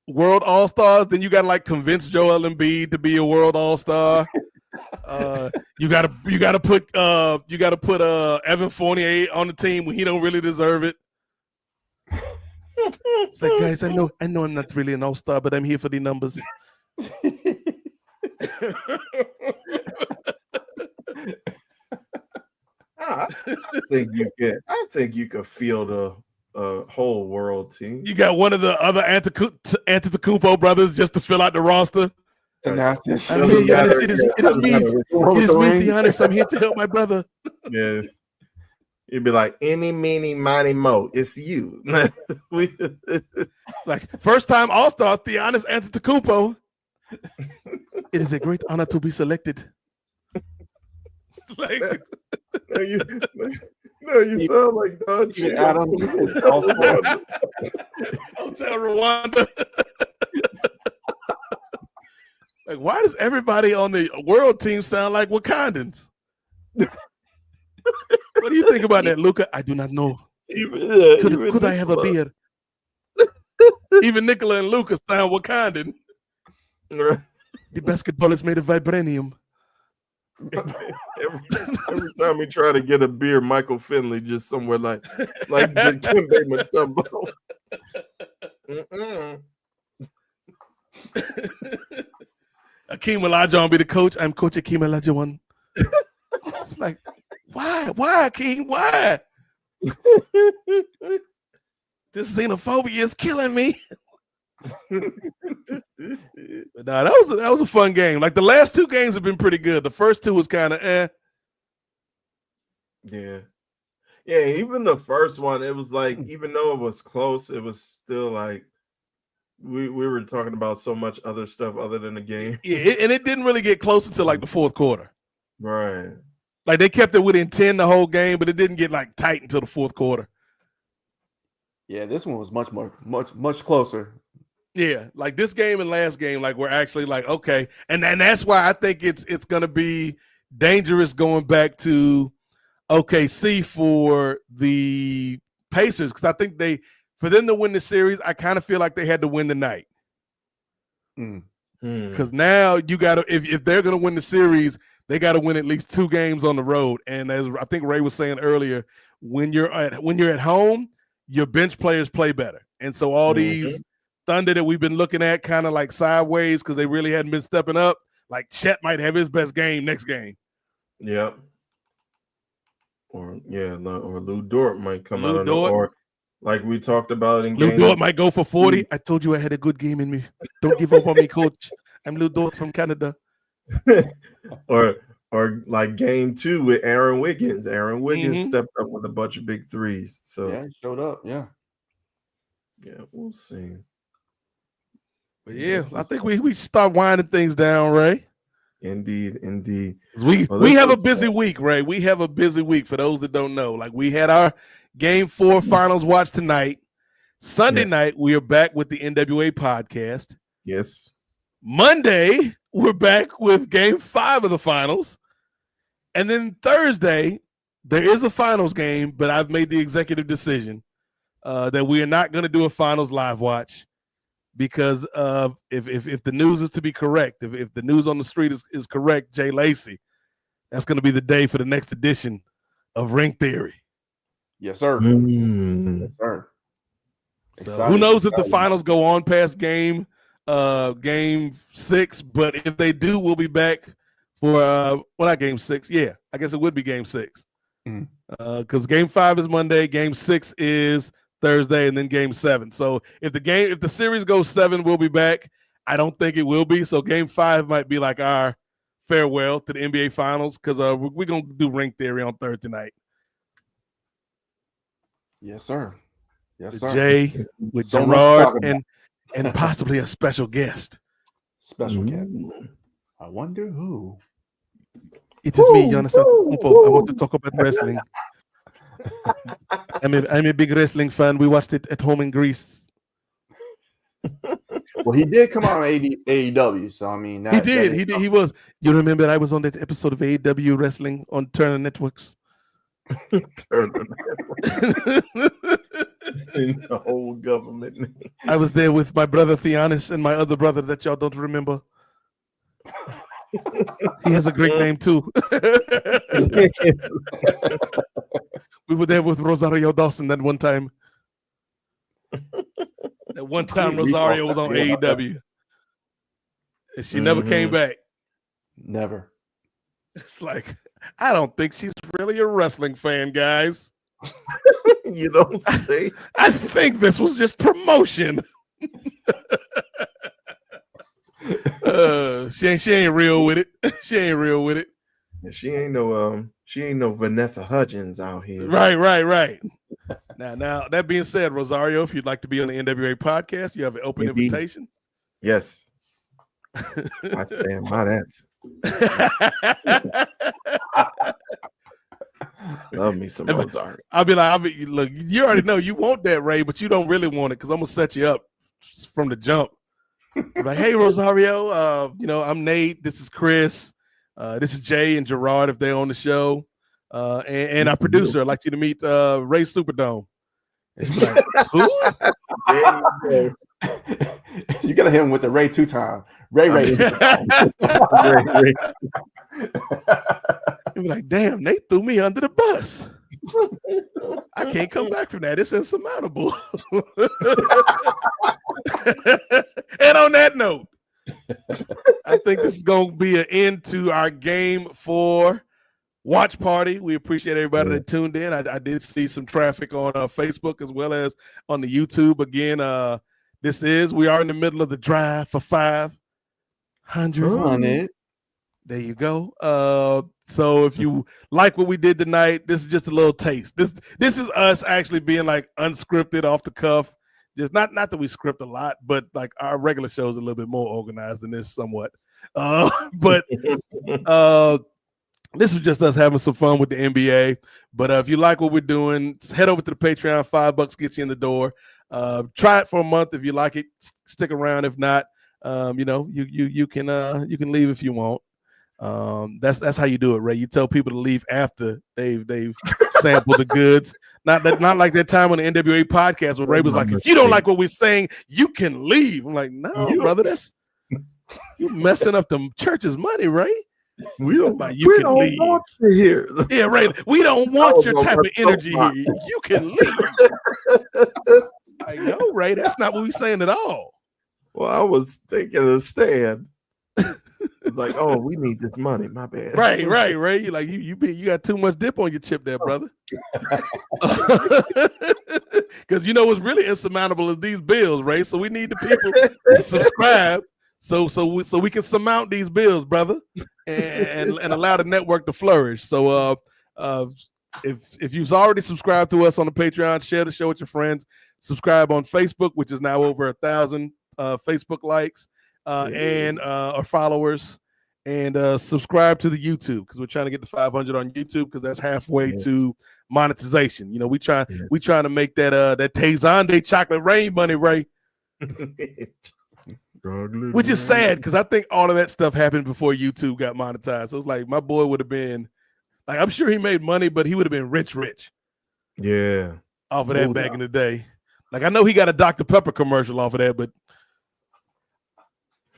World All-Stars, then you got to like convince Joel Embiid to be a World All-Star. You gotta put Evan Fournier on the team when he don't really deserve it. It's like, guys, I know I'm not really an all-star, but I'm here for the numbers. I think you could field a whole world team. You got one of the other Antetokounmpo brothers just to fill out the roster. I'm here, Giannis. It is me, Giannis. I'm here to help my brother. Yeah. You'd be like, any, meeny, miny, mo. It's you. Like, first time All-Star, Giannis Antetokounmpo. It is a great honor to be selected. Like, no, you sound like Don Hotel Rwanda. Like, why does everybody on the world team sound like Wakandans? What do you think about that, Luca? I do not know. Could I have a beer? Even Nicola and Luca sound Wakandan. The basketball is made of vibranium. Every time we try to get a beer, Michael Finley just somewhere like Dikembe Mutombo. Akeem Olajuwon be the coach. I'm Coach Akeem Olajuwon. It's like, why, Akeem? Why? This xenophobia is killing me. But nah, that was a fun game. Like the last 2 games have been pretty good. The first 2 was kind of Yeah. Even the first one, it was like, even though it was close, it was still like we were talking about so much other stuff other than the game. Yeah, and it didn't really get close until like the fourth quarter. Right. Like they kept it within 10 the whole game, but it didn't get like tight until the fourth quarter. Yeah, this one was much closer. Yeah, like this game and last game, like we're actually like okay, and that's why I think it's gonna be dangerous going back to OKC for the Pacers because I think for them to win the series, I kind of feel like they had to win the night. Because now you got to if they're gonna win the series, they got to win at least 2 games on the road. And as I think Ray was saying earlier, when you're at home, your bench players play better, and so all these Thunder that we've been looking at kind of like sideways because they really hadn't been stepping up. Like Chet might have his best game next game. Yep. Or Lou Dort might come out or like we talked about in Lou Dort might go for 40. I told you I had a good game in me. Don't give up on me, coach. I'm Lou Dort from Canada. or like game 2 with Aaron Wiggins. Aaron Wiggins stepped up with a bunch of big threes. So yeah, he showed up. Yeah, we'll see. But yeah, I think we start winding things down, Ray. Indeed. We have a busy week, Ray. We have a busy week for those that don't know. Like we had our Game 4 finals watch tonight. Sunday night, we are back with the NWA podcast. Yes. Monday, we're back with Game 5 of the finals. And then Thursday, there is a finals game, but I've made the executive decision that we are not going to do a finals live watch. Because if the news is to be correct, if the news on the street is correct, Jay Lacey, that's going to be the day for the next edition of Ring Theory. Yes, sir. Yes, sir. So who knows if the finals go on past game 6? But if they do, we'll be back for not game 6. Yeah, I guess it would be game 6 because game 5 is Monday, game 6 is Thursday, and then game 7. So if the series goes 7, we'll be back. I don't think it will be. So game 5 might be like our farewell to the NBA Finals because we're gonna do Ring Theory on Thursday night. Yes, sir. Yes, sir. Jay with so Gerard and possibly a special guest. Special guest. I wonder who. It is me, Jonas. I want to talk about wrestling. I'm a big wrestling fan. We watched it at home in Greece. Well, he did come out on AEW, so I mean, he did. He was. You remember I was on that episode of AEW wrestling on Turner Networks. Turner Networks. In the whole government. I was there with my brother Theonis and my other brother that y'all don't remember. He has a great name too. We were there with Rosario Dawson that one time. That one time Rosario was on AEW. And she never came back. Never. It's like, I don't think she's really a wrestling fan, guys. You don't say. I think this was just promotion. She ain't real with it. She ain't real with it. She ain't no Vanessa Hudgens out here. Right. Now that being said, Rosario, if you'd like to be on the NWA podcast, you have an open invitation. Yes. I stand by that. Love me some Rosario. I'll be look, you already know you want that, Ray, but you don't really want it because I'm gonna set you up from the jump. Like, hey Rosario, I'm Nate, this is Chris, this is Jay and Gerard if they're on the show. And our producer, I'd like you to meet Ray Superdome. And she'd be like, who? You gotta hit him with the Ray 2-time. Ray. You'd be like, damn, Nate threw me under the bus. I can't come back from that. It's insurmountable. And on that note, I think this is going to be an end to our Game 4 watch party. We appreciate everybody that tuned in. I did see some traffic on Facebook as well as on the YouTube. Again, we are in the middle of the drive for 500. There you go. So if you like what we did tonight, this is just a little taste. This is us actually being like unscripted, off the cuff, Just not that we script a lot, but like our regular show is a little bit more organized than this somewhat. But this is just us having some fun with the NBA. But if you like what we're doing, head over to the Patreon. $5 gets you in the door. Try it for a month. If you like it, stick around. If not, you can leave if you want. That's how you do it, Ray. You tell people to leave after they've sampled the goods. Not like that time on the NWA podcast where Ray was like, if you don't like what we're saying, you can leave. I'm like, no, brother, that's you messing up the church's money, Ray. We don't want you here. Yeah, right. We don't want your type of energy here. You can leave. Like, no, Ray, that's not what we're saying at all. Well, I was thinking of Stan. It's like, oh, we need this money. My bad. Right, Ray. You like you got too much dip on your chip there, brother. Because you know what's really insurmountable is these bills, Ray. So we need the people to subscribe so we can surmount these bills, brother, and allow the network to flourish. So if you've already subscribed to us on the Patreon, share the show with your friends. Subscribe on Facebook, which is now over 1,000 Facebook likes and our followers, and subscribe to the YouTube because we're trying to get to 500 on YouTube because that's halfway to monetization. You know, we trying to make that Tezande chocolate rain money, Ray. Which is sad because I think all of that stuff happened before YouTube got monetized. So it's like my boy would have been like, I'm sure he made money, but he would have been rich. Yeah. Off of that back in the day. Like I know he got a Dr. Pepper commercial off of that, but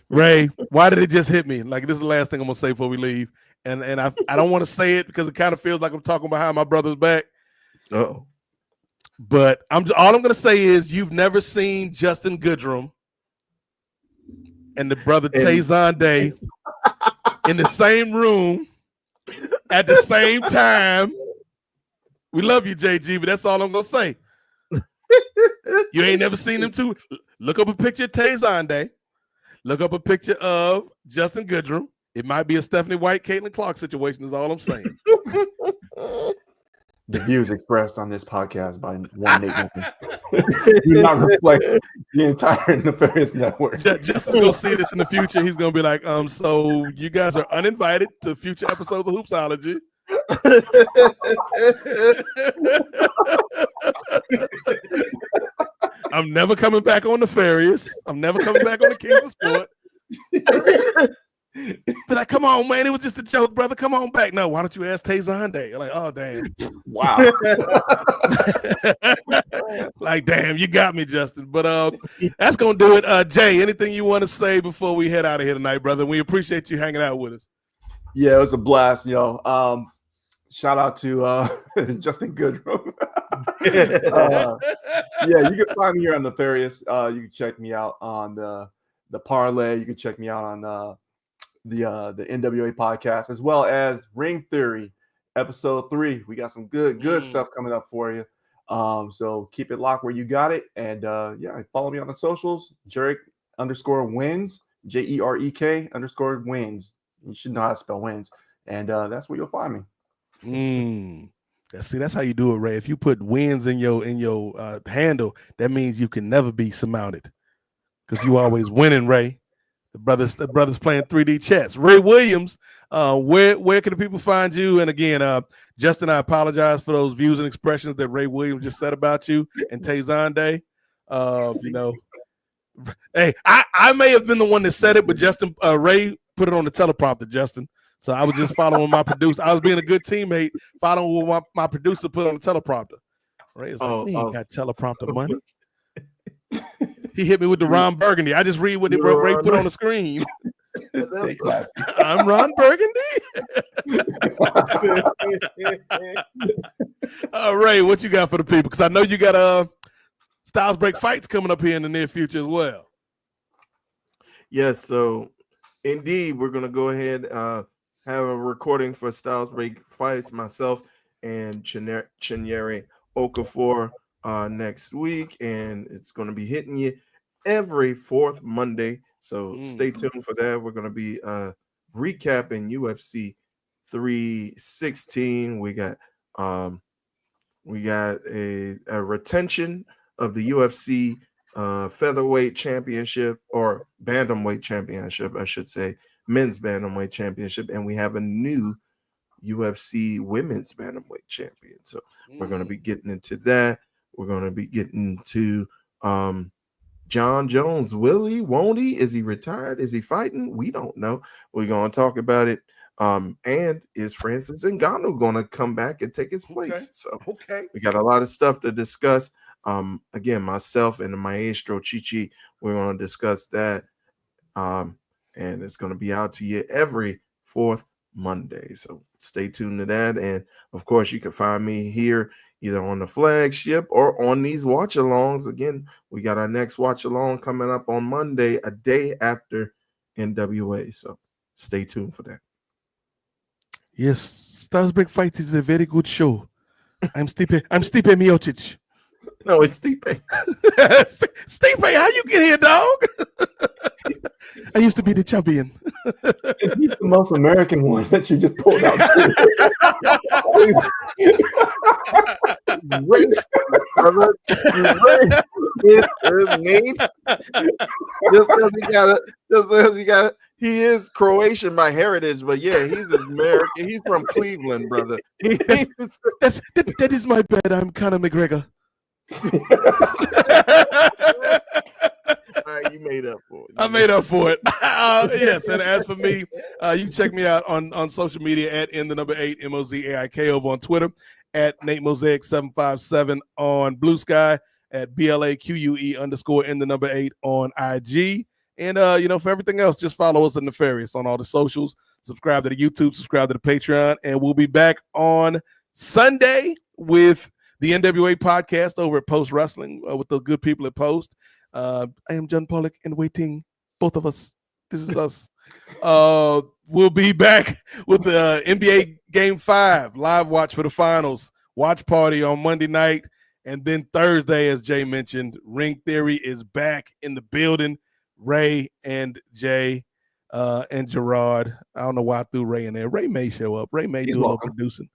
Ray, why did it just hit me? Like this is the last thing I'm gonna say before we leave. And I don't want to say it because it kind of feels like I'm talking behind my brother's back. Oh. But all I'm gonna say is you've never seen Justin Goodrum and the brother Tezande in the same room at the same time. We love you, JG, but that's all I'm gonna say. You ain't never seen them two. Look up a picture of Tezande. Look up a picture of Justin Goodrum. It might be a Stephanie White, Caitlin Clark situation, is all I'm saying. The views expressed on this podcast by one Nate do not reflect the entire Nefarious Network. Justin's gonna see this in the future. He's gonna be like, so you guys are uninvited to future episodes of Hoopsology. I'm never coming back on Nefarious. I'm never coming back on the Kings of Sport. But like, come on, man, it was just a joke, brother. Come on back. No, why don't you ask Tezande? I'm like, oh damn. Wow. Like, damn, you got me, Justin. But that's gonna do it. Jay, anything you want to say before we head out of here tonight, brother? We appreciate you hanging out with us. Yeah, it was a blast, yo. Shout out to Justin Goodrum. Yeah, you can find me here on Nefarious. You can check me out on the Parlay. You can check me out on the NWA podcast, as well as Ring Theory episode 3. We got some good stuff coming up for you. So keep it locked where you got it. And follow me on the socials, Jerek_wins, JEREK_wins. You should know how to spell wins. And that's where you'll find me. That's how you do it, Ray. If you put wins in your handle, that means you can never be surmounted because you always winning, Ray. The brothers playing 3D chess. Ray Williams, where can the people find you? And again, Justin, I apologize for those views and expressions that Ray Williams just said about you and Tezande. Hey, I may have been the one that said it, but Justin, Ray put it on the teleprompter, Justin. So I was just following my producer. I was being a good teammate, following what my producer put on the teleprompter. Ray is like, he ain't got teleprompter money. He hit me with the Ron Burgundy. I just read what Ray put on the screen. I'm Ron Burgundy. Ray, what you got for the people? Because I know you got Styles Break fights coming up here in the near future as well. Yes, so indeed, we're going to go ahead have a recording for Styles Break fights, myself and Chinyere Okafor next week, and it's going to be hitting you every fourth Monday. So stay tuned for that. We're going to be recapping UFC 316. We got a retention of the UFC featherweight championship, or bantamweight championship, I should say, men's bantamweight championship, and we have a new UFC women's bantamweight champion. So we're going to be getting into that. We're going to be getting to John Jones. Will he? Won't he? Is he retired? Is he fighting? We don't know. We're going to talk about it. And is Francis Ngannou going to come back and take his place? Okay. So Okay. we got a lot of stuff to discuss. Again, myself and the maestro Chichi, we're going to discuss that. And it's going to be out to you every fourth Monday. So stay tuned to that. And of course, you can find me here either on the flagship or on these watch alongs. Again, we got our next watch along coming up on Monday, a day after NWA. So stay tuned for that. Yes, Starsberg Fights is a very good show. I'm Stipe Miocic. No, it's Stipe. Stipe, how you get here, dog? I used to be the champion. He's the most American one that you just pulled out. Racist, brother. Just because he got it. He is Croatian by heritage, but yeah, he's American. He's from Cleveland, brother. That is my bad. I'm Conor McGregor. All right, you made up for it. I made up for it. Yes, and as for me, you can check me out on social media at @8 MOZAIK over on Twitter, at Nate Mosaic 757 on Blue Sky, at BLAQUE_8 on IG. And for everything else, just follow us at Nefarious on all the socials. Subscribe to the YouTube, subscribe to the Patreon, and we'll be back on Sunday with the NWA podcast over at Post Wrestling with the good people at Post. I am John Pollock and waiting, both of us. This is us. We'll be back with the NBA Game 5 live watch for the finals, watch party on Monday night. And then Thursday, as Jay mentioned, Ring Theory is back in the building. Ray and Jay and Gerard. I don't know why I threw Ray in there. Ray may show up. Ray may do a little producing.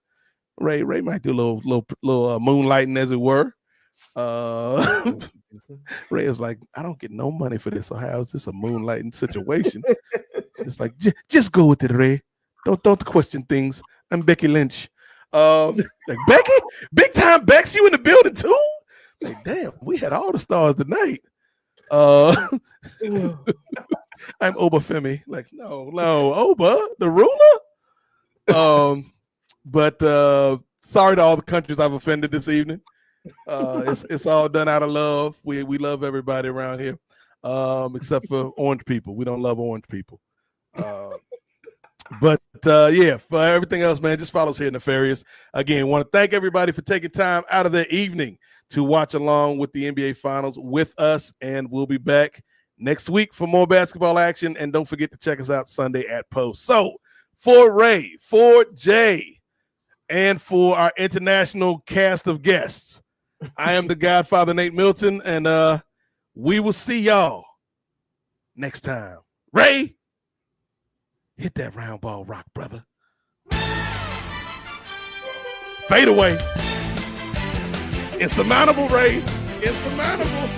Ray might do a little moonlighting, as it were. Ray is like, I don't get no money for this. So how is this a moonlighting situation? It's like, just go with it, Ray. Don't question things. I'm Becky Lynch. Like, Becky, big time Bex, you in the building too? Like, damn, we had all the stars tonight. I'm Oba Femi. Like, no, Oba, the ruler. But sorry to all the countries I've offended this evening. It's all done out of love. We love everybody around here, except for orange people. We don't love orange people. But yeah, for everything else, man, just follow us here, Nefarious. Again, want to thank everybody for taking time out of their evening to watch along with the NBA Finals with us, and we'll be back next week for more basketball action. And don't forget to check us out Sunday at Post. So for Ray, for Jay, and for our international cast of guests, I am the Godfather Nate Milton, and we will see y'all next time. Ray, hit that round ball rock, brother. Fade away. Insurmountable, Ray. Insurmountable.